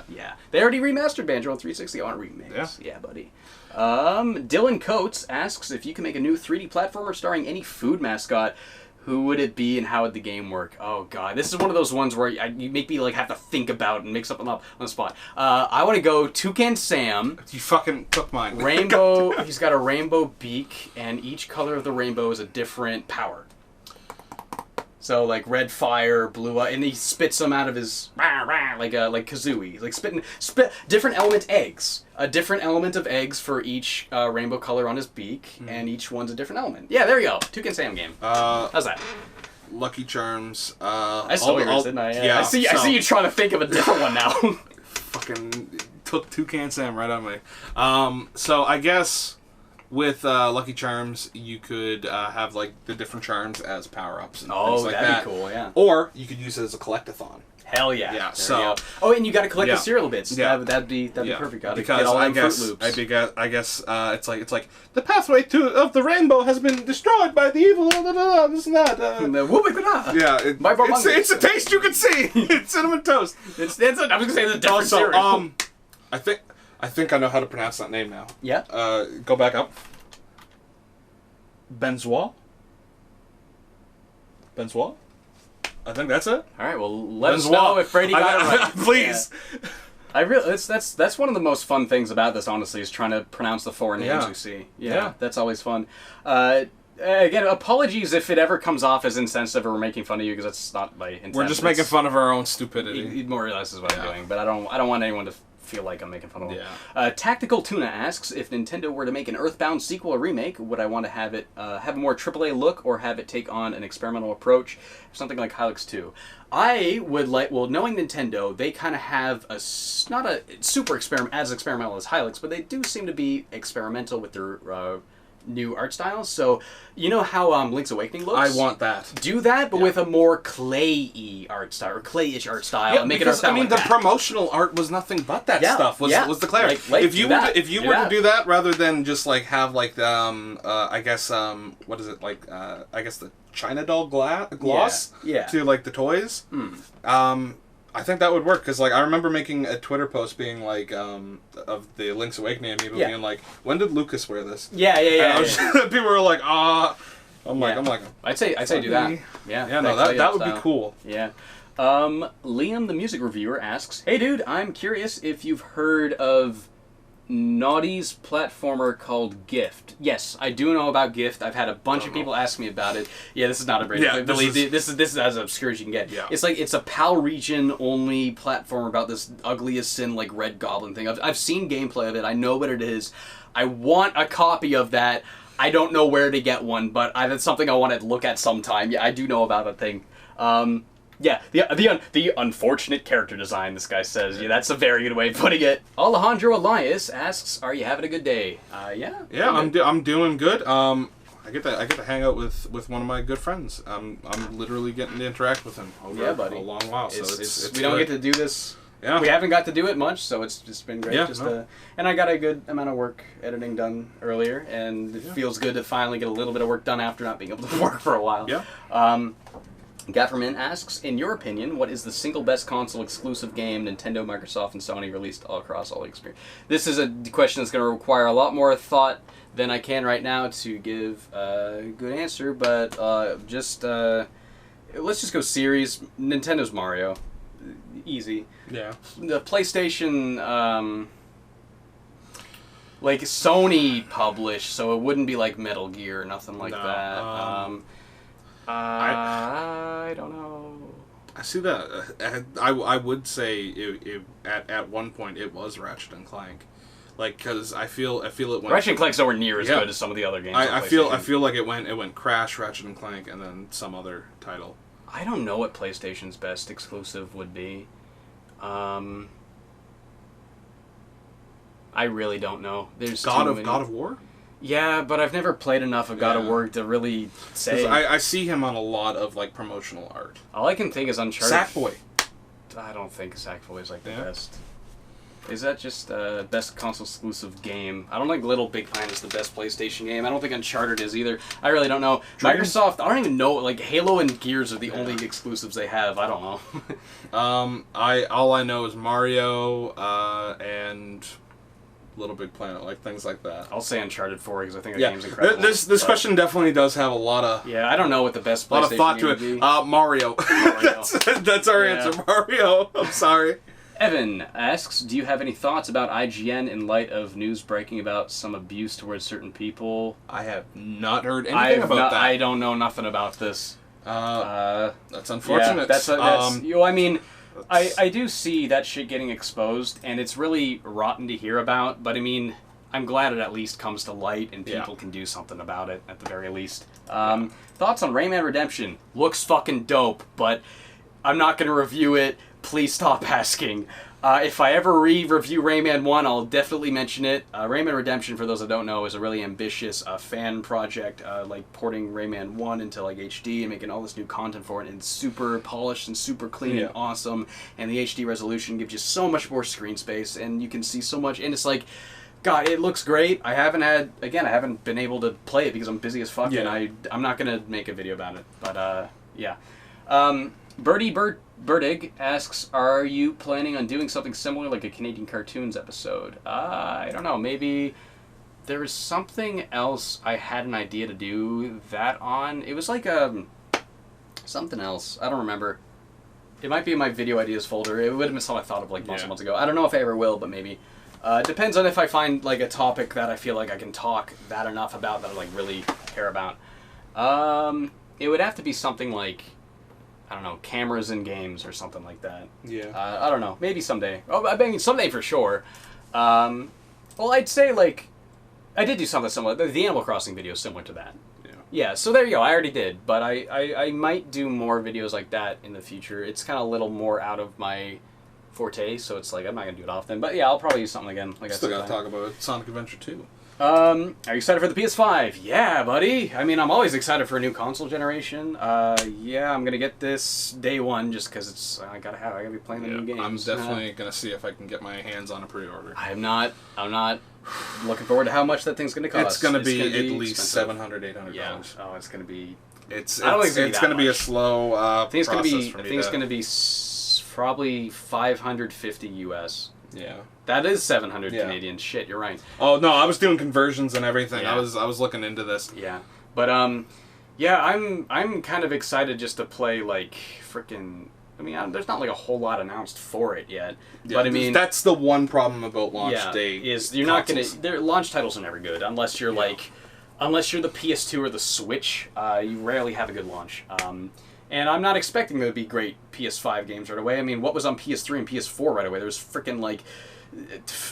Yeah. They already remastered Banjo on 360. I want remakes. Yeah, buddy. Dylan Coates asks if you can make a new 3D platformer starring any food mascot, who would it be and how would the game work? Oh god, this is one of those ones where you make me like have to think about and make something up on the spot. I want to go Toucan Sam. You fucking took mine. Rainbow. He's got a rainbow beak, and each color of the rainbow is a different power. So like red fire, blue, and he spits them out of his like Kazooie, like spit different element eggs, a different element of eggs for each rainbow color on his beak, and each one's a different element. Yeah, there you go, Toucan Sam game. How's that? Lucky Charms. I saw yours, didn't I? Yeah. I see you trying to think of a different one now. Fucking took Toucan Sam right on me. So I guess with Lucky Charms, you could have like the different charms as power-ups and things like that. That'd be cool, yeah. Or you could use it as a collectathon. Hell yeah. Yeah, so... Oh, and you got to collect the cereal bits. Yeah. That'd be perfect. Because get all I guess, Fruit Loops. I guess it's like the pathway of the rainbow has been destroyed by the evil, this and that. Yeah, it's a taste you can see. It's cinnamon toast. I was gonna say it's a different cereal. I think I know how to pronounce that name now. Yeah. Go back up. Benzois. I think that's it. All right. Well, let us know if Brady got it right. Please. Yeah. That's one of the most fun things about this, honestly, is trying to pronounce the foreign names we see. Yeah. That's always fun. Again, apologies if it ever comes off as insensitive or we're making fun of you, because that's not my intent. We're just making fun of our own stupidity. More or less is what I'm doing, but I don't want anyone to feel like I'm making fun of them. Yeah. Tactical Tuna asks, if Nintendo were to make an Earthbound sequel or remake, would I want to have it have a more AAA look or have it take on an experimental approach, something like Hylix 2? I would like, well, knowing Nintendo, they kind of have not a super experimental as Hylix, but they do seem to be experimental with their new art styles. So you know how Link's Awakening looks? I want that. Do that, but with a more clay-y art style, or clay-ish art style. Yeah, and make because, it the promotional art was nothing but that stuff. Was the clay. If you were to do that rather than just like have like I guess what is it, like I guess the China doll gloss to like the toys. I think that would work, because like I remember making a Twitter post being like of the Link's Awakening amiibo being like, when did Lucas wear this? Yeah. People were like, I'm like, I'd say do that. Yeah, no, that would be cool. Yeah. Liam, the music reviewer, asks, "Hey dude, I'm curious if you've heard of Naughty's platformer called Gift." Yes, I do know about Gift. I've had a bunch of people ask me about it. Yeah, this is not a break. Yeah, this is as obscure as you can get. Yeah. It's a PAL region only platformer about this ugly as sin like red goblin thing. I've seen gameplay of it. I know what it is. I want a copy of that. I don't know where to get one, but it's something I want to look at sometime. Yeah, I do know about that thing. Yeah, the unfortunate character design, this guy says. Yeah, that's a very good way of putting it. Alejandro Elias asks, "Are you having a good day?" Yeah. Yeah, I'm doing good. I get to hang out with one of my good friends. I'm literally getting to interact with him over a long while. So it's we don't get to do this. Yeah. We haven't got to do it much, so it's just been great. Yeah, and I got a good amount of work editing done earlier, and it feels good to finally get a little bit of work done after not being able to work for a while. Yeah. Gafferman asks, in your opinion, what is the single best console exclusive game Nintendo, Microsoft, and Sony released all across all experience? This is a question that's going to require a lot more thought than I can right now to give a good answer, but let's just go series. Nintendo's Mario. Easy. Yeah. The PlayStation, like Sony published, so it wouldn't be like Metal Gear or nothing like that. I don't know. I see that. I would say at one point it was Ratchet and Clank, like, because I feel it went. Ratchet and Clank's nowhere near as good as some of the other games. I feel like it went Crash, Ratchet and Clank, and then some other title. I don't know what PlayStation's best exclusive would be. I really don't know. There's God of War. Yeah, but I've never played enough of God of War to really say. I see him on a lot of like promotional art. All I can think is Uncharted. Sackboy. I don't think Sackboy is like the best. Is that just best console exclusive game? I don't think Little Big Planet is the best PlayStation game. I don't think Uncharted is either. I really don't know. Microsoft, I don't even know. Like Halo and Gears are the only exclusives they have. I don't know. All I know is Mario and Little Big Planet, like things like that. I'll say Uncharted 4 because I think the game's incredible. This question definitely does have a lot of I don't know what the best PlayStation game would be. Mario. That's our answer. Mario. I'm sorry. Evan asks, do you have any thoughts about IGN in light of news breaking about some abuse towards certain people? I have not heard anything about that. I don't know nothing about this. That's unfortunate. I mean, I do see that shit getting exposed, and it's really rotten to hear about, but I mean, I'm glad it at least comes to light and people can do something about it, at the very least. Thoughts on Rayman Redemption? Looks fucking dope, but I'm not going to review it. Please stop asking. If I ever review Rayman 1, I'll definitely mention it. Rayman Redemption, for those that don't know, is a really ambitious fan project, like porting Rayman 1 into like HD and making all this new content for it, and it's super polished and super clean and awesome, and the HD resolution gives you so much more screen space, and you can see so much, and it's like, God, it looks great. I haven't been able to play it because I'm busy as fuck, and I'm not going to make a video about it, but yeah. Birdig asks, are you planning on doing something similar like a Canadian Cartoons episode? I don't know. Maybe there was something else I had an idea to do that on. It was like something else. I don't remember. It might be in my video ideas folder. It would have been something I thought of like months and months ago. I don't know if I ever will, but maybe. It depends on if I find like a topic that I feel like I can talk that enough about that I like really care about. It would have to be something like, I don't know, cameras in games or something like that. Yeah. I don't know. Maybe someday. Oh, I mean, someday for sure. Well, I'd say, like, I did do something similar. The Animal Crossing video is similar to that. Yeah, so there you go. I already did. But I might do more videos like that in the future. It's kind of a little more out of my forte, so it's like, I'm not going to do it often. But yeah, I'll probably use something again. Like Still got to talk about Sonic Adventure 2. Are you excited for the PS5? Yeah, buddy. I mean, I'm always excited for a new console generation. Yeah, I'm gonna get this day one just because it's I gotta be playing the new games. I'm definitely gonna see if I can get my hands on a pre-order. I'm not looking forward to how much that thing's gonna cost. It's gonna be at least $700, $800. Yeah. Oh, it's gonna be. It's gonna be a slow process for me. I think it's gonna be probably $550 US. Yeah. That is 700 Canadian. Shit, you're right. Oh no, I was doing conversions and everything. Yeah. I was looking into this. Yeah. But yeah, I'm kind of excited just to play like freaking. I mean, there's not like a whole lot announced for it yet. Yeah, but I mean, that's the one problem about launch day. Is you're consoles. Not gonna. Their launch titles are never good unless you're unless you're the PS2 or the Switch. You rarely have a good launch. And I'm not expecting there to be great PS5 games right away. I mean, what was on PS3 and PS4 right away? There was freaking like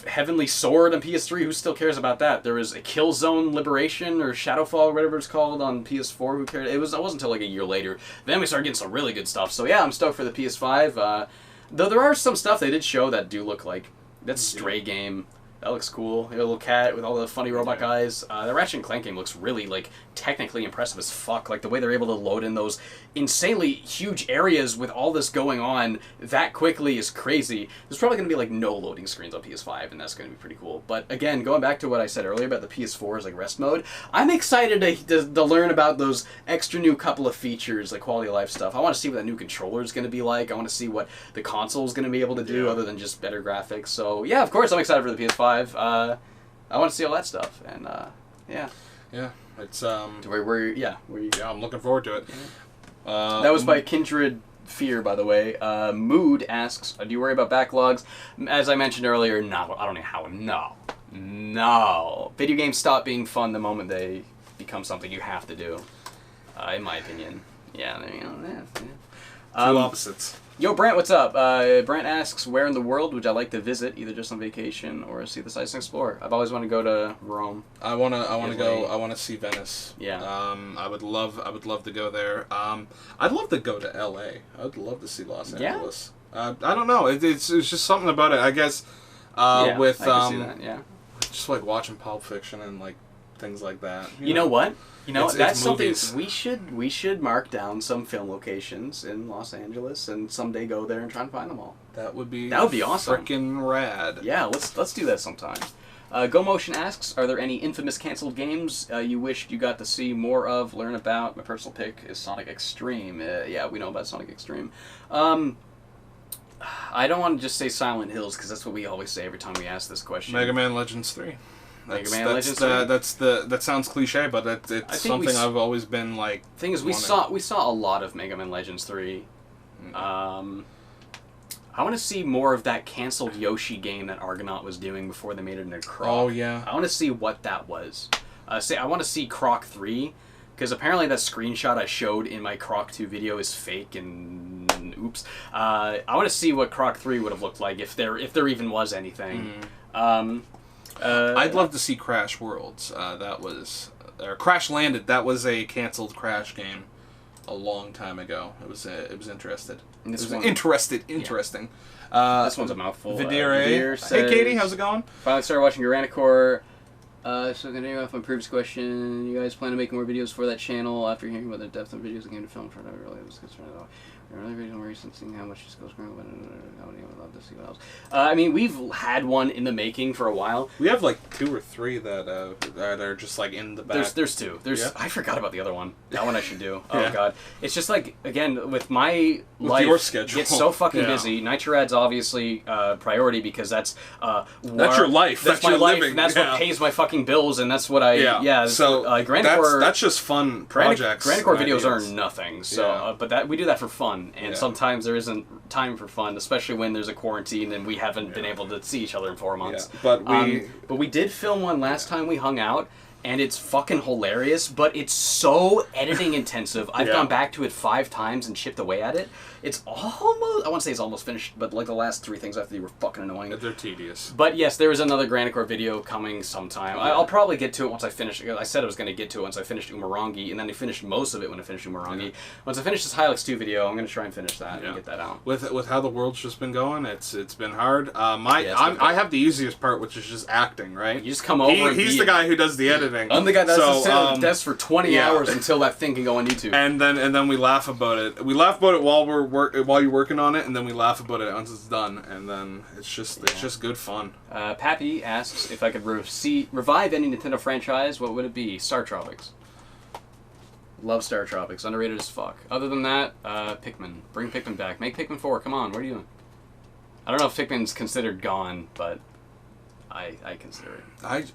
Heavenly Sword on PS3. Who still cares about that? There was a Killzone Liberation or Shadowfall, or whatever it's called, on PS4. Who cared? It wasn't until like a year later. Then we started getting some really good stuff. So yeah, I'm stoked for the PS5. Though there are some stuff they did show that do look like that Stray game. That looks cool. A little cat with all the funny robot guys. The Ratchet and Clank game looks really, like, technically impressive as fuck. Like, the way they're able to load in those insanely huge areas with all this going on that quickly is crazy. There's probably going to be, like, no loading screens on PS5, and that's going to be pretty cool. But, again, going back to what I said earlier about the PS4's, like, rest mode, I'm excited to learn about those extra new couple of features, like quality of life stuff. I want to see what that new controller is going to be like. I want to see what the console is going to be able to do other than just better graphics. So, yeah, of course, I'm excited for the PS5. I want to see all that stuff, and yeah, it's I'm looking forward to it. That was by Kindred Fear, by the way. Mood asks, do you worry about backlogs? As I mentioned earlier, no. I don't know how. No. Video games stop being fun the moment they become something you have to do. In my opinion. Yeah, there you go. Two opposites. Yo, Brent, what's up? Brent asks, where in the world would I like to visit, either just on vacation or see the sights and explore? I've always wanted to go to Rome. I want to see Venice. Yeah. I would love to go there. I'd love to go to L.A. I'd love to see Los Angeles. I don't know. It's just something about it. I guess with I can see that. Yeah. Just like watching Pulp Fiction and like things like that. You know what? That's something we should mark down some film locations in Los Angeles and someday go there and try and find them all. That would be awesome. Freaking rad. Yeah, let's do that sometime. GoMotion asks, are there any infamous canceled games you wished you got to see more of, learn about? My personal pick is Sonic Extreme. Yeah, we know about Sonic Extreme. I don't want to just say Silent Hills because that's what we always say every time we ask this question. Mega Man Legends 3. That sounds cliche, but it's something I've always been like. Thing is, we saw a lot of Mega Man Legends 3. I want to see more of that canceled Yoshi game that Argonaut was doing before they made it into Croc. Oh yeah. I want to see what that was. I want to see Croc 3, because apparently that screenshot I showed in my Croc 2 video is fake and oops. I want to see what Croc 3 would have looked like if there even was anything. I'd love to see Crash Worlds. Crash Landed. That was a canceled Crash game a long time ago. It was interesting. This one's a mouthful. Vidir says, hey, Katie, how's it going? Finally started watching Granicore. So continuing off my previous question, you guys plan to make more videos for that channel after hearing about the depth of videos and game to film for another really was concerned at all. Another video where recent seeing how much this goes growing, but I would love to see what else. I mean, we've had one in the making for a while. We have like 2 or 3 that are just like in the back. There's 2. I forgot about the other one. That one I should do. Oh god, it's just like again with my life, your schedule. Gets so fucking busy. Nitro Rad's obviously priority because that's your life. That's my life. And that's what pays my fucking bills, and that's what I So Granicore, that's just fun projects. Granicore videos are nothing. So but we do that for fun. And sometimes there isn't time for fun, especially when there's a quarantine and we haven't been able to see each other in 4 months. Yeah. But we did film one last time we hung out, and it's fucking hilarious, but it's so editing intensive. I've gone back to it 5 times and chipped away at it. It's almost, I want to say it's almost finished, but like the last 3 things after they were fucking annoying. They're tedious. But yes, there is another Granicore video coming sometime. I'll probably get to it once I finish. I said I was going to get to it once I finished Umurangi, and then I finished most of it when I finished Umurangi. Yeah. Once I finish this Hylix 2 video, I'm going to try and finish that and get that out. With how the world's just been going, it's been hard. I have the easiest part, which is just acting, right? You just come over and he's the guy who does the editing. I'm the guy that does the desk for 20 hours until that thing can go on YouTube. And then we laugh about it. We laugh about it while you're working on it, and then we laugh about it once it's done, and then it's just good fun. Pappy asks if I could revive any Nintendo franchise. What would it be? Star Tropics. Love Star Tropics. Underrated as fuck. Other than that, Pikmin. Bring Pikmin back. Make Pikmin 4. Come on. What are you doing? I don't know if Pikmin's considered gone, but I consider it.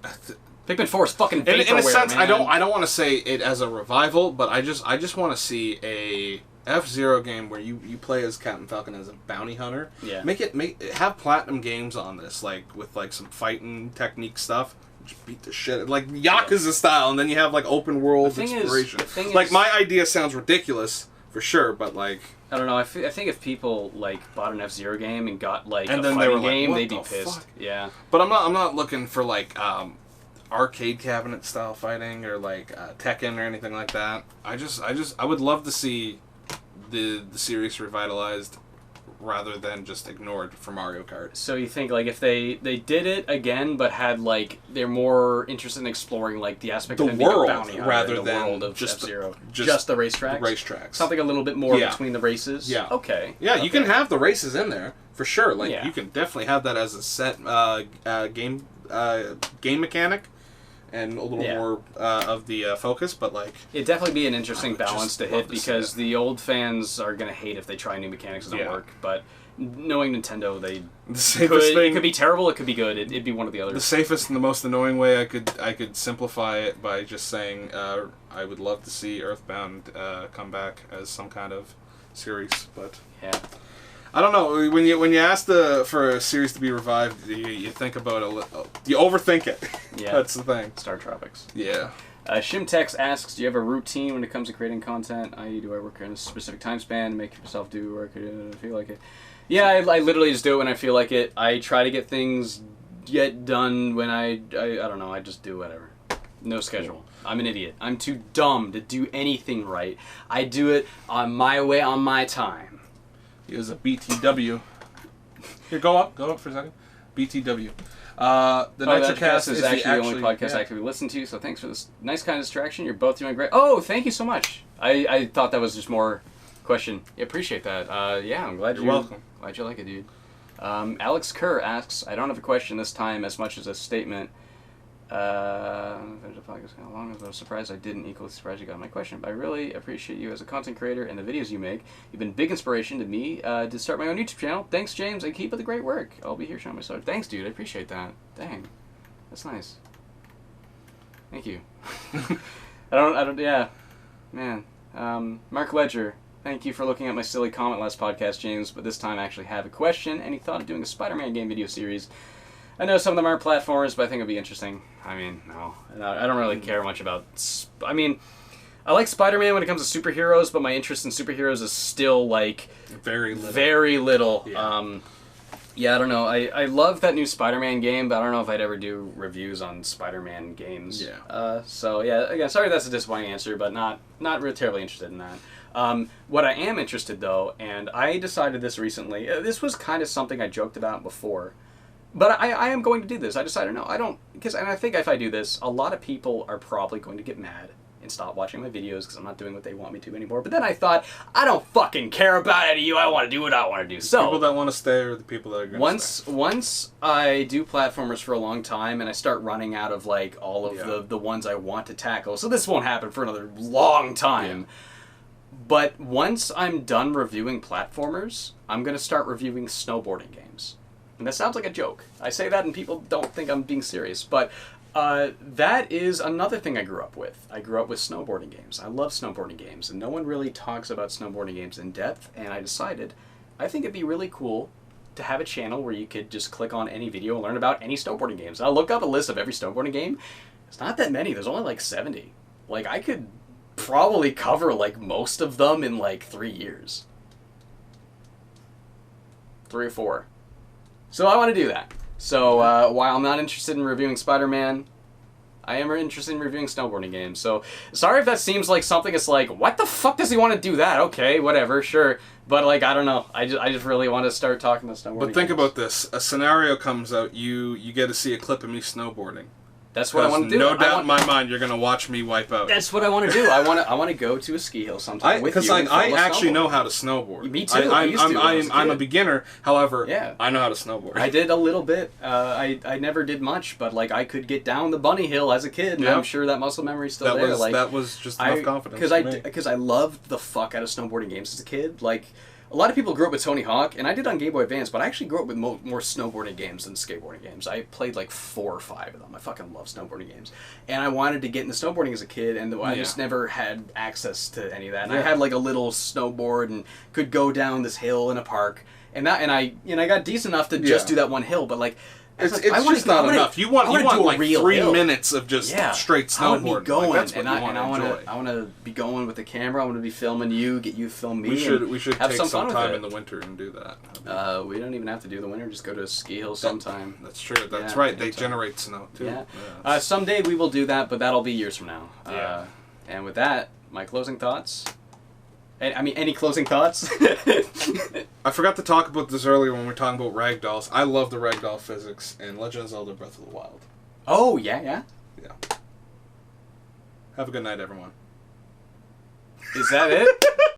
Pikmin 4 is fucking vaporware, in a sense, man. I don't want to say it as a revival, but I just want to see a F-Zero game where you play as Captain Falcon as a bounty hunter. Yeah. Have Platinum Games on this, like with like some fighting technique stuff. Just beat the shit like Yakuza style, and then you have like open world exploration. Like my idea sounds ridiculous for sure, but like I don't know. I think if people like bought an F-Zero game and got like and a then fighting game, they'd be pissed. Fuck? Yeah. But I'm not looking for like arcade cabinet style fighting or like Tekken or anything like that. I would love to see the series revitalized rather than just ignored for Mario Kart. So you think like if they did it again but had like they're more interested in exploring like the aspect of being a bounty hunter rather than world of just F-Zero. Just the racetracks? The racetracks. Something a little bit more between the races? Yeah. Okay. Yeah, you can have the races in there for sure. Like you can definitely have that as a set game mechanic. And a little more of the focus, but like it'd definitely be an interesting balance to hit because the old fans are gonna hate if they try new mechanics that don't work. But knowing Nintendo, it could be terrible, it could be good. It'd be one of the others. The safest and the most annoying way I could simplify it by just saying I would love to see Earthbound come back as some kind of series, but I don't know. When you ask for a series to be revived, you think about you overthink it. Yeah, that's the thing. Star Tropics. Yeah. Shimtex asks, do you have a routine when it comes to creating content? I.e., do I work in a specific time span to make yourself do work or feel like it? Yeah, I literally just do it when I feel like it. I try to get things done when I don't know. I just do whatever. No schedule. I'm an idiot. I'm too dumb to do anything right. I do it on my way, on my time. He was a BTW. Here, go up for a second. BTW. The NitroCast is actually the only podcast I actively listen to, so thanks for this nice kind of distraction. You're both doing great. Oh, thank you so much. I thought that was just more question. Yeah, appreciate that. I'm glad you're welcome. Glad you like it, dude. Alex Kerr asks, I don't have a question this time as much as a statement. There's a podcast kind of long. I was surprised I didn't equally surprised you got my question, but I really appreciate you as a content creator and the videos you make. You've been big inspiration to me to start my own YouTube channel. Thanks, James, and keep up the great work. I'll be here showing my stuff. Thanks, dude. I appreciate that. Dang, that's nice. Thank you. Yeah, man. Mark Ledger. Thank you for looking at my silly comment last podcast, James, but this time I actually have a question. Any thought of doing a Spider-Man game video series? I know some of them aren't platformers, but I think it'd be interesting. I mean, no. I don't really care much about... I mean, I like Spider-Man when it comes to superheroes, but my interest in superheroes is still, like... Very little. Very little. Yeah. Yeah, I don't know. I love that new Spider-Man game, but I don't know if I'd ever do reviews on Spider-Man games. Yeah. So yeah, again, sorry that's a disappointing answer, but not really terribly interested in that. What I am interested though, and I decided this recently. This was kind of something I joked about before, but I am going to do this. I decided no, I don't, and I think if I do this, a lot of people are probably going to get mad and stop watching my videos because I'm not doing what they want me to anymore. But then I thought, I don't fucking care about any of you. I want to do what I want to do. So people that want to stay or the people that are going to stay. Once I do platformers for a long time and I start running out of like all of the ones I want to tackle, so this won't happen for another long time. Yeah. But once I'm done reviewing platformers, I'm going to start reviewing snowboarding games. And that sounds like a joke. I say that and people don't think I'm being serious, but that is another thing I grew up with. I grew up with snowboarding games. I love snowboarding games, and no one really talks about snowboarding games in depth, and I decided I think it'd be really cool to have a channel where you could just click on any video and learn about any snowboarding games. I'll look up a list of every snowboarding game. It's not that many. There's only like 70. Like, I could probably cover like most of them in like 3 years. 3 or 4. So I want to do that. So while I'm not interested in reviewing Spider-Man, I am interested in reviewing snowboarding games. So sorry if that seems like something that's like, what the fuck does he want to do that? Okay, whatever, sure. But like, I don't know. I just really want to start talking about snowboarding. But think about this. A scenario comes out, you get to see a clip of me snowboarding. That's what I want to do. No doubt in my mind, you're gonna watch me wipe out. That's what I want to do. I want to go to a ski hill sometime with you. Because like I actually know how to snowboard. Me too. I'm a beginner. However, I know how to snowboard. I did a little bit. I never did much, but like I could get down the bunny hill as a kid, and I'm sure that muscle memory's still there. Like that was just enough confidence. Because I loved the fuck out of snowboarding games as a kid. Like, a lot of people grew up with Tony Hawk, and I did on Game Boy Advance, but I actually grew up with more snowboarding games than skateboarding games. I played like 4 or 5 of them. I fucking love snowboarding games. And I wanted to get into snowboarding as a kid, and I just never had access to any of that. And I had like a little snowboard and could go down this hill in a park. And I got decent enough to just do that one hill, but like, it's just not enough. You want like 3 minutes of just straight snowboarding. I want to be going, that's what I want to be going with the camera. I want to be filming you, get you to film me. We should take some time in the winter and do that. We don't even have to do the winter. Just go to a ski hill sometime. That's true. That's right. They generate snow too. Yeah. Someday we will do that, but that'll be years from now. And with that, my closing thoughts. I mean, any closing thoughts? I forgot to talk about this earlier when we were talking about ragdolls. I love the ragdoll physics in Legend of Zelda Breath of the Wild. Oh, yeah. Have a good night, everyone. Is that it?